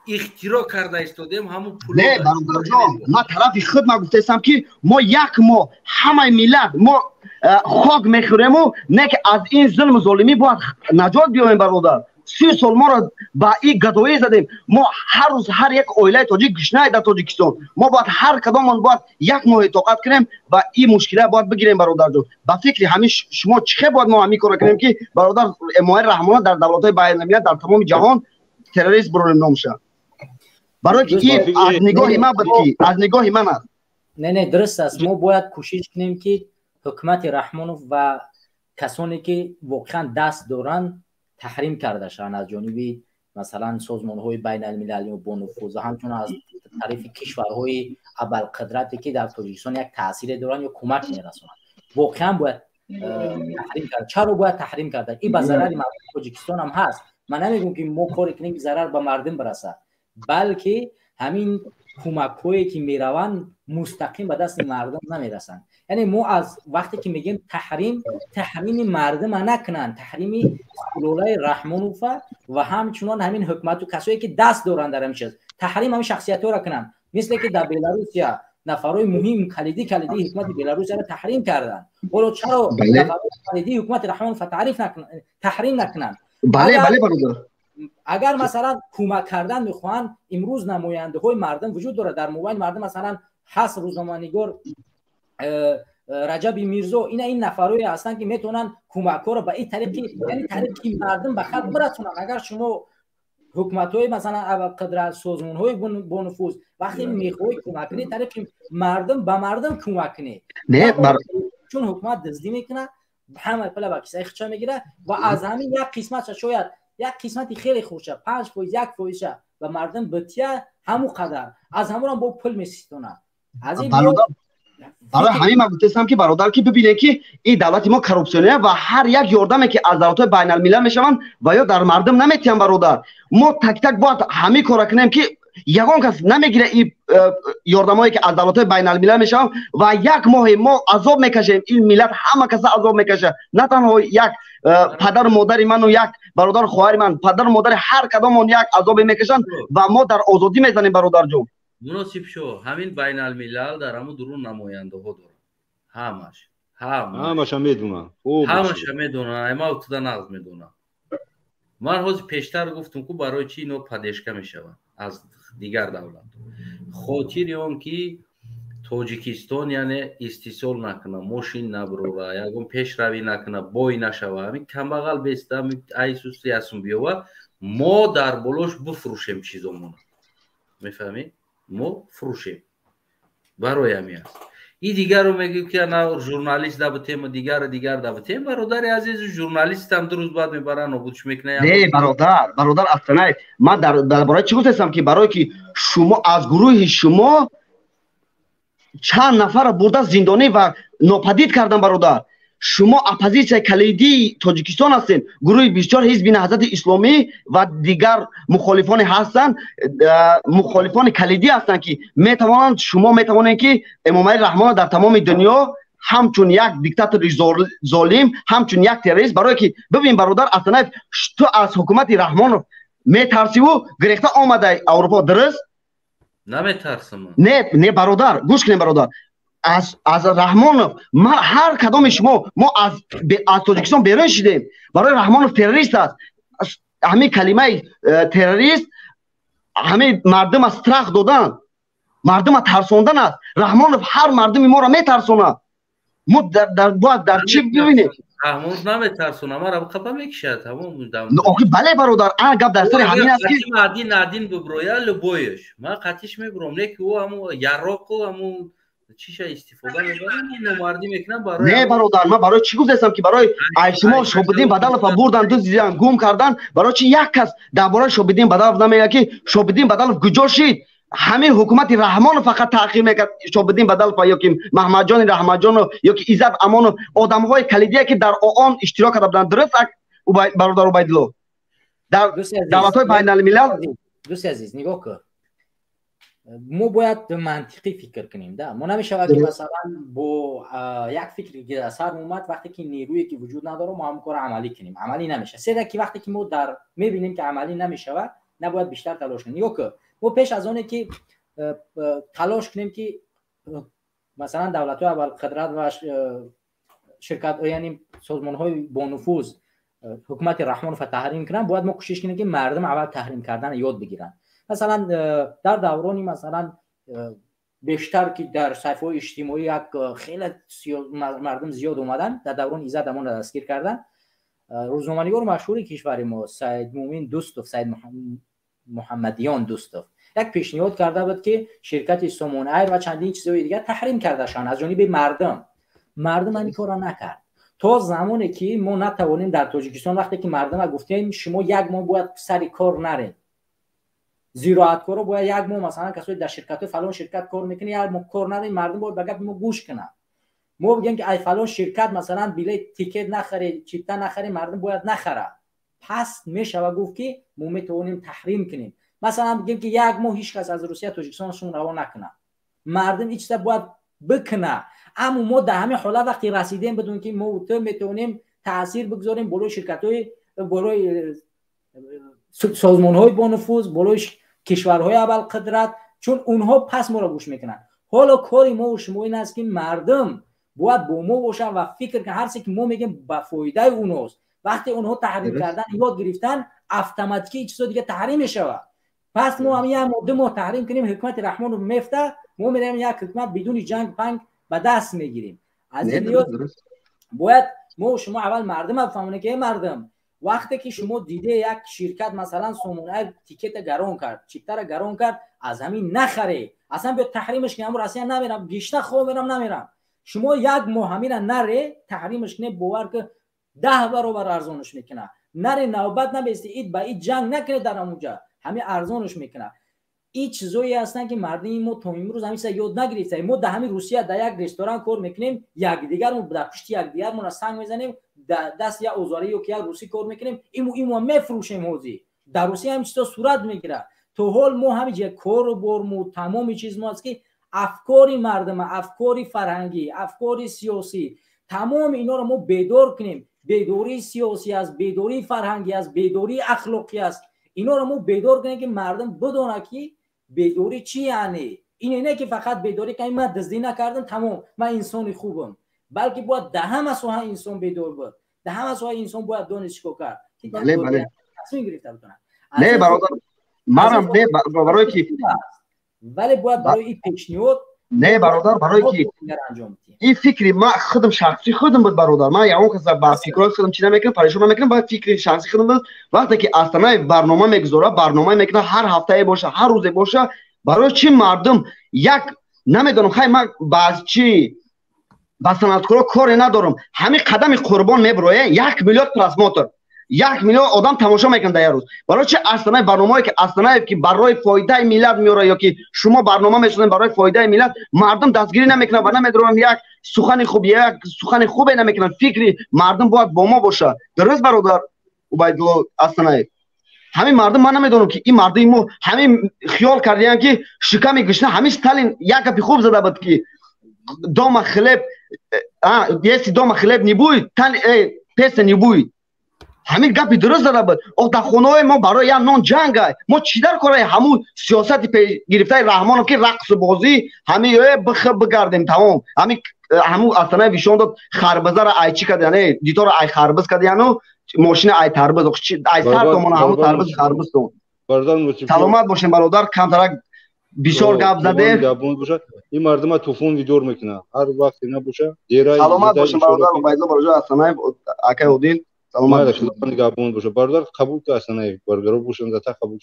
اختراع کرده استودیم همون پولو. نه برادر جان ما طرف خود ما گفتم که ما یک ما همه ملت ما خاک میخوریم و نه که از این ظلم ظالمی باید نجات بیایم برادر. 30 سال ما را با این گدایی زدیم. ما هر روز هر یک اویله تاجیک گشنه در تاجیکستان ما باید هر کداممان باید یک ماه طاقت کنیم و این مشکل باید بگیریم برادر جان. با فکر همین شما چه باید ما همین کار کنیم که برادر امام رحمانه در دولت‌های بین المللی در تمام جهان تروریست برونیم نامشه. برای که این از نگاه من بود که از نگاه من است. نه درست است. ما باید کوشش کنیم که حکومت رحمانوف و کسانی که واقعا دست دارن تحریم کرده شدن از جانب مثلا سازمان‌های بین المللی و با نفوذ و همچنین از طرف کشورهای ابوالقدرتی که در تاجیکستان یک تاثیر دارن یا کمک میرسونن. واقعا باید تحریم کرد. چرا باید تحریم کرده؟ این به ضرر مردم تاجیکستان هم هست. من نمیگم که ما کاری کنیم که ضرر به مردم برسه، بلکه همین کمک‌هایی که میروند مستقیم به دست مردم نمیرسن. یعنی ما از وقتی که میگیم تحریم مردم نکنن، تحریم سلوله رحمانوف و همچنان همین حکومت و کسایی که دست دارن در همین تحریم همین شخصیت‌ها را کنن. مثل که در بلاروسیا نفرای مهم کلیدی حکومت بلاروس را تحریم کردن. ولی چرا نفرای کلیدی حکومت رحمانوف تحریم نکنن؟ بله برادر. اگر مثلا کمک کردن میخوان، امروز نماینده های مردم وجود داره در موبایل مردم، مثلا هست روزنامه‌نگار رجب میرزا، این نفرایی هستن که میتونن کمک ها رو به این طریق، یعنی طریق که مردم به خط برسونن. اگر شما حکومت های مثلا ابوالقدرت سازمان های با نفوذ وقتی میخوای کمک کنی، طریق مردم به مردم کمک کنی، نه چون حکومت دزدی میکنه همه پله با کیسه خچه میگیره و از همین یک قسمت شاید یک قسمتی خیلی خوشه 5% 1% و مردم بتیه همو قدر از همون هم با پول میسیتونه. از این برای همین من گفتم که برادر که ببینه که این دولت ما کراپسیونه و هر یک یاردمی که از دولت‌های بین الملل میشون و یا در مردم نمیتیم برادر. ما تک تک باید همین کار کنیم که یگان کس نمیگیره این یاردمایی که از دولت‌های بین الملل میشون و یک ماه ما عذاب میکشیم. این ملت همه کس عذاب میکشه، نه تنها یک پدر و مادر من و یک برادر خواهر من، پدر و مادر هر کدامون یک عذاب میکشن و ما در آزادی میزنیم برادر جون. مناسب شو همین بین الملل در همون درون نماینده ها دارن، همش میدونن، همش میدونن، ما تو نقض میدونن. من روز پیشتر گفتم که برای چی اینو پدیشکه میشون از دیگر دولت، خاطر اون که تاجیکستان یعنی استیصال نکنه، ماشین نبروه، یکم پیش روی نکنه، بای نشوه، همین کمبغل بیسته ایسوس یاسون بیوه، ما در بلوش بفروشیم چیزمون، میفهمی؟ ما فروشیم برای همین است. این دیگر رو میگیم که نه ژورنالیست دبتیم دیگر دبتیم. برادر عزیز ژورنالیست هم دو روز بعد میبرن و بودش میکنه. نه برادر اصلا ما در برای چی گفتم که برای که شما از گروه شما چند نفر برده زندانی و ناپدید کردن برادر. شما اپوزیسیون کلیدی تاجیکستان هستین، گروه بسیار حزب نهضت اسلامی و دیگر مخالفان هستند، مخالفان کلیدی هستند که میتوانند شما میتوانید که امام رحمان در تمام دنیا همچون یک دیکتاتور ظالم، همچون یک تروریست، برای که ببین برادر اصلا تو از حکومت رحمان میترسی و گرفته آمده اروپا، درست؟ نمیترسم. نه برادر گوش کنید برادر، از رحمانوف ما هر کدام شما ما از تاجیکستان بیرون شدیم. برای رحمانوف تروریست است. همین کلمه تروریست همین مردم از ترخ دادن، مردم از ترساندن است. رحمانوف هر مردم ما را میترسونه. ما در چی ببینید؟ رحمانوف نمیترسونه، ما را خفه میکشه تمام دم. بله برادر، آن گپ در سر همین است که نادین ببرویا لبویش ما قطیش میبرم، نه که او همو یراق و همو چیشه استفاده می‌کنن اینو مردی میکنن برای نه برادر. من برای چی گفتم که برای شما شوبدین بدل بردن دو زیدن گم کردن، برای چی یک کس درباره شوبدین بدل نمیگه که شوبدین بدل گجاشید. همین حکومت رحمان فقط تأخیر میکرد شوبدین بدل یا که محمد جان رحمجان یا که عزت امان آدم‌های کلیدی که در آن اشتراک کردن، درست برادر عبیدالله در دولت‌های بین الملل. دوست عزیز نگاه کن، ما باید منطقی فکر کنیم. ما نمیشه که مثلا با یک فکری که از سر اومد وقتی که نیرویی که وجود نداره ما هم کار عملی کنیم، عملی نمیشه. سه که وقتی که ما در میبینیم که عملی نمیشه و نباید بیشتر تلاش کنیم. یا که ما پیش از اونه که تلاش کنیم که مثلا دولت‌های ابوالقدرت و شرکت یعنی سازمان‌های با نفوذ حکومت رحمانوف تحریم کنن، باید ما کوشش کنیم که مردم اول تحریم کردن یاد بگیرن. مثلا در دورانی مثلا بیشتر که در صفحه‌های اجتماعی یک خیلی مردم زیاد اومدن، در دوران ایزد همون دستگیر کردن. روزنامه‌نگار مشهور کشور ما سید مومن دوستوف، سید محمدیان دوستوف یک پیشنهاد کرده بود که شرکت سومون ایر و چندین چیزهای دیگه تحریم کردهشان از جانب مردم این کارا نکرد. تا زمانی که ما نتوانیم در تاجیکستان وقتی که مردم گفتیم شما یک ماه باید سر کار نرین، زراعتکارا باید یک ماه مثلا کسایی در شرکت فلان شرکت کار میکنه یک ماه کار نرین، مردم باید بگم ما گوش کنن. ما بگیم که ای فلان شرکت مثلا بلیط تیکت نخره، چیپتا نخره، مردم باید نخره. پس میشه و گفت که ما میتونیم تحریم کنیم. مثلا بگیم که یک ماه هیچ کس از روسیه تاجیکستانشون روان نکنه، مردم هیچ چیز باید بکنه. اما ما در همین حالت وقتی رسیدیم بدون که ما میتونیم تاثیر بگذاریم بالای شرکت‌های، بالای سازمان‌های با نفوذ، بالای کشورهای اول قدرت، چون اونها پس ما را گوش میکنن. حالا کاری ما و شما این است که مردم باید با ما باشن و فکر کنن هر چیزی که ما میگیم به فایده اوناست. وقتی اونها تحریم کردن یاد گرفتن، اتوماتیکی چیزا دیگه تحریم میشه. پس ما همین ماده ما تحریم کنیم، حکومت رحمان رو میفته، ما میریم یک حکومت بدون جنگ پنگ به دست میگیریم. از این باید ما و شما اول مردم بفهمونه که مردم وقتی که شما دیده یک شرکت مثلا سومونه تیکت گران کرد، چیپتر گران کرد، از همین نخره، اصلا به تحریمش کنم راستی نمیرم، بیشتر خوب میرم نمیرم. شما یک ماه همین نره تحریمش کنه، باور که 10 برابر ارزانش میکنه. نره نوبت نبستی اید با اید جنگ نکنه، در اونجا همین ارزانش میکنه. این چیزایی هستن که مردم ما تا امروز همین یاد نگرفته. ما در همین روسیه در یک رستوران کار میکنیم، یک دیگرمون در پشت یک دیگرمون سنگ میزنیم، دست یا اوزاری یا که یک روسی کار میکنیم، اینو میفروشیم. هوزی در روسیه هم چیزا صورت میگیره. تو حال ما همین کار و برمو تمام چیز ماست که افکاری مردم، افکاری فرهنگی، افکاری سیاسی، تمام اینا رو ما بیدار کنیم. بیداری سیاسی است، بیداری فرهنگی است، بیداری اخلاقی است. اینا رو ما بیدار کنیم که مردم بدونه که بیداری چی یعنی. این نه که فقط بیداری که من دزدی نکردم تمام من انسان خوبم، بلکه باید ده همه سوها انسان بیدار بود، ده همه سوها انسان باید دانشگاه کرد که بله تصمیم گرفته بتونه. نه برادر منم نه برای که ولی باید برای این پیشنهاد نه برادر برای که این فکری ما خودم شخصی خودم بود برادر. من اون کس با فکرات خودم چی نمیکنم، پریشان نمیکنم، باید فکری شخصی خودم بود. وقتی که اصلا برنامه میگذاره، برنامه میکنه هر هفته باشه، هر روز باشه، برای چی مردم یک نمیدونم خیلی من باز چی با صنعتکارا کاری ندارم، همین قدم قربان میبره 1 میلیارد ترانسماتر، 1 میلیون آدم تماشا میکنه در روز. برای چه اصلا برنامه‌ای که اصلا که برای فایده ملت میاره یا که شما برنامه میشونین برای فایده ملت، مردم دستگیری نمیکنن و نمیدونن یک سخن خوب، یک سخن خوبی نمیکنن. فکری مردم باید با ما باشه. درست برادر عبیدالله اصلا همین مردم من نمیدونم که این مردم ما همین خیال کردن که شکم گشنه همیش تالین یک کپی خوب زده بود که دام خلب یسی دام خلب نیبوی تن پس نیبوی، همین گپی درست زده بود. او در خونه ما برای یک نان جنگ ما چی در کاره همون سیاست گرفته رحمانو که رقص بازی همین بگردیم تمام. همون اصلا ویشون داد خربزه را ای چی کرد، یعنی دیتا را ای خربز کرد، یعنی ماشین ای تربز ای سر دومون همون تربز خربز تو. سلامت باشین برادر، کمترک بسیار گپ زده. این مردم طوفان ویدور میکنه هر وقت اینا باشه. سلامت باشین برادر عبیدالله برادر اصلا اکای اودین سلامت باشین. گابون باشه برادر، قبول که اصلا برگرو باشن تا قبول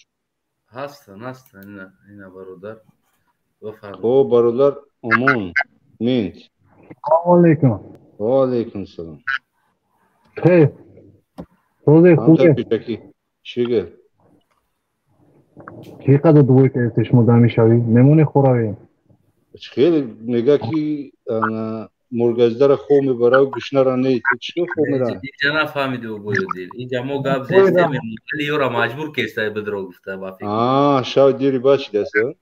هستن اینا برادر. خب برادر امون مین. علیکم. و علیکم سلام. خیر روزی خوبه؟ چیگه؟ کی قدر دوی که استشمو دمی شوی؟ نمونه خوراوی؟ خیلی نگاه که مرگزدر خوب میبره و گشنه را نیت چی خوب میره؟ اینجا نفهمیده و باید دیر اینجا ما گاب زشته میمونی یورا مجبور کسته بدرو گفته با فکر شاید دیری بچی دسته؟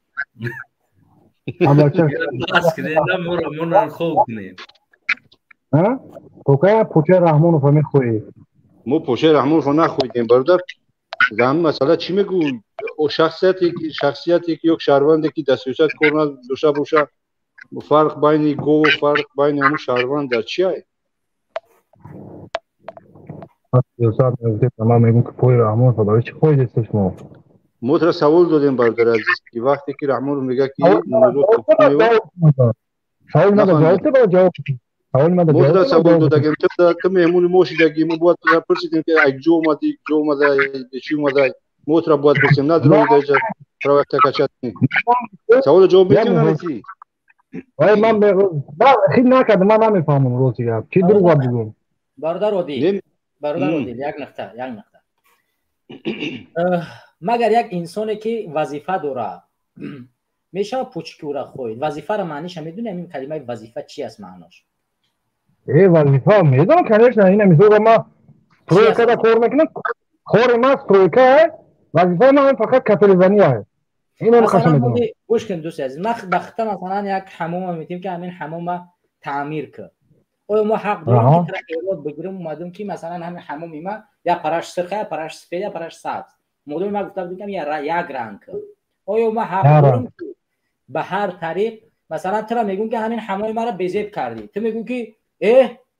بس کنه نمورا خوب کنیم تو که پوچه رحمانو فهمی خوی؟ ما پوچه رحمانو فهمی نخویدیم برادر. زمان مثلا چی میگو او شخصیتی که یک شهرونده که دستویست کورنا دوشه باشه فرق بین گو و فرق بین همون شهروند در چی هست؟ سیاست میگه تمام میگم که پای رحمان برای چی خواهید استش ما موتر سوال دادیم برادر عزیز که وقتی که رحمان رو میگه که نمازات سوال ما جواب موتر سوال دادیم تو مهمون موشیدگی مو بود پرسیدیم که جو اومده چی اومده موتر بود پرسیم نه درو دیگه پروژه کچات سوال جواب میدیم نمیتی وای من خیلی نکردم من نمیفهمم روزی گپ چی دروغ بگم برادر ودی یک نقطه مگر یک انسانی که وظیفه داره میشه پوچکی را خوید وظیفه را معنیش میدونیم این کلمه وظیفه چی است معناش وظیفه میدونم کنیش نه اینه میگم ما پروژه را کار میکنم کار ما پروژه وظیفه ما فقط کاتولیزانی است اینو میخواستم بدونم گوش کن دوست عزیز ما بخته مثلا یک حموم میتیم که همین حموم تعمیر کرد او ما حق داریم که ایراد بگیریم اومدیم که مثلا همین حموم ما یا پرش سرخه پرش سفید یا پرش سبز مدل ما گفته بودیم یا یک رنگ او ما حق داریم که به هر طریق مثلا تو میگون که همین حموم ما را بیزیب کردی تو میگون که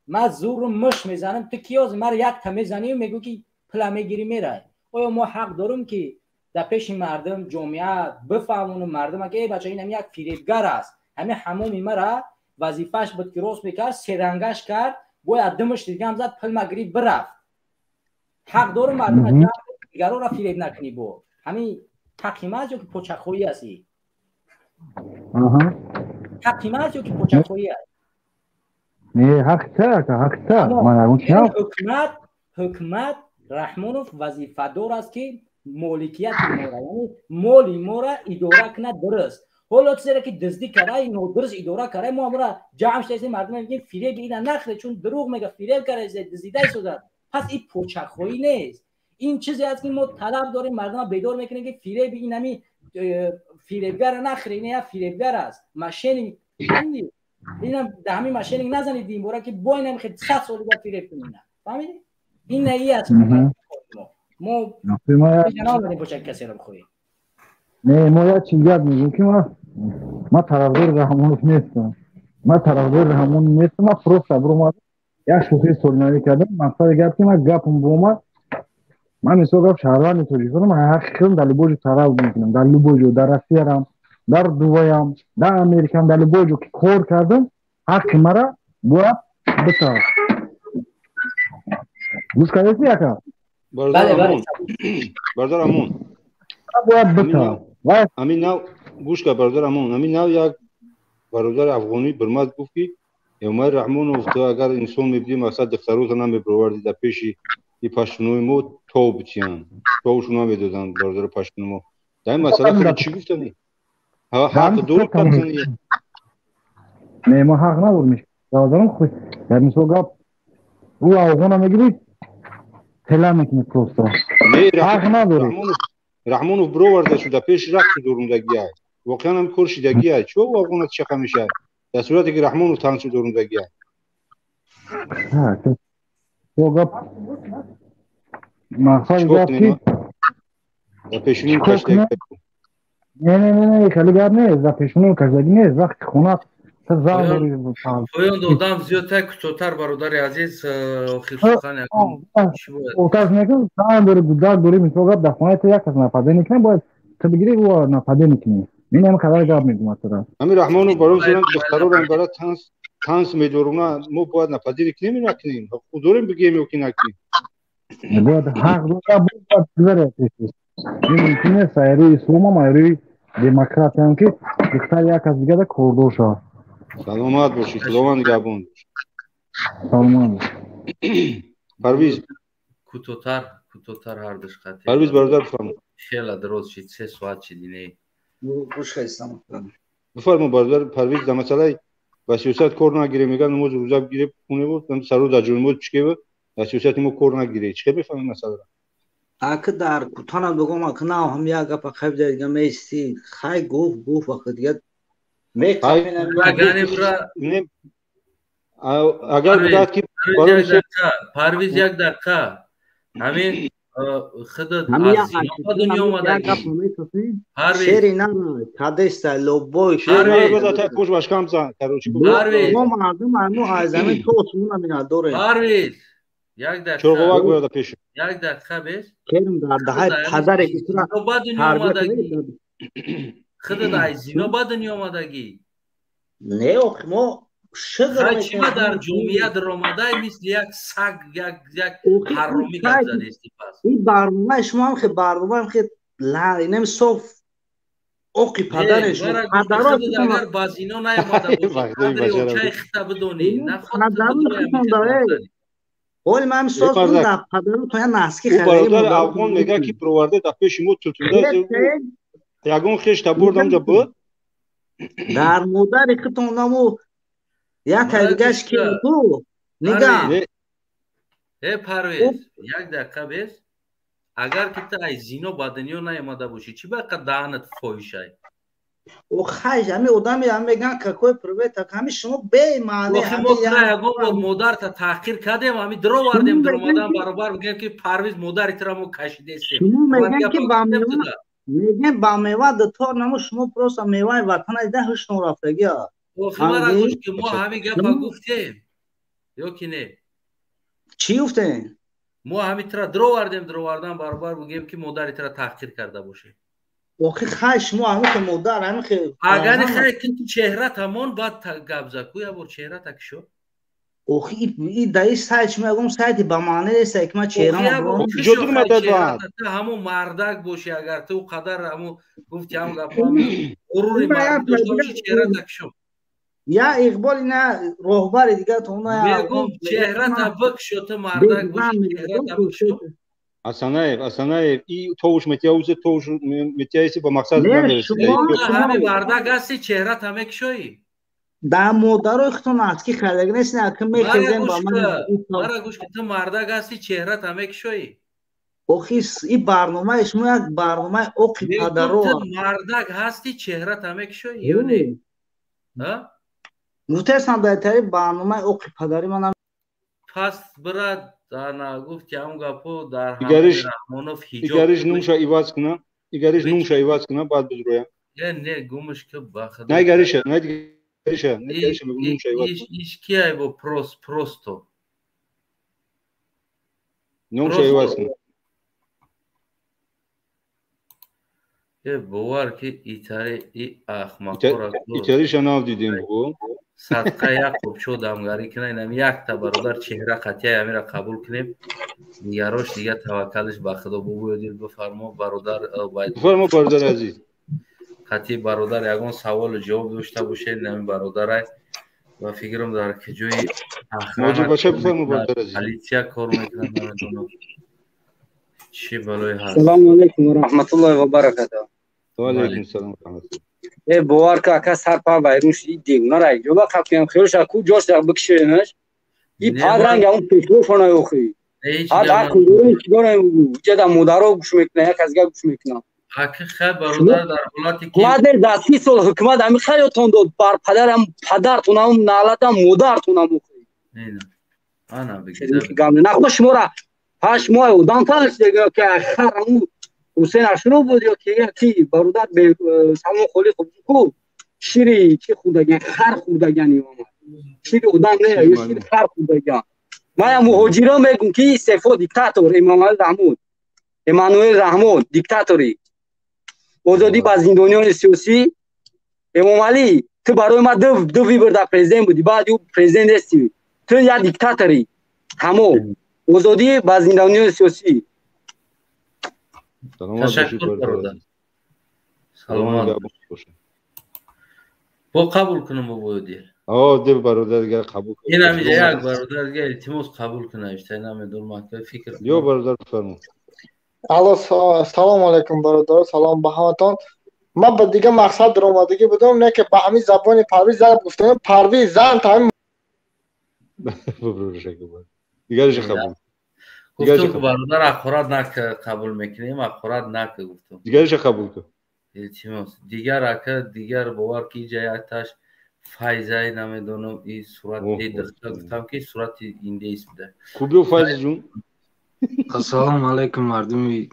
ما زور رو مش میزنم تو کیاز ما یک تا میزنی میگو که پلا میگیری میره او ما حق داریم که در پیش مردم جامعه بفهمون مردم که بچه این هم یک فریبگر است همه حمومی مرا وظیفهش بود که روز میکرد سرنگش کرد باید دمش دیگه هم زد پل مگری برفت حق دارم مردم دیگران را فریب نکنی با همین حقیمه است یا که پوچخویی هستی حقیمه است یا که پوچخویی است نه حق حکمت رحمانوف وظیفه دار است که مالکیت ما را یعنی مالی ما را اداره کنه درست حالا چیزی که دزدی کرده اینو درست اداره کرده ما را جمع شده مردم میگیم فریب اینا نخره چون دروغ میگه فریب کرده دزدیده شده پس این پوچخویی نیست این چیزی است که ما طلب داریم مردم بیدار میکنه که فریب اینمی فریبگر نخره این فریبگر است ماشین اینا در همین ماشین نزنید این باره که با اینا میخواد 100 سال بعد فریب کنین فهمیدی این نهی است ما جناب پوچک کسی رو بخوری نه ما یه چیزی میگیم که ما طرفدار رحمانوف نیستم ما پروست برو یک شوخی سولنایی کردم مقصد گپ که من گپم بومد من میسو گپ شهروند توری کنم من حقیقتا در لبوج طرف میکنم در لبوج در روسیه هم در دوبایم در امریکا در لبوج که کار کردم حق مرا باید بتا گوش کردی یکا برادر امون باید بتا همین نو گوش که برادر امون همین نو یک برادر افغانی برمد گفت که عمر رحمانوف تو اگر انسان میبینی مثلا دختروت نمیبروردی در پیشی این پشتونوی مو تو بچیان توشون هم میدادن برادر پشتونو در این مسئله خیلی چی گفتنی؟ حق دور کردنی نه ما حق نبود برادرم خود در میسو گفت او افغان میگیری تلا میکنی پروستا حق نداری رحمانوف برورده شده پیش رفت دورندگی های واقعا هم کرشیدگی های چه افغانات چقه میشه در صورتی که رحمانوف تنسو دورندگی های تو گفت مقصد گفت که در پیشونی کشتگی نه خیلی گرد نیست در پیشونی کشتگی نیست وقت خونه پایان دادم زیادتر کچوتر برادر عزیز خیلی اوتاز میکنم سان دوری میتو گفت در خونه تو یک کس نپاده نکنه باید تو بگیری او نپاده نکنی من هم خبر جواب میدم مثلا همین رحمانو برام سرم دخترو رو برای تانس میدورونه مو باید نپاده نکنیم خودوریم بگیم یا کی نکنیم باید حق بود بذاره این میتونه سایری اسلام مایری دموکرات هم که دختر یک از دیگه ده کردوشا سلامت باشی خداوند نگهبان سلامت پرویز کوتوتر هردش خاطر پرویز برادر بفرمایید خیلی درست شد 3 ساعت شدینه خوش هستم بفرمایید برادر پرویز در مسئله و سیاست کار نگیره میگن نماز روزه بگیره خونه بود سرو در جمعه چیکه بود و سیاست ما کار نگیره چیکه بفهمید مسئله اگه در کوتاه بگم اگه نه هم یا گپ خیلی دیگه میستی خیلی گفت وقت دیگه اگر بوداد که پرویز یک دقیقه همین خودت از سینما دنیا اومده شیری نه کدست لوبوی شیری بذار پوش باشکم زن ما مردم همو از زمین تو اسمون مینا دوره یک دقیقه چرغواک برادر پیش یک دقیقه بیش کرم در دهای پدر کسرا با دنیا آمدگی خود دای زینا با دنیا آمدگی نه اوخ ما شدر چی در جمعیت در آمده مثل یک سگ یک حرامی گپ زده استی پس این برنامه شما هم که برنامه هم که اینم صوف اوقی پدرش پدرات اگر باز اینا نیامده باشه پدری اوچه خطه بدونی نه خود اول من سوز بود در پدرات تو یا نسکی خیلی برادر افغان میگه که پرورده در پیش مو توتونده یگون خیش تا برد اونجا بود در مادر که تو نمو یا تایدگش که تو نگاه پرویز یک دقیقه بیش اگر که تا ای زینو با دنیا نیامده باشی چی باید دهنت فویشای او خیش همی ادامی هم میگن که کوی پرویت همی شما به معنی همی یا مادر تا تحقیر کردیم همی درو واردیم در اومدن برابر بگیم که پرویز مادر ایترامو کشیده استیم شما میگن که میگن با میوه دتار نمو شما پروسا میوه وطن ایده هشتون رفتگی ها خبر گوش که ما همی گفت گفتیم یا که نه چی گفتیم ما همی ترا درو واردن برابر بگیم که مادر ایترا تحقیر کرده باشه اوخی خش مو همه که مادر همه که اگر خیلی که تو چهره تمام باید گبزه کویا بر چهره تکشو اوخی ای دایی سایت میگم سایت با معنی نیست که ما چهره ما جدی مدد همون مردک باشی اگر تو قدر همون گفتی هم گپامی غروری مرد داشته باشی چهره تکشو یا اقبال نه رهبر دیگه تو نه میگم چهره تبک شو تو مردک باشی چهره تبک شو Асанаев, и توش متیاوزه توش متیایسی با مقصد نمیرسه همه مردک هستی چهره تمک شوی در مادر اختون است که خلق نیست نه که میخزن با من مرا گوش که تو مردک هستی چهره تمک شوی اوخیس این برنامه اشما یک برنامه اوقی پدرو تو مردک هستی چهره تمک شوی یا نه متاسم بهتری برنامه اوقی پدری منم پس برد دانا گفت که هم گپو در رحمانوف حجاب ایگرش نومشا ایواز کنه بعد بزرویا نه گمش که باخد نه ایگرشه نومشا ایواز ایش کیه با پروستو نومشا ایواز کنه باور که ایتاری اخماکورا ایتاریش ناو دیدیم بگو صدقه یک خوب شد دمگاری کنیم یک تا برادر چهره قطعه همی را قبول کنیم دیگراش دیگه توکلش به خدا بگویید بفرما برادر بفرما برادر عزیز قطعی برادر یگان سوال جواب داشته باشه نمی برادر و فکرم داره که جوی موجود باشه بفرما برادر عزیز پلیتیا کار میکنن نمیدونم چی بلوی هست سلام علیکم و رحمت الله و برکاته و علیکم السلام و رحمت الله ای باور که اکا سر پا بایروش دیگنا رای جو با خپیم خیرش اكو جوش در بکشینش این پادرنگ اون پیشو فنای اوخی هر کدوم چیگونه جدا مدارو گوش میکنه یک از گوش میکنه اکه خیر برادر در حالتی که ما در دستی سال حکومت همی خیلی تون داد بر پدرتون هم نالتم مدارتون هم اوخی نه انا بگیدم گام نه خوش مورا پاش مو دانتاش دیگه که خرمو حسین اشرو بود یا که کی برادر به سامو خلی خوب کو شیری چه خداگان خر خداگانی اومد شیری اودام نه یا شیری خر خداگان ما مهاجرا میگن که سفو دیکتاتور امانوئل رحمون دیکتاتوری آزادی باز زندانیان سیاسی امام علی تو برای ما دو ویبردا پرزیدنت بودی بعد یو پرزیدنت هستی تو یا دیکتاتوری همو آزادی باز زندانیان سیاسی تشکر برادر سلامت باشه با قبول کنم با دیل ده برادر دیگه قبول کنم این همیشه یک برادر دیگه التماس قبول کنه اشتای نمیدونم ما فکر یو برادر بفرمایید الو سلام علیکم برادر سلام به همتون ما به دیگه مقصد در اومدگی بودم نه که به همین زبان پرویز زن گفتم پرویز زن تا دیگرش قبول گفتم که برادر اخورات نک قبول میکنیم اخورات نک گفتم دیگرش قبول کن التماس دیگر اکه دیگر باور کی جای تاش فایزای نمیدونم این صورت گفتم که صورت اینده است بده خوبی و فایز جون السلام علیکم مردم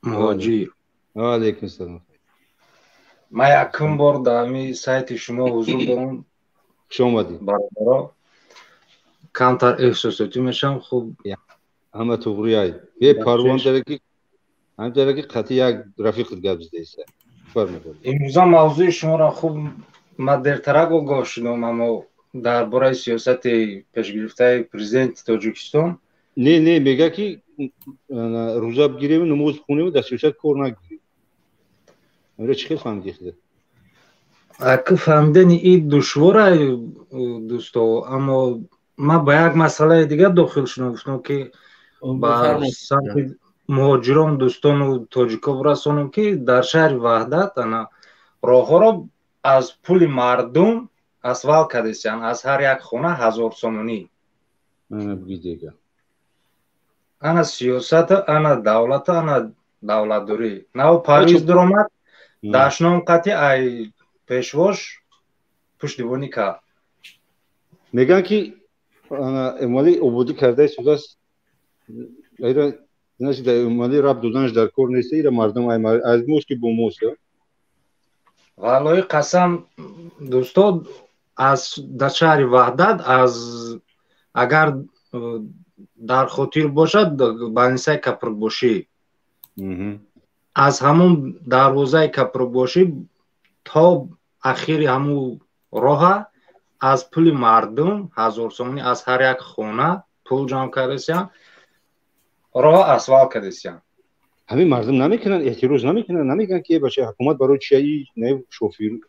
مهاجر و علیکم السلام ما یکم بار در سایت شما حضور دارم خوش اومدید برادرها کمتر احساساتی میشم. خب همه تو غریای به پروان درکی هم درکی قطعی یک رفیق گپ زدیسه فرمایید. امروزا موضوع شما را خوب ما در ترک آگاه شدم، اما درباره سیاست پیشگرفته پرزیدنت تاجیکستان نه میگه که روزا بگیریم نماز خونیم در سیاست کار نگیریم. میره چی فهمیدی؟ اگه فهمیدن این دشواره دوستا، اما ما با یک مسئله دیگه داخل شدم گفتم که با سمت مهاجران دوستان و تاجیکا برسانم که در شهر وحدت انا راه ها را از پول مردم اسوال کردیسیان، از هر یک خونه 1000 سومونی. انا سیاست، انا دولت، انا دولتداری. نو پرویز درآمد داشنام قطعی ای پیشواش پشتیبانی کرد. میگن که امالی عبودی کرده شداست ایرا نشد امالی رب دودنش در کور نیست. ایرا مردم از موش که بوموس والله قسم دوستو از در شهر وحدت از اگر در خاطر باشد بانسای کپرک باشی از همون دروازه کپرک باشی تا اخیر همون راه از پول مردم 1000 سومونی از هر یک خونه پول جمع کردیسیان راه اسوال کردیسیان. همین مردم نمیکنن اعتراض نمیکنن، نمیگن که باشه حکومت برای چی نه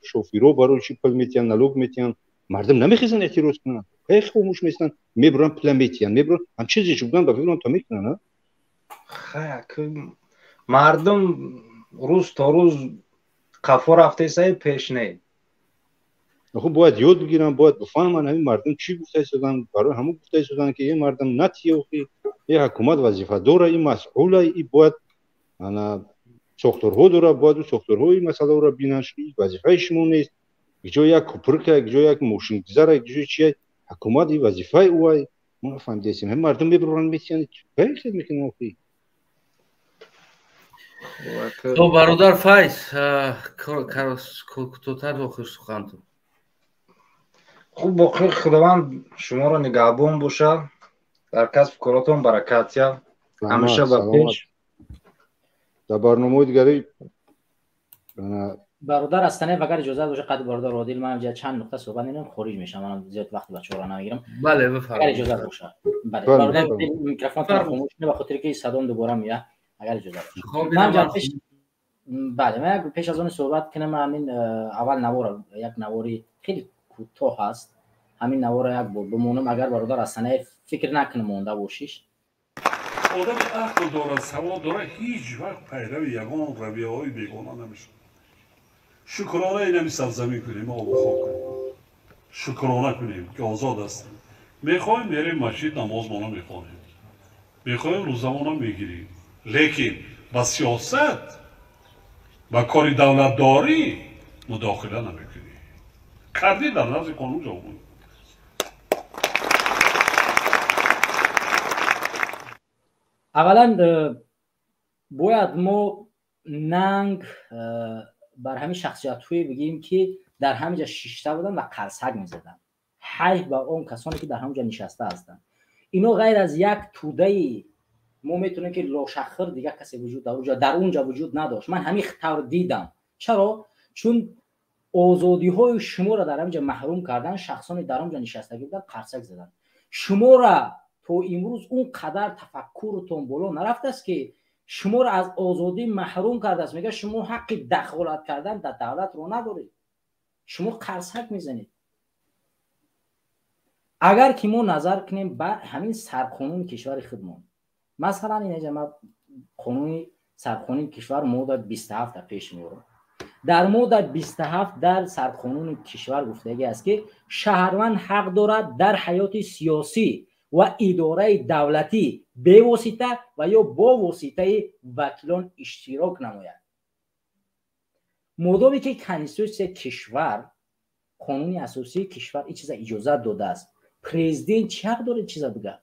شوفیرو برای چی پول میتین نلوگ میتین. مردم نمیخیزن اعتراض کنن، هیچ خاموش میستن میبرن پول میتین میبرن هم چیزی چوبدن با فکران تا میکنن. خیلی مردم روز تا روز قفا رفته سای پیش نه. خب باید یاد بگیرن، باید بفهمن همین مردم چی گفته شدن، برای همون گفته شدن که این مردم نتیه که این حکومت وظیفه داره، این مسئوله، این باید انا ساختارها داره، باید ساختارهای مسئله را بیننش. وظیفه شما نیست. جای یک کوپرکه، جای یک ماشین گذره، جای چیه حکومت این وظیفه اوای ما فهمیدیم. هم مردم میبرن میتونن خیلی خیلی میکنن. تو برادر فایز کوتاه داخل سخن تو. خوب بخیر، خداوند شما را نگهبان باشه، در کسب کاراتون برکت یا همیشه با پیش. در برنامه دیگری برادر استنه اگر اجازه باشه قد برادر عادل من اینجا چند نقطه صحبت نمی‌کنم خارج میشم، من زیاد وقت بچه‌ها رو نمیگیرم. بله بفرمایید. اگر اجازه باشه. بله برادر میکروفون خاموش کنه به خاطر که صدام دوباره میاد اگر اجازه باشه. من بله من پیش از اون صحبت کنم. همین اول نوار یک نواری خیلی کوتاه هست، همین نوار یک بود بمونم اگر برادر استنه فکر نکنه مونده باشیش. آدم عقل داره، سواد داره، هیچ وقت پیرو یگان رویه‌های بیگانه نمیشه. شکرانه اینمی سرزمین کنیم، آب و خاک کنیم، شکرانه کنیم که آزاد هستیم. میخوایم میریم مسجد نماز مانا میخوانیم، میخوایم روزمانا میگیریم، لیکن با سیاست با کار دولتداری مداخله نمیکنیم. کردی در نزد قانون جامعه. اولا باید ما ننگ بر همین شخصیت های بگیم که در همینجا شیشته بودن و قرصک میزدن. حی با اون کسانی که در همینجا نشسته هستن. اینو غیر از یک توده ما میتونه که لاشخر دیگه کسی وجود در اونجا وجود نداشت. من همین طور دیدم. چرا؟ چون آزادی های شما را در همینجا محروم کردن، شخصانی در اونجا نشستگی بودن قرصک زدن. شما را تا امروز اون قدر تفکرتون بالا نرفته است که شما را از آزادی محروم کرده است. میگه شما حق دخالت کردن در دولت رو ندارید، شما قرصک میزنید. اگر که ما نظر کنیم به همین سرقانون کشور خودمون، مثلا اینجا ما قانون سرقانون کشور ماده 27 پیش میبرم. در ماده 27 در سرقانون کشور گفتگی است که شهروند حق دارد در حیات سیاسی و اداره دولتی به واسطه و یا با واسطه وکیلان اشتراک نماید. مادامی که کنستیتوسیون کشور، قانون اساسی کشور این چیزا اجازه داده است، پرزیدنت چه حق داره چیزا بگه؟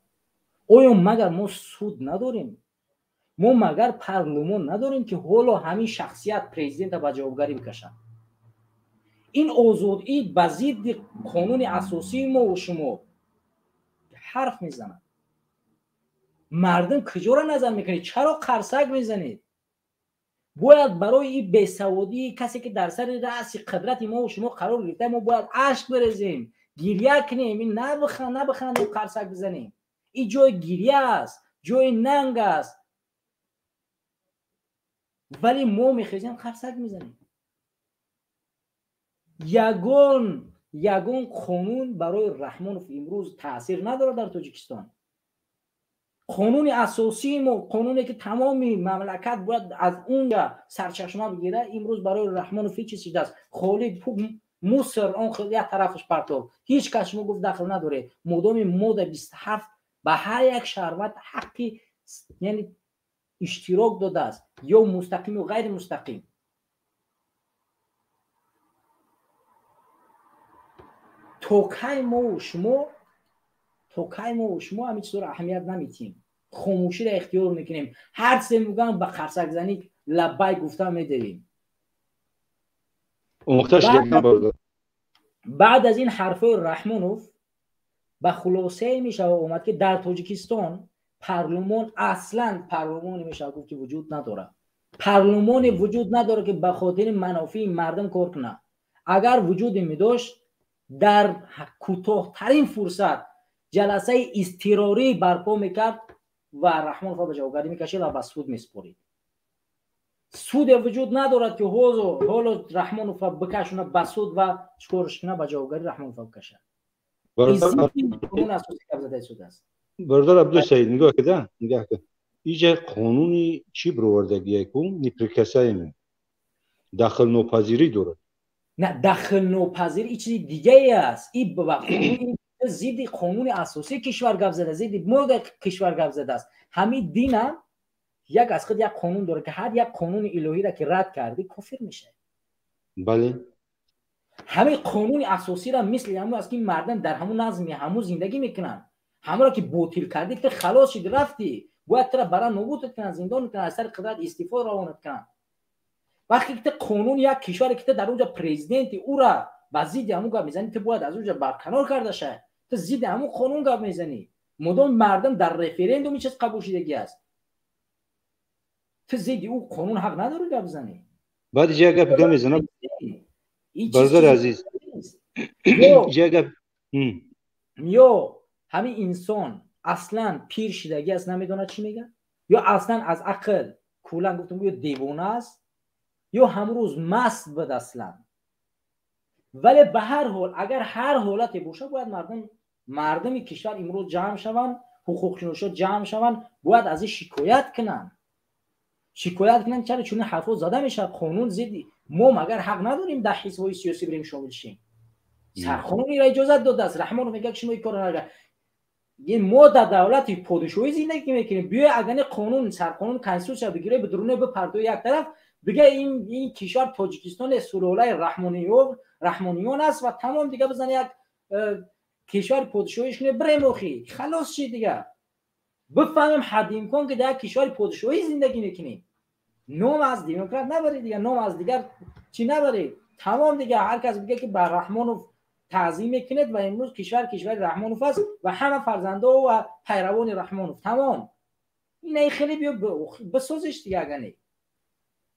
آیا مگر ما سود نداریم؟ ما مگر پارلمان نداریم که حالا همین شخصیت پرزیدنت به جوابگری بکشن؟ این آزادی بزید قانون اساسی ما و شما حرف میزنن. مردم کجا را نظر میکنید؟ چرا قرصک میزنید؟ باید برای این بیسوادی کسی که در سر رأس قدرت ما و شما قرار گرفته ما باید اشک بریزیم، گریه کنیم، این نبخند و قرصک بزنیم. این جای گریه است، جای ننگ است، ولی ما میخیزیم قرصک میزنیم. یگان قانون برای رحمانوف امروز تاثیر نداره در تاجیکستان. قانون اساسی ما، قانونی که تمامی مملکت باید از اونجا سرچشمه بگیره، امروز برای رحمانوف هیچ چیزی است. خالی موسر اون خیلی یک طرفش پرتاب، هیچ کس شما گفت دخل نداره. مدام ماده 27 به هر یک شهروند حقی یعنی اشتراک داده است، یا مستقیم و غیر مستقیم. توکای ما و شما همین چیز رو اهمیت نمیتیم، خاموشی را اختیار میکنیم. هر چیزی میگن به قرصک زنی لبای گفته میداریم. بعد از این حرفای رحمانوف به خلاصه میشه اومد که در تاجیکستان پارلمان اصلا پارلمان میشه گفت که وجود نداره. پارلمان وجود نداره که به خاطر منافع مردم کار کنه. اگر وجود میداشت در کوتاه‌ترین فرصت جلسه اضطراری برپا میکرد و رحمانوف به جوگری میکشید و به سود میسپرید. سود وجود ندارد که حالا رحمانوف بکشونه به سود و چکارش کنه به جوگری رحمانوف بکشه. برادر عبدالسعید نگاه کده اینجا قانونی چی برآوردگیه که نیپریکسایمه داخل نوپذیری داره. نه داخل نوپذیر این چیز دیگه است. این قانون ضد قانون اساسی کشور گپ زده، ضد ملک کشور گپ زده است. همین دین هم یک از خود یک قانون داره که هر یک قانون الهی را که رد کردی کافر میشه. بله. همین قانون اساسی را مثل همون است که مردم در همون نظمی همون زندگی میکنن. همون را که باطل کردی که خلاص شدی رفتی، باید تو را برای نابود کنن، زندان کنن، از سر قدرت استعفا روانت کنن. وقتی که قانون یک کشور که در اونجا پرزیدنت او را با ضد همون گپ میزنی، تو باید از اونجا برکنار کرده شه. تو ضد همون قانون گپ میزنی. مدام مردم در رفراندوم چیز قبول شدگی است، تو ضد او قانون حق نداری گپ بزنی. بعد جای گپ دیگه میزنم برادر عزیز. یا همین انسان اصلا پیر شدگی است، نمیدونه چی میگه، یا اصلا از عقل کلا گفتم یا دیوانه است یا همروز مست بود اصلا. ولی به هر حال اگر هر حالتی باشه باید مردم کشور امروز جمع شوند، حقوقشناسا جمع شوند، باید از این شکایت کنن. چرا؟ چون حرفا زده میشه قانون ضدی. ما مگر حق نداریم در حزب‌های سیاسی بریم شامل شیم؟ سرقانونی را اجازه داده است. رحمانوف میگه شما این کارو نکنید. این ما در دولت پادشاهی زندگی میکنیم. بیا اگر قانون سرقانون کنستیتوسیا بگیره بدرونه به پرده یک طرف بگه این کشور تاجیکستان سلاله رحمانیون است و تمام دیگه بزن یک کشور پادشاهیش کنه بریم اخی خلاص شید دیگه. بفهمیم حد امکان که در کشور پادشاهی زندگی میکنیم. نام از دموکرات نبرید دیگه، نام از دیگر چی نبرید. تمام دیگه هر کس بگه که بر رحمانوف تعظیم میکنید و امروز کشور رحمانوف است و همه فرزنده و پیروان رحمانوف تمام. این خیلی بیا بسازش دیگه. اگه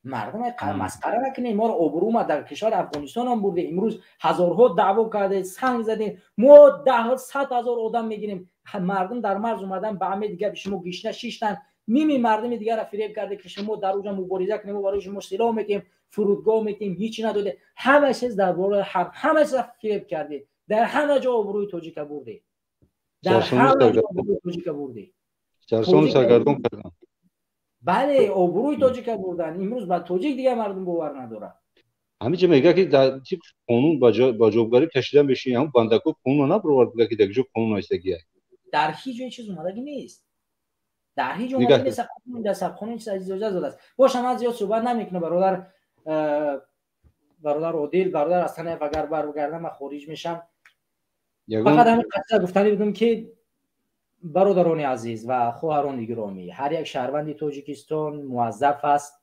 مردم مسخره نکنید. ما رو آبرو در کشور افغانستان هم برده، امروز هزارها دعوا کرده، سنگ زدیم، ما 100,000 آدم میگیریم. مردم در مرز اومدن به همه دیگه شما گشنه شیشتن نیمی مردم دیگه را فریب کرده که شما در اونجا مبارزه کنیم، برای شما سلاح میدیم، فرودگاه میدیم، هیچی نداده. همه چیز در باره حرب، همه چیز فریب کرده، در همه جا آبروی تاجیک برده، در همه جا آبروی تاجیک برده، سرسون سرگردون کردن. بله آبروی تاجیک بردن. امروز با تاجیک دیگه مردم باور نداره. همیشه میگه که در تیپ قانون با جوبگاری کشیدن بشین، هم بندکو قانون نبرورد که دیگه قانون استگیه. در هیچ جای چیز اومدگی نیست. در هیچ جای نیست. قانون در سب قانون چیز اجازه داده است. باشم از زیاد صحبت نمیکنه برادر عادل، برادر از تنه اگر برگردم من خارج میشم. فقط همین قصه گفتنی بودم که برادران عزیز و خواهران گرامی، هر یک شهروند تاجیکستان موظف است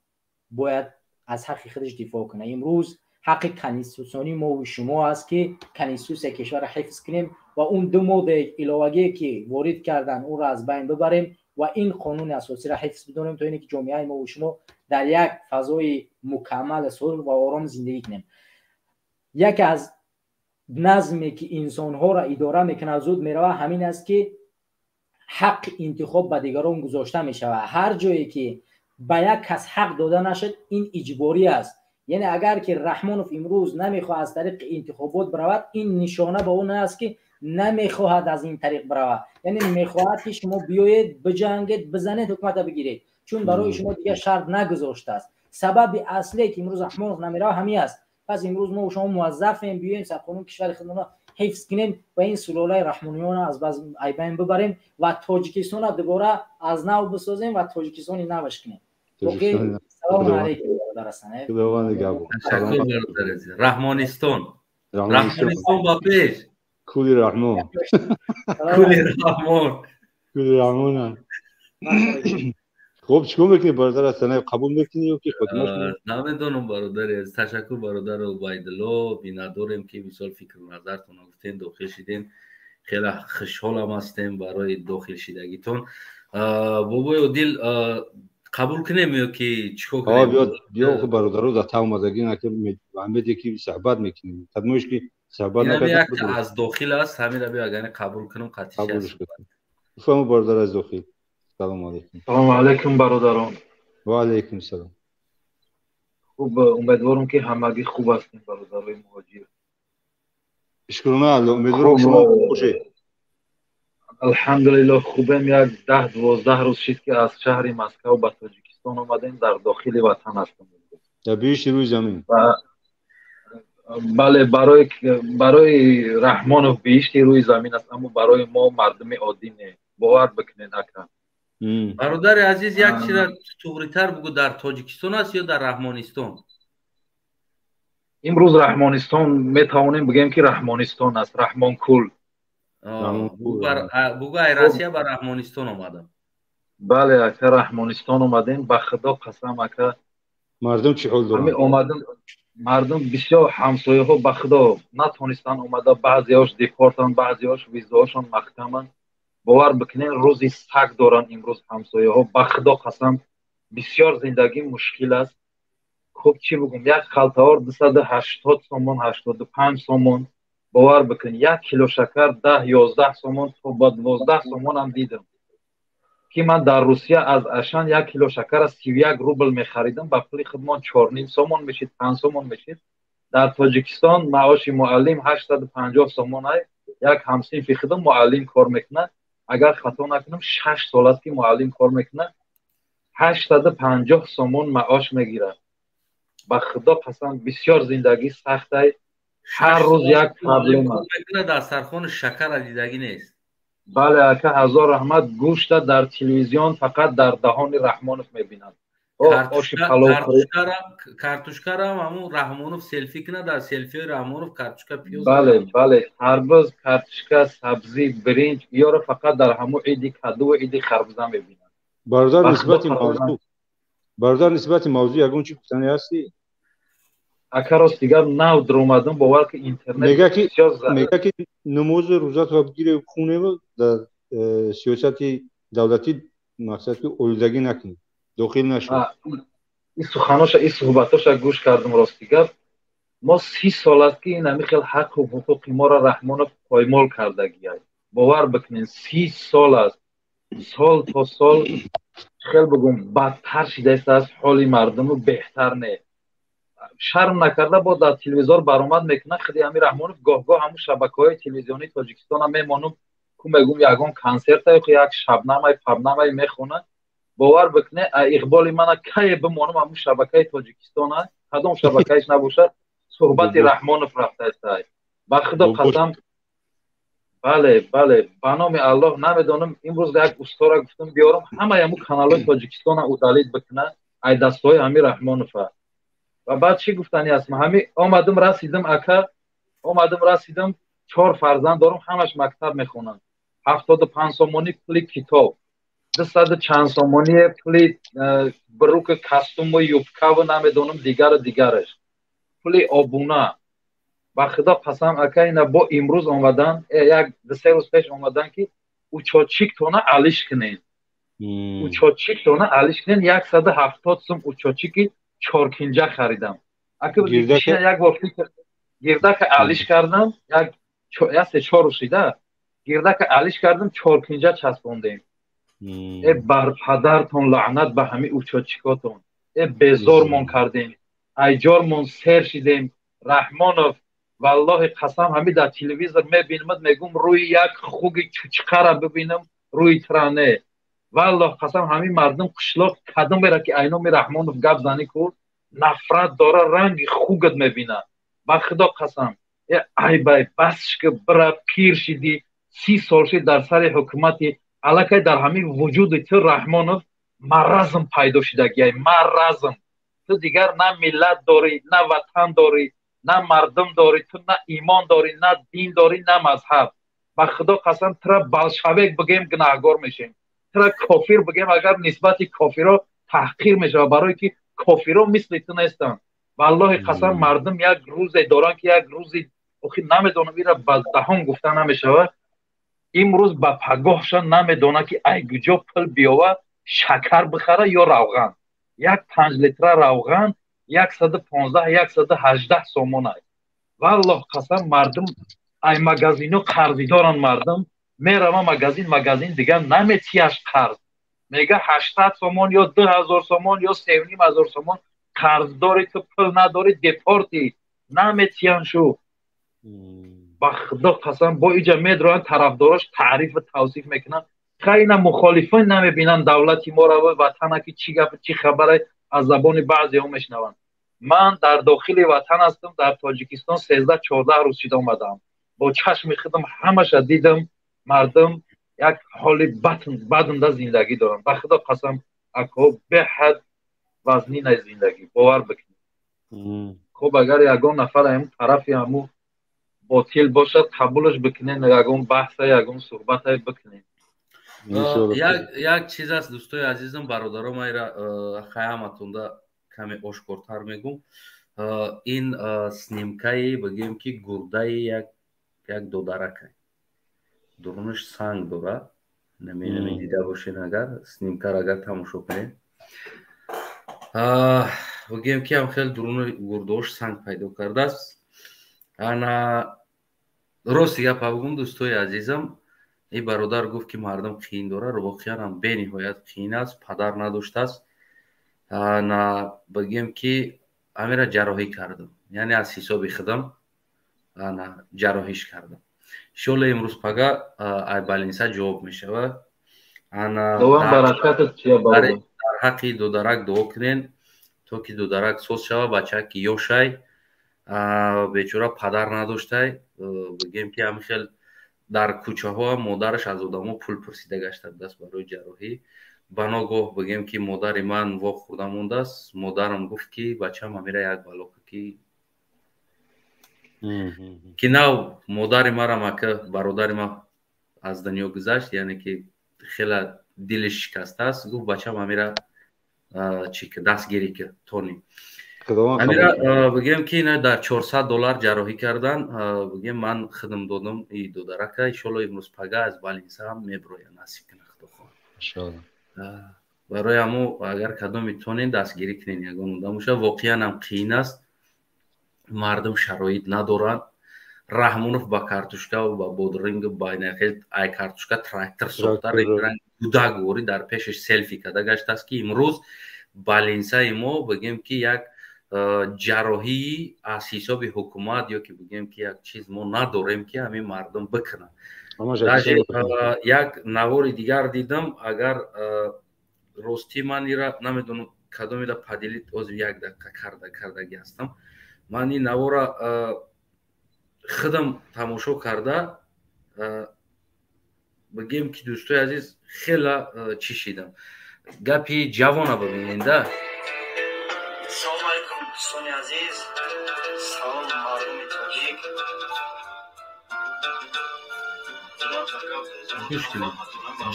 باید از حق خودش دفاع کنه. امروز حق کنستیتوسیونی ما و شما است که کنستیتوسیون کشور حفظ کنیم و اون دو ماده علاوه‌ای که وارد کردن اون را از بین ببریم و این قانون اساسی را حفظ بدونیم تا اینکه جامعه ما و شما در یک فضای مکمل صلح و آرام زندگی کنیم. یکی از نظمی که انسان‌ها را اداره میکنه زود میروه همین است که حق انتخاب به دیگران گذاشته می شود. هر جایی که به یک کس حق داده نشد این اجباری است. یعنی اگر که رحمانوف امروز نمیخواد از طریق انتخابات برود این نشانه به اون است که نمیخواهد از این طریق برود. یعنی میخواهد که شما بیایید بجنگید بزنید حکومت بگیرید چون برای شما دیگه شرط نگذاشته است. سبب اصلی که امروز رحمانوف نمیره همین است. پس امروز ما و شما موظفیم بیایم سرقانون کشور خودمون حفظ کنیم و این سلاله رحمانیان از بین ببریم و تاجیکستان را دوباره از نو بسازیم و تاجیکستان نوش کنیم. اوکی سلام علیکم رحمانستان با پیش کولی رحمان خب چیکار میکنی برادر از سنه قبول میکنی یا که خودمش نمیدونم برادر تشکر برادر عبیدالله بیندارم که بسیار فکر و نظرتون گفتین داخل شدین خیلی خوشحالم هستیم برای داخل شدگیتون. بابای عادل قبول کنیم یا که چیکار کنیم؟ بیا خب برادر در تا اومدگی نکنیم محمد یکی صحبت میکنیم خدمتش که صحبت نکنیم یک از داخل است همین رو بیا اگر قبول کنم قطعی است. بفرمایید برادر از داخل. سلام علیکم. سلام علیکم برادران. و علیکم سلام. خوب امیدوارم که همگی خوب هستین برادرای مهاجر. اشکرانه الله امیدوارم شما خوب باشید. الحمدلله خوبم. یک 10-12 روز شد که از شهر مسکو به تاجیکستان آمدیم در داخل وطن هستم. در بیش روی زمین. بله برای رحمانوف بیشتر روی زمین است اما برای ما مردم عادی نه. باور بکنین اکرم. برادر عزیز یک چیز را توغری‌تر بگو در تاجیکستان است یا در رحمانستان؟ امروز رحمانستان میتوانیم بگیم که رحمانستان است. رحمان کل. بگو ایراسیه بر رحمانستان آمدم. بله اکا رحمانستان آمدیم به خدا قسم اکا. مردم چی حال دارن؟ آمدم مردم بسیار همسایه ها به خدا نتونستن اومده بعضی هاش دیپورتن بعضی هاش ویزاشون محکمن. باور بکنین روزی سگ دارن امروز همسایه ها به خدا قسم بسیار زندگی مشکل است. خب چی بگم یک خلطه‌وار 280 سومون 85 سومون باور بکن 1 کیلو شکر 10-11 سومون تا با 12 سومون هم دیدم که من در روسیه از اشان 1 کیلو شکر از 31 روبل می‌خریدم با پول خدمات 4.5 سومون میشید 5 سومون میشید. در تاجیکستان معاش معلم 850 سومون است. یک همصنفی خدم معلم کار میکنه اگر خطا نکنم 6 سال است که معلم کار میکنه 850 سومون معاش میگیره. با خدا قسم بسیار زندگی سخت است. هر روز یک پرابلم است. در سرخون شکر دیدگی نیست. بله اکا هزار رحمت گوشت در تلویزیون فقط در دهان رحمانوف میبینند. کارتوشکا را همون رحمانوف سلفی کنه در سلفی رحمانوف کارتوشکا پیاز. بله خربز کارتوشکا سبزی برنج یا فقط در همون عید کدو و عید خربزه میبینند. برادر نسبت موضوع یگون چی گفتنی هستی؟ اکا راست دیگر نو در اومدم باور که اینترنت میگه که نماز روزات را بگیره خونه و در سیاست دولتی مقصد که اولودگی نکنی داخل نشد. این سخناش این صحبتاش گوش کردم راست دیگر ما 30 سال است که این همیخیل حق و حقوق ما را رحمانوف پایمال کردگی است. باور بکنین 30 سال است. سال تا سال خیلی بگم بدتر شده است از حال مردم و بهتر نه. شرم نکرده با در تلویزیون برآمد میکنه خیلی همین رحمانوف گاه همون شبکه‌های تلویزیونی تاجیکستان هم میمانم که میگم یگان کنسرت یا یک شبنامه پبنامه میخونه باور بکنه اقبال من کی بمانم همون شبکه تاجیکستان کدام شبکهش نباشه صحبت رحمانوف رفته است. با خدا قسم بله به نام الله نمیدونم امروز یک استاد گفتم بیارم همه همون کانال‌های تاجیکستان رو تولید بکنه ای دستای همین رحمانوف و بعد چی گفتنی است همین آمدم رسیدم 4 فرزند دارم همش مکتب میخونن 75 سومونی پول کتاب 200 چند سومونی پول بروک کاستوم و یوبکا و نمیدونم دیگرش پول آبونه با خدا قسم اکا اینا با امروز آمدن یک دو سه روز پیش آمدن که او چاچیک تونه علیش کنین او چاچیک تونه علیش کنین 170 سوم او چاچیکی 4 کنجه خریدم اکا یک وقتی گردک علیش کردم یک سه 4 روز شده گردک علیش کردم 4 کنجه چسبوندیم ای بر پدرتون لعنت به همه او چاچیکاتون ای بیزارمون کردین ایجارمون سر شدیم رحمانوف والله قسم همین در تلویزیون میبینم میگم روی یک خوگ چوچقه را ببینم روی ترانه والله قسم همین مردم قشلاق قدم میره که اینو می رحمانوف گپ زنی کو نفرت داره رنگ خوگت میبینه با خدا قسم ای بای بسش که برا پیر شدی 30 سال شد در سر حکومتی الکی در همین وجود تو رحمانوف مرضم پیدا شده گیای مرضم تو دیگر نه ملت داری نه وطن داری نه مردم داری تو نه ایمان داری نه دین داری نه مذهب با خدا قسم ترا بلشویک بگیم گناهگار میشیم ترا کافر بگیم اگر نسبت کافرها تحقیر میشه برای که کافرها مثل تو نیستن والله قسم مردم یک روز دارن که یک روزی اخی نمیدونم ایرا با دهان گفته نمیشه امروز با پگاهشان نمیدونه که ای کجا پول بیاوه شکر بخره یا روغن یک 5 لیتر روغن 115 118 سومون است والله قسم مردم ای مغازینو قرضی دارن مردم میرم مغازین دیگه نمیتیاش قرض میگه 80 سومون یا 2000 سومون یا 3500 سومون قرض داری تو پول نداری دپورتی نمیتیان شو با خدا قسم با اینجا میدرون طرفداراش تعریف و توصیف میکنن خیلی مخالفین نمیبینن دولتی ما رو وطن که چی گپ چی خبره از زبان بعضی ها میشنون من در داخل وطن هستم در تاجیکستان 13 14 روز شده اومدم با چشم خودم همش دیدم مردم یک حال بدنده زندگی دارن به خدا قسم اکو به حد وزنی زندگی باور بکنید خب اگر یگان نفر هم طرفی همو باطل باشد قبولش بکنین یگان بحث یگان صحبت بکنین یک چیز است دوستای عزیزم برادرام ایرا خیامتوندا کمی اشکارتر میگم این سنیمکایی بگیم که گرده یک دودرکه درونش سنگ داره نمیدونم دیده باشین اگر سنیمکه را اگر تماشا کنین بگیم که هم خیلی درون گردهاش سنگ پیدا کرده است انا راست گپ بگم دوستای عزیزم این برادر گفت که مردم قین داره واقعا هم به نهایت قین است پدر نداشته است انا بگیم که امیره جراحی کردم یعنی از حساب خودم انا جراحیش کردم شوله امروز پگا ای بالینسا جواب میشه انا دوام برکت چیه در حقی دو درک دو کنین تو که دو درک سوز شوه بچه که یوشای بیچاره پدر نداشته بگیم که همین خیلی در کوچه ها مادرش از آدم پول پرسیده گشته دست برای جراحی بناگاه بگیم که مادر من واق خورده مونده است مادرم گفت که بچه هم میره یک بلاک که نو مادر مرا که برادر ما از دنیا گذشت یعنی که خیلی دلش شکسته است گفت بچه هم میره چی که دستگیری که تونی بگیم که اینا در $400 جراحی کردن بگیم من خدم دادم این دو درکه ایشالا امروز پگه از بالینسا هم میبروی نصیب کنه خدا برای همو اگر کدام میتونین دستگیری کنین یگان مونده موشه واقعا هم قین است مردم شرایط ندارن رحمونوف با کارتوشکا و با بودرینگ با اینخیل ای کارتوشکا تراکتر ساخته رنگ دودا گوری در پیشش سلفی کده گشت است که امروز بالینسا ما بگیم که یک جراحی از حساب حکومت یا که بگیم که یک چیز ما نداریم که همین مردم بکنن یک نوار دیگر دیدم اگر راستی من ایرا نمیدونم کدام ایرا پدیلیت از یک دقیقه کردگی هستم من این نوار خودم تماشا کرده بگیم که دوستای عزیز خیلی چشیدم گپی جوان ببینید سلام علیکم دوستان عزیز سلام مردم تاجیک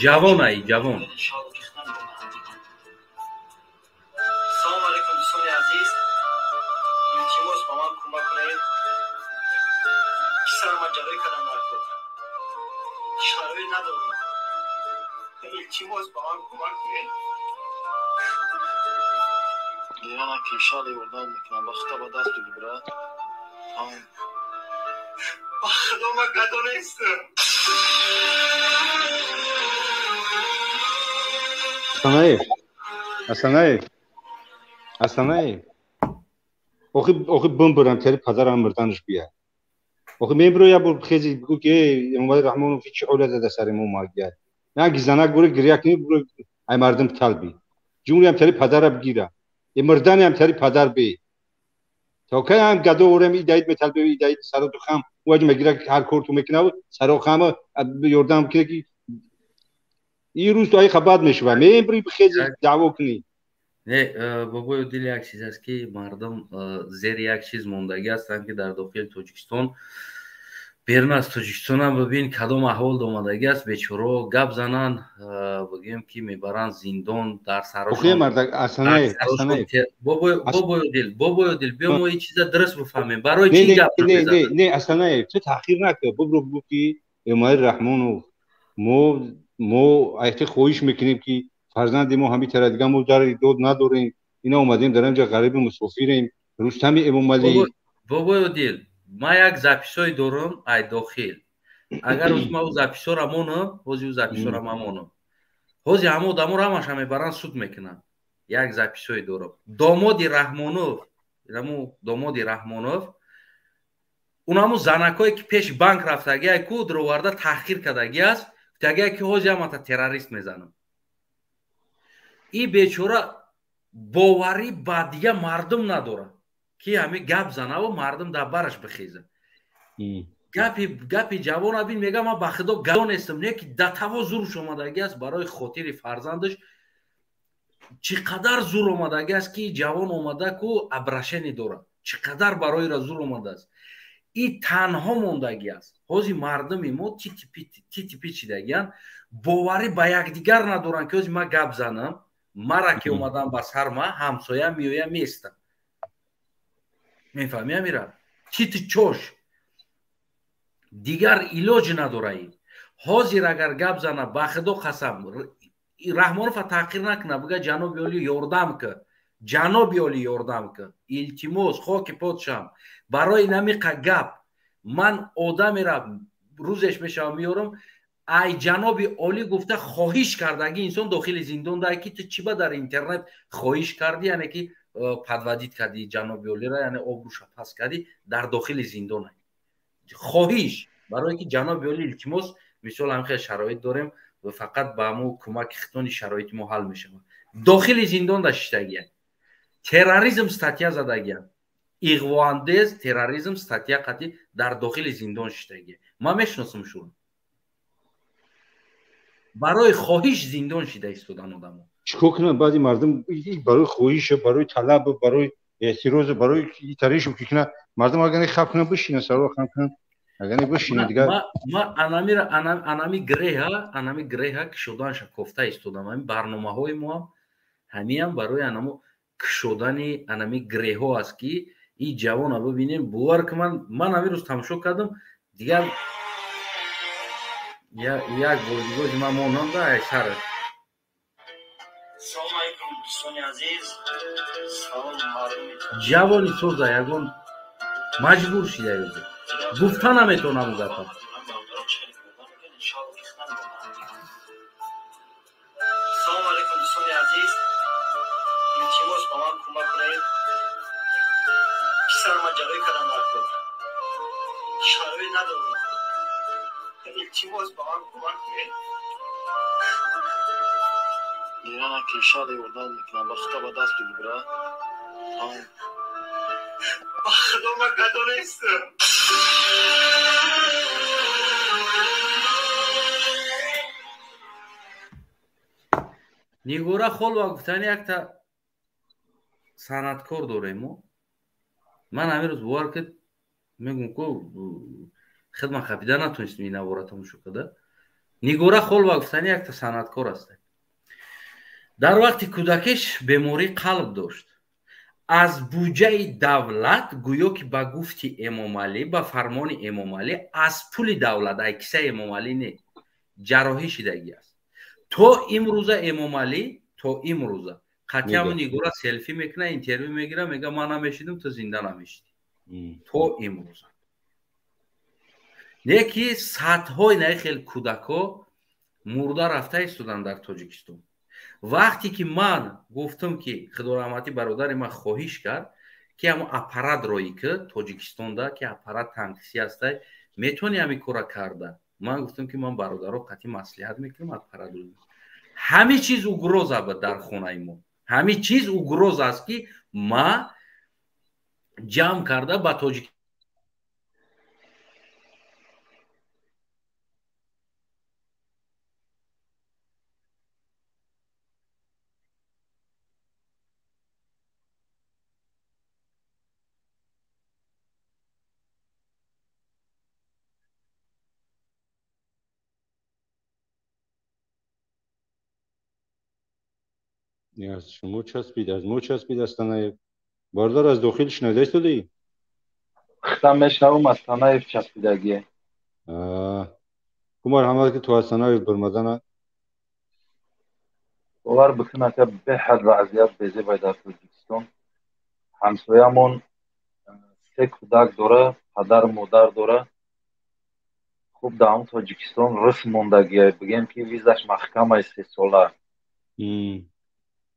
جوان ای جوان سلام علیکم دوستان عزیز التماس با من پسر ماجرای کدام مرکب شرایط ندارم التماس با من کمک کنید دیگه که شالی وردان میکنم وقتا با دست بگی برا خدا من گدو نیستم Aslanay. Oxi bumburam teri pazar amırdanış biya. Oxi men buraya bu xezi bu ki Emomali Rahmonov hiç öyle de sarım o magiya. Ya gizana göre giryakni bu aymardım talbi. Cumhuriyem teri pazara gira. Emırdanım teri pazar bi. Tokayam gado orem idayet metalbe idayet sarı dukham. Vacım girak her kortu mekinav sarı khamı yordam ki این روز تو ای خبر میشوه میبری بخیزی دعوا کنی نه بابا دل یک چیز است که مردم زیر یک چیز موندگی هستند که در داخل تاجیکستان بیرون از تاجیکستان هم ببین کدام احوال آمدگی است بیچاره گپ زنن بگیم که میبرن زندان در سراشون بابا دل بیا ما این چیز درست بفهمیم برای چی گپ میزنن نه اصلا تو تحقیر نکن ببرو بگو که امامali Rahmonov ما ایت خویش میکنیم که فرزند ما همین طرح دیگه ما در دود نداریم اینا اومدیم در اینجا غریب مسافریم رستم امامali بابا دل ما یک زاپیسوی دارم ای داخل اگر از ما زاپیسو را مونم هوزی زاپیسو را مونم هوزی همو دامو را ماش میبرن سود میکنن یک زاپیسوی دارم دامادی رحمانوف دامادی رحمانوف اونامو زنکایی که پیش بانک رفتگی کو درو ورده تحقیر کردگی است تاگه که هوزی هم تا تروریست میزنم این بیچاره باوری با دیگه مردم نداره که همه گپ زنه و مردم در برش بخیزه گپی جوان بین میگه من با خدا گدو نیستم نه که دتوا زورش اومدگی است برای خاطر فرزندش چقدر زور اومدگی است که جوان اومده که ابرشنی داره چقدر برای را زور اومده است این تنها موندگی است هوزی مردمی ما تی پیچیدگیان باوری با یکدیگر ندارن که هوزی ما گپ زنم مرا که اومدم با سر ما همسایه میویه میستم میفهمی امیرا چیت چوش دیگر ایلاج نداره این هوزی اگر گپ زنه با خدا قسم رحمانوف تحقیر نکنه بگه جناب عالی یاردم که جناب عالی یاردم که التماس خاک پادشم برای نمیقه گپ من آدمی را روزش میشم میارم ای جناب عالی گفته خواهش کردگی انسان داخل زندان ده که تو چی با در اینترنت خواهش کردی یعنی که پدودید کردی جناب عالی را یعنی آبروش پس کردی در داخل زندان خواهش برای که جناب عالی التماس مثال هم خیلی شرایط داریم و فقط با مو کمک خطانی شرایط ما حل میشه داخل زندان داشتگی تروریسم استاتیا زدگی اغواندز تروریسم استاتیا قطعی در داخل زندان شدگی ما میشناسم شون برای خواهش زندان شده ایستادن آدمو چیکار کنن بعضی مردم برای خواهش برای طلب برای اعتراض برای تریش میکنن مردم اگر خاف کنن بشینن سر خاف کنن اگر بشینن دیگه ما انامی گره که شدن شکفته ایستادم همین برنامه‌های ما همین برای انامو شدن انامی گره ها است که این جوان ها ببینیم باور که من همین روز تماشا کردم دیگر یک بودیگوز من ماننده ای سر سلام علیکم دوستان عزیز سلام مردم جوانی سوزه یکون مجبور شده یوزه گفتن نمیتونم گفتم سلام علیکم دوستان عزیز التماس با من کمک کنید پسر ماجرای کدام مرکب شرایط ندارم التماس با من کمک کنید دیگه که شالی وردان میکنم وقتا با دست بگی برا خدا من گدو نیستم نیگوره خول و گفتن یک تا صنعتکار داریم من همین روز بوار که میگم که خدمت خفیده نتونستم این عبارتمو شو کده نیگوره خول و گفتن یک تا صنعتکار است در وقتی کودکش بیماری قلب داشت аз буҷаи давлат гӯё ки ба гуфти Эмомалӣ ба фармони Эмомалӣ аз пули давлат ай кисаи Эмомалӣ не ҷарроҳӣ шидагӣ аст. То имрӯза Эмомалӣ то имрӯза қатъиам нигора селфи мекуна, интервю мегира, мега ман намешидим, ту зинда намешидӣ. То имрӯза не ки садҳои наи хел кӯдако мурда рафта истоданд дар Тоҷикистон. вақте ки ман гуфтам ки худораҳмати бародари ман хоҳиш кард ки ҳамо аппарат роӣ кирд Тоҷикистонда ки аппарат танқисӣ ҳастай метавони ҳамин кора карда, ман гуфтам ки ман бародаро қатъи маслиҳат мекунам аппарат роӣ. ҳамин чиз угроза буд дар хонаи мо, ҳамин чиз угроза аст ки ма ҷамъ карда ба тоҷик از شما چسبید، از ما چسبید از تنایف. باردار از داخل شنیده استودی؟ ختم میشنوم از تنایف چسبیدگیه. کمار همه که تو از تنایف برمدن باور بکنه که به حد وضعیت بزی باید در توجیکستان. همسایمون 3 کودک داره، پدر مادر داره. خوب در اون توجیکستان رسم موندگیه، بگیم که ویزش محکمه 3 ساله.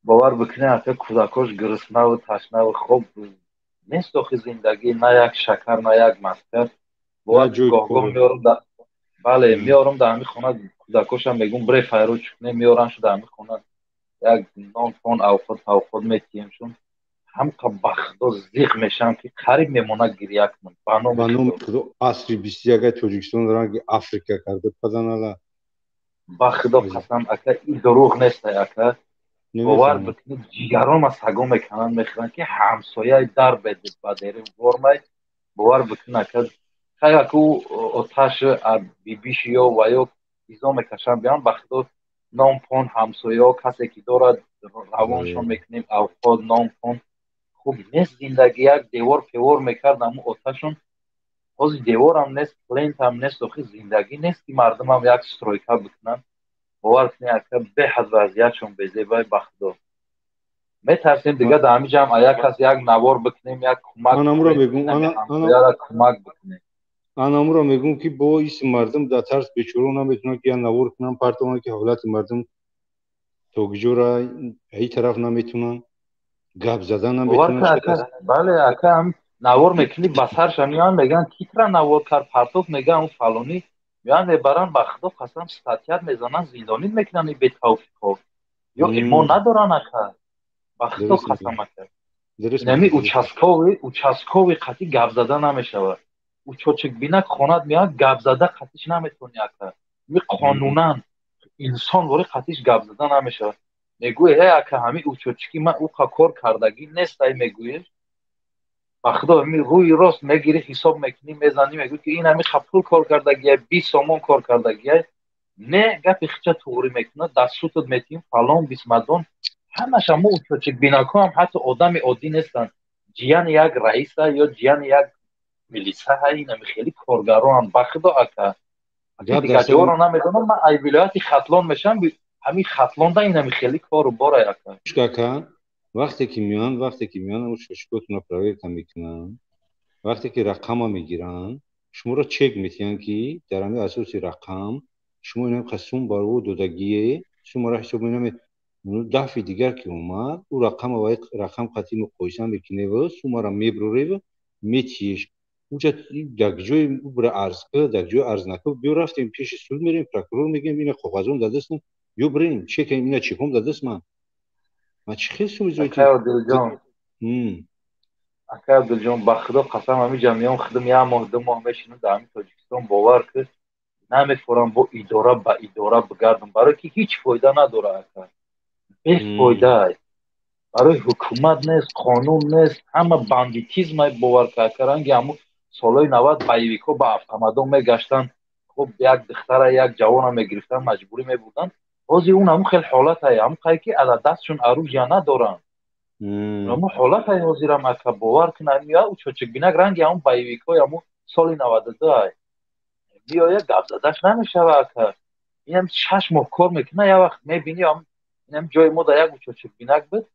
باور بکنه که کودکاش گرسنه و تشنه و خوب نیست آخه زندگی، نه یک شکر نه یک مسکر. باور گاه میارم در بله میارم در همین خونه کودکاشم میگم بره فیرو چکنه میارمش در همین خونه یک نان پان اوقات میتیمشون هم بخدا زیغ میشم که قریب میمونه گریه کنم. بانوم عصری 21 توجیکستان دارن که افریقا کرده پدن بخدا قسم اکا این دروغ نیست اکا. باور بکنید جیگرام از سگا میکنن میخورن که همسایه در بدید با دیریم ورمای. باور بکنید که خیلی اکو آتش بیبیش یا و یا ایزا میکشن بیان بخدا نام پان همسایه ها کسی که دارد روانشان میکنیم اوقات نام پان خوب نیست زندگی. یک دیوار پیوار میکرد اما آتشون باز دیوار هم نیست پلینت هم نیست آخه زندگی نیست که مردم هم یک سترویکا بکنن. باور کنید که به حد وضعیتشون بزیبای بخدا میترسیم دیگه در همینجا هم یک کس یک نوار بکنیم یک کمک بکنیم. آنم را میگم که با ایس مردم در ترس بیچاره نمیتونن که نوار کنن پرتوان که حالت مردم توگجو را ای طرف نمیتونن گپ زدن نمیتونن. بله اکا هم نوار میکنی بسرش میان میگن کیترا نوار کرد پرتوک میگن اون فلانی میان میبرن بخدا قسم ستاتیت میزنن زندانی میکنن به توفیق یا ایمان ندارن اکا بخدا قسم اکا. نمی اوچاسکوی قطعی گپ زده نمیشود. او چوچک بینک خواند میاد گپ زده قطعیش نمیتونی اکا. می قانونن انسان وری قطعیش گپ زده نمیشود. میگوی ای اکا همین او چوچکی من او کار کردگی نیست ای میگویش بخدا می روی راست میگیری حساب میکنی میزنی میگوی که این همین خپل کار کردگیه 20 سامان کار کردگیه نه گپ خچه توری میکنه دستوتت میتیم فلان بیسمدان همش هم او چوچک بینکا هم حتی آدم عادی نیستن جیان یک رئیس یا جیان یک ملیسه های این همین خیلی کارگران هم بخدا اکا دیگه جوارا نمیدونم من ای ولایتی خطلان میشم همین خطلان دا این همین خیلی کارو باره اکا. وقتی که میان اون ششکوتون رو پرویرت میکنن وقتی که رقم میگیرن شما رو چک میتین که در همین اساس رقم شما اینم قسم بارو دودگیه شما را حساب اینم دفع دیگر که اومد او رقم و رقم قطعی مقایسه میکنه و شما را میبروره و میتیش اونجا در جای برای عرض که در جای عرض نکه بیو رفتیم پیش سود میریم پرکرور میگیم اینه کاغذون دادستم بیو بریم چک اینه چیکم دادست من چی خیلی سوزویی اکا دلجان بخدا قسم همین جمعیان خدم یه ماه 2 ماه میشینم در همین تاجیکستان باور که نمیتونم با اداره بگردم برای که هیچ فایده نداره اکا بی فایده برای حکومت نیست قانون نیست همه باندیتیزم باور که اکرانگی همون سالای 90 بایویکو با افغمدان میگشتن خب یک دختر یک جوان میگرفتن مجبوری میبودن بازی اون همون خیلی حالت هایی همون خیلی که از دستشون عروج یا ندارن اما حالت های حاضر هم که باور کنم یا او چوچک بینک رنگ همون بایویک های همون سال 92 های بیایه گپ زدش نمیشه که این هم 6 ماه کار میکنه یا وقت میبینی هم این هم جای ما در یک چوچک بینک بود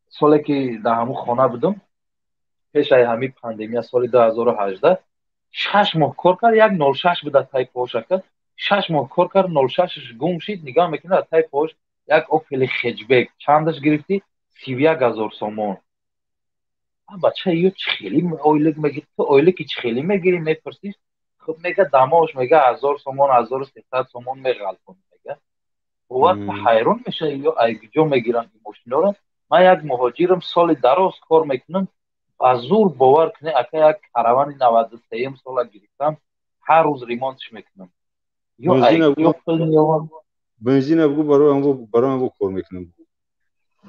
سالی که در همون خانه بودم پیش های همین پاندemia سال 2018 6 ماه کار کرد یک 06 بود تای پاش کرد 6 ماه کار کرد 06ش گم شد نگاه میکنه تای پاش یک اوپل خجبک چندش گرفتی 31000 سومون بچه ایو خیلی اویلک میگه تو اویلکی خیلی میگیری میپرسیش خب میگه دماش میگه 1000 سومون 1300 سومون میغلطون میگه وقت حیران میشه ایو ایگجو میگیرن این ماشینا رو من یک مهاجرم سال دراز کار میکنم از زور باور کنه اگه یک کاروان 93 سال گرفتم هر روز ریمونتش میکنم یا ایگجو بنزین ابگو برای هم کار میکنم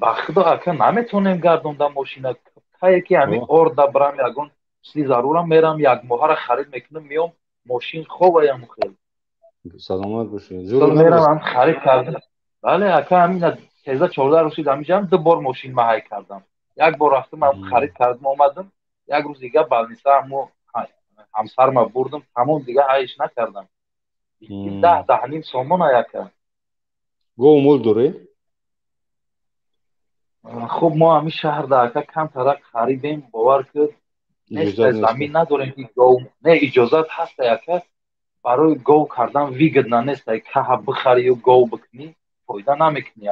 بخدا اگه نمیتونم گردوندم ماشینا که همین آرد برم یگون سی ضرورم میرم یک ماه را خرید میکنم میام ماشین خوب ایم خیلی سلامت باشین سال میرم هم خرید کردم بله اگه همین 13-14 روزید همیشه هم 2 بار ماشین مهی کردم یک بار رفتم هم خرید کردم آمدم یک روز دیگه بالنیسه همسر ما بردم تمام دیگه هایش نکردم 10 نیم سومون ها یکم گو مول دوره خب ما همین شهر در کم ترک خریدیم باور کرد نیست زمین نداریم که گو نه اجازت هست که برای گو کردن ویگد نیست که بخری و گو بکنی فایده نمیکنی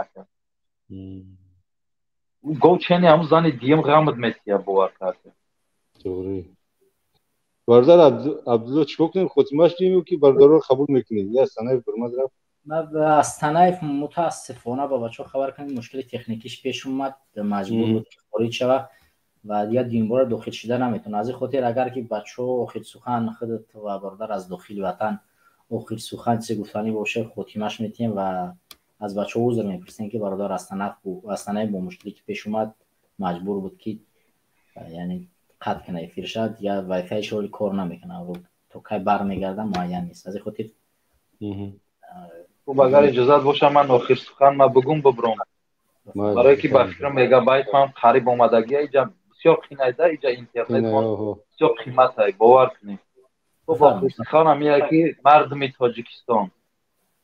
گو چنی همون زن دیم غمت میتیه باور کرد دوره برادر عبدالله چیکار کنیم خودماش دیمیم که برادر رو قبول میکنیم یا سنایف برمد رفت من از سنایف متاسفانه با بچه خبر کنیم مشکل تکنیکیش پیش اومد مجبور بود خارج شود و دیگه دینبار داخل شده نمیتونه از این خاطر اگر که بچه آخر سخن خودت و برادر از داخل وطن آخر سخن چه گفتنی باشه خاتمش میتیم و از بچه عذر میپرسیم که برادر از سنایف با مشکلی که پیش اومد مجبور بود که یعنی قطع کنه فرشاد یا وای فای شغل کار نمیکنه و تو کی برمیگرده معین نیست از این خاطر خب اگر اجازت باشه من آخر سخن ما بگم ببرم برای که با فکر مگابایت هم قریب اومدگی اینجا بسیار قیمت داره اینجا اینترنت بسیار قیمت های باور کنید خب آخر سخن هم که مردم تاجیکستان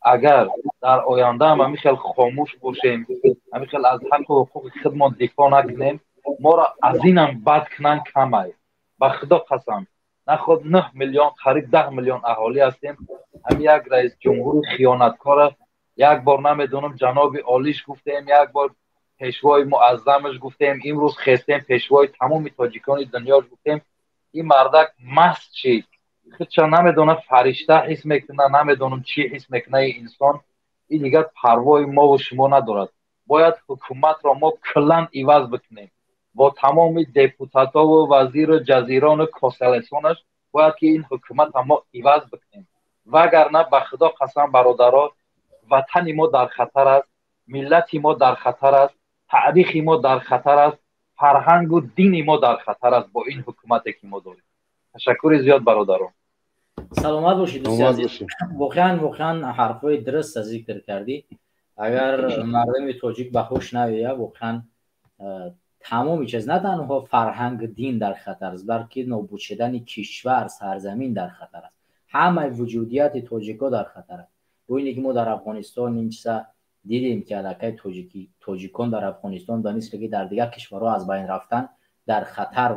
اگر در آینده هم خیلی خاموش باشیم هم خیلی از حق و حقوق خودمان دفاع نکنیم ما را از این هم بد کنن کمه با خدا قسم نخود 9 میلیون قریب 10 میلیون اهالی هستیم هم یک رئیس جمهور خیانتکار یک بار نمیدونم جناب عالیش گفتیم یک بار پیشوای معظمش گفتیم امروز خستیم پیشوای تمام تاجیکان دنیا گفتیم این مردک مست چی خودشا نمیدونه فرشته حس میکنه نمیدونم چی حس میکنه انسان این دیگه پروای ما و شما ندارد باید حکومت را ما کلان عوض بکنیم با تمام دپوتات ها و وزیر جزیران و کاسلسونش باید که این حکومت ما عوض بکنیم وگرنه به خدا قسم برادرها وطن ما در خطر است ملت ما در خطر است تاریخ ما در خطر است فرهنگ و دین ما در خطر است با این حکومتی که ما داریم تشکر زیاد برادران سلامت باشید دوستی عزیز واقعا حرفای درست ذکر کردی اگر مردم تاجیک به هوش نیاید واقعا تمام چیز نه تنها فرهنگ دین در خطر است بلکه نابود شدن کشور سرزمین در خطر است همه وجودیت تاجیکا در خطر است و اینی که ما در افغانستان این چیزا دیدیم که علاقه تاجیکان در افغانستان به مثل که در دیگر کشورها از بین رفتن در خطر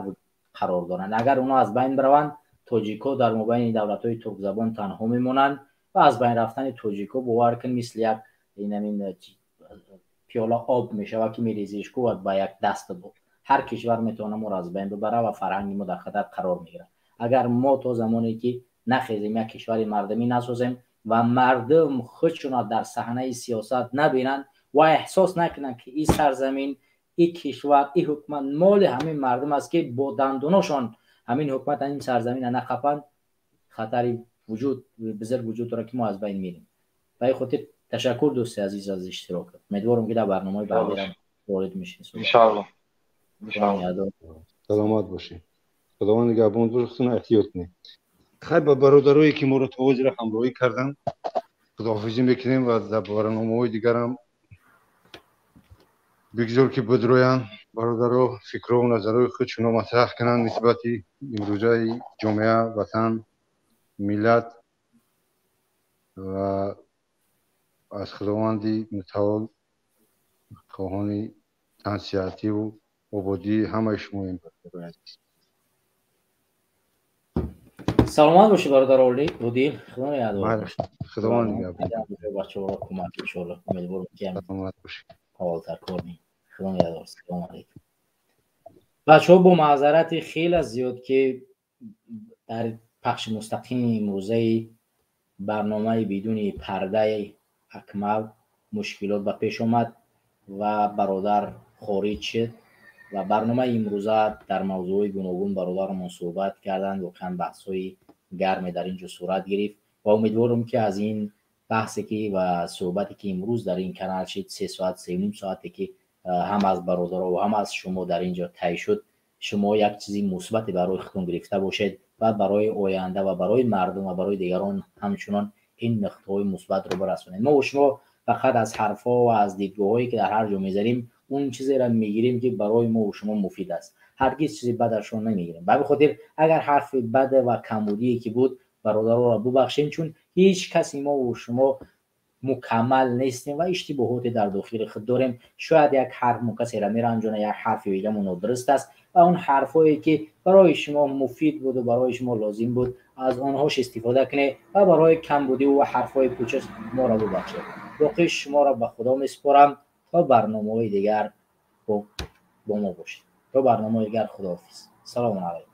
قرار دارند اگر اونا از بین بروند تاجیکا در مابین دولت‌های ترک زبان تنها میمونند و از بین رفتن تاجیکا باور کن مثل یک این پیاله آب میشه و که میریزیش کو و با یک دست بود هر کشور میتونه ما را از بین ببره و فرهنگ ما در خطر قرار میگیره اگر ما تا زمانی که نخیزیم یک کشور مردمی نسازیم و مردم خودشون در صحنه سیاست نبینن و احساس نکنن که این سرزمین این کشور این حکومت مال همین مردم است که با دندوناشون همین حکومت این سرزمین نخپن خطری بزرگ وجود داره که ما از بین میریم و این خاطر تشکر دوستی عزیز از اشتراک امیدوارم که در برنامه بعدی هم وارد میشین ان شاء الله سلامت باشین خداوند نگهبان برختون احتیاط کنید خیلی با برادرایی که ما رو توجه را همراهی کردن خداحافظی میکنیم و در برنامه‌های دیگر هم بگذار که بدرویان برادرها فکر و نظرهای خودشون مطرح کنن نسبت امروزه جامعه وطن ملت و از خداوندی متعال خواهان تنسیحاتی و آبادی همه شما این برادر سلامت باشی برادر اودیل. خدا نگهدار. خدا نگهدار. بچه‌ها را کمک ان شاء الله. امیدوارم که سلامت باشی. حالتر کنی. خدا نگهدار. سلام علیکم. بچه‌ها با معذرت خیلی زیاد که در پخش مستقیم امروزه برنامه بدون پرده اکمل مشکلات به پیش آمد و برادر خارج شد و برنامه امروزه در موضوع گوناگون برادرمون صحبت کردند و واقعا بحث‌های گرم در اینجا صورت گرفت و امیدوارم که از این بحثی که و صحبتی که امروز در این کانال شد 3 ساعت 3.5 ساعتی که هم از برادرها و هم از شما در اینجا طی شد شما یک چیزی مثبت برای خودتون گرفته باشید و برای آینده و برای مردم و برای دیگران همچنان این نقطه‌های مثبت رو برسونید. ما و شما فقط از حرفا و از دیدگاه‌هایی که در هر جا می‌ذاریم اون چیزی را میگیریم که برای ما و شما مفید است. هرگز چیزی بدشون نمیگیریم. به خاطر اگر حرف بد و کمبودی که بود برادرها را ببخشید چون هیچ کسی ما و شما مکمل نیستیم و اشتباهات در داخل خود داریم. شاید یک حرف کسی را میرنجونه یک حرف دیگه درست است و اون حرفایی که برای شما مفید بود و برای شما لازم بود از آنهاش استفاده کنید و برای کمبودی و حرفای کوچک ما را ببخشید. باقی شما را به خدا میسپارم تا برنامه‌های دیگر با ما باشید. تا برنامه دیگر خداحافظ. سلام علیکم.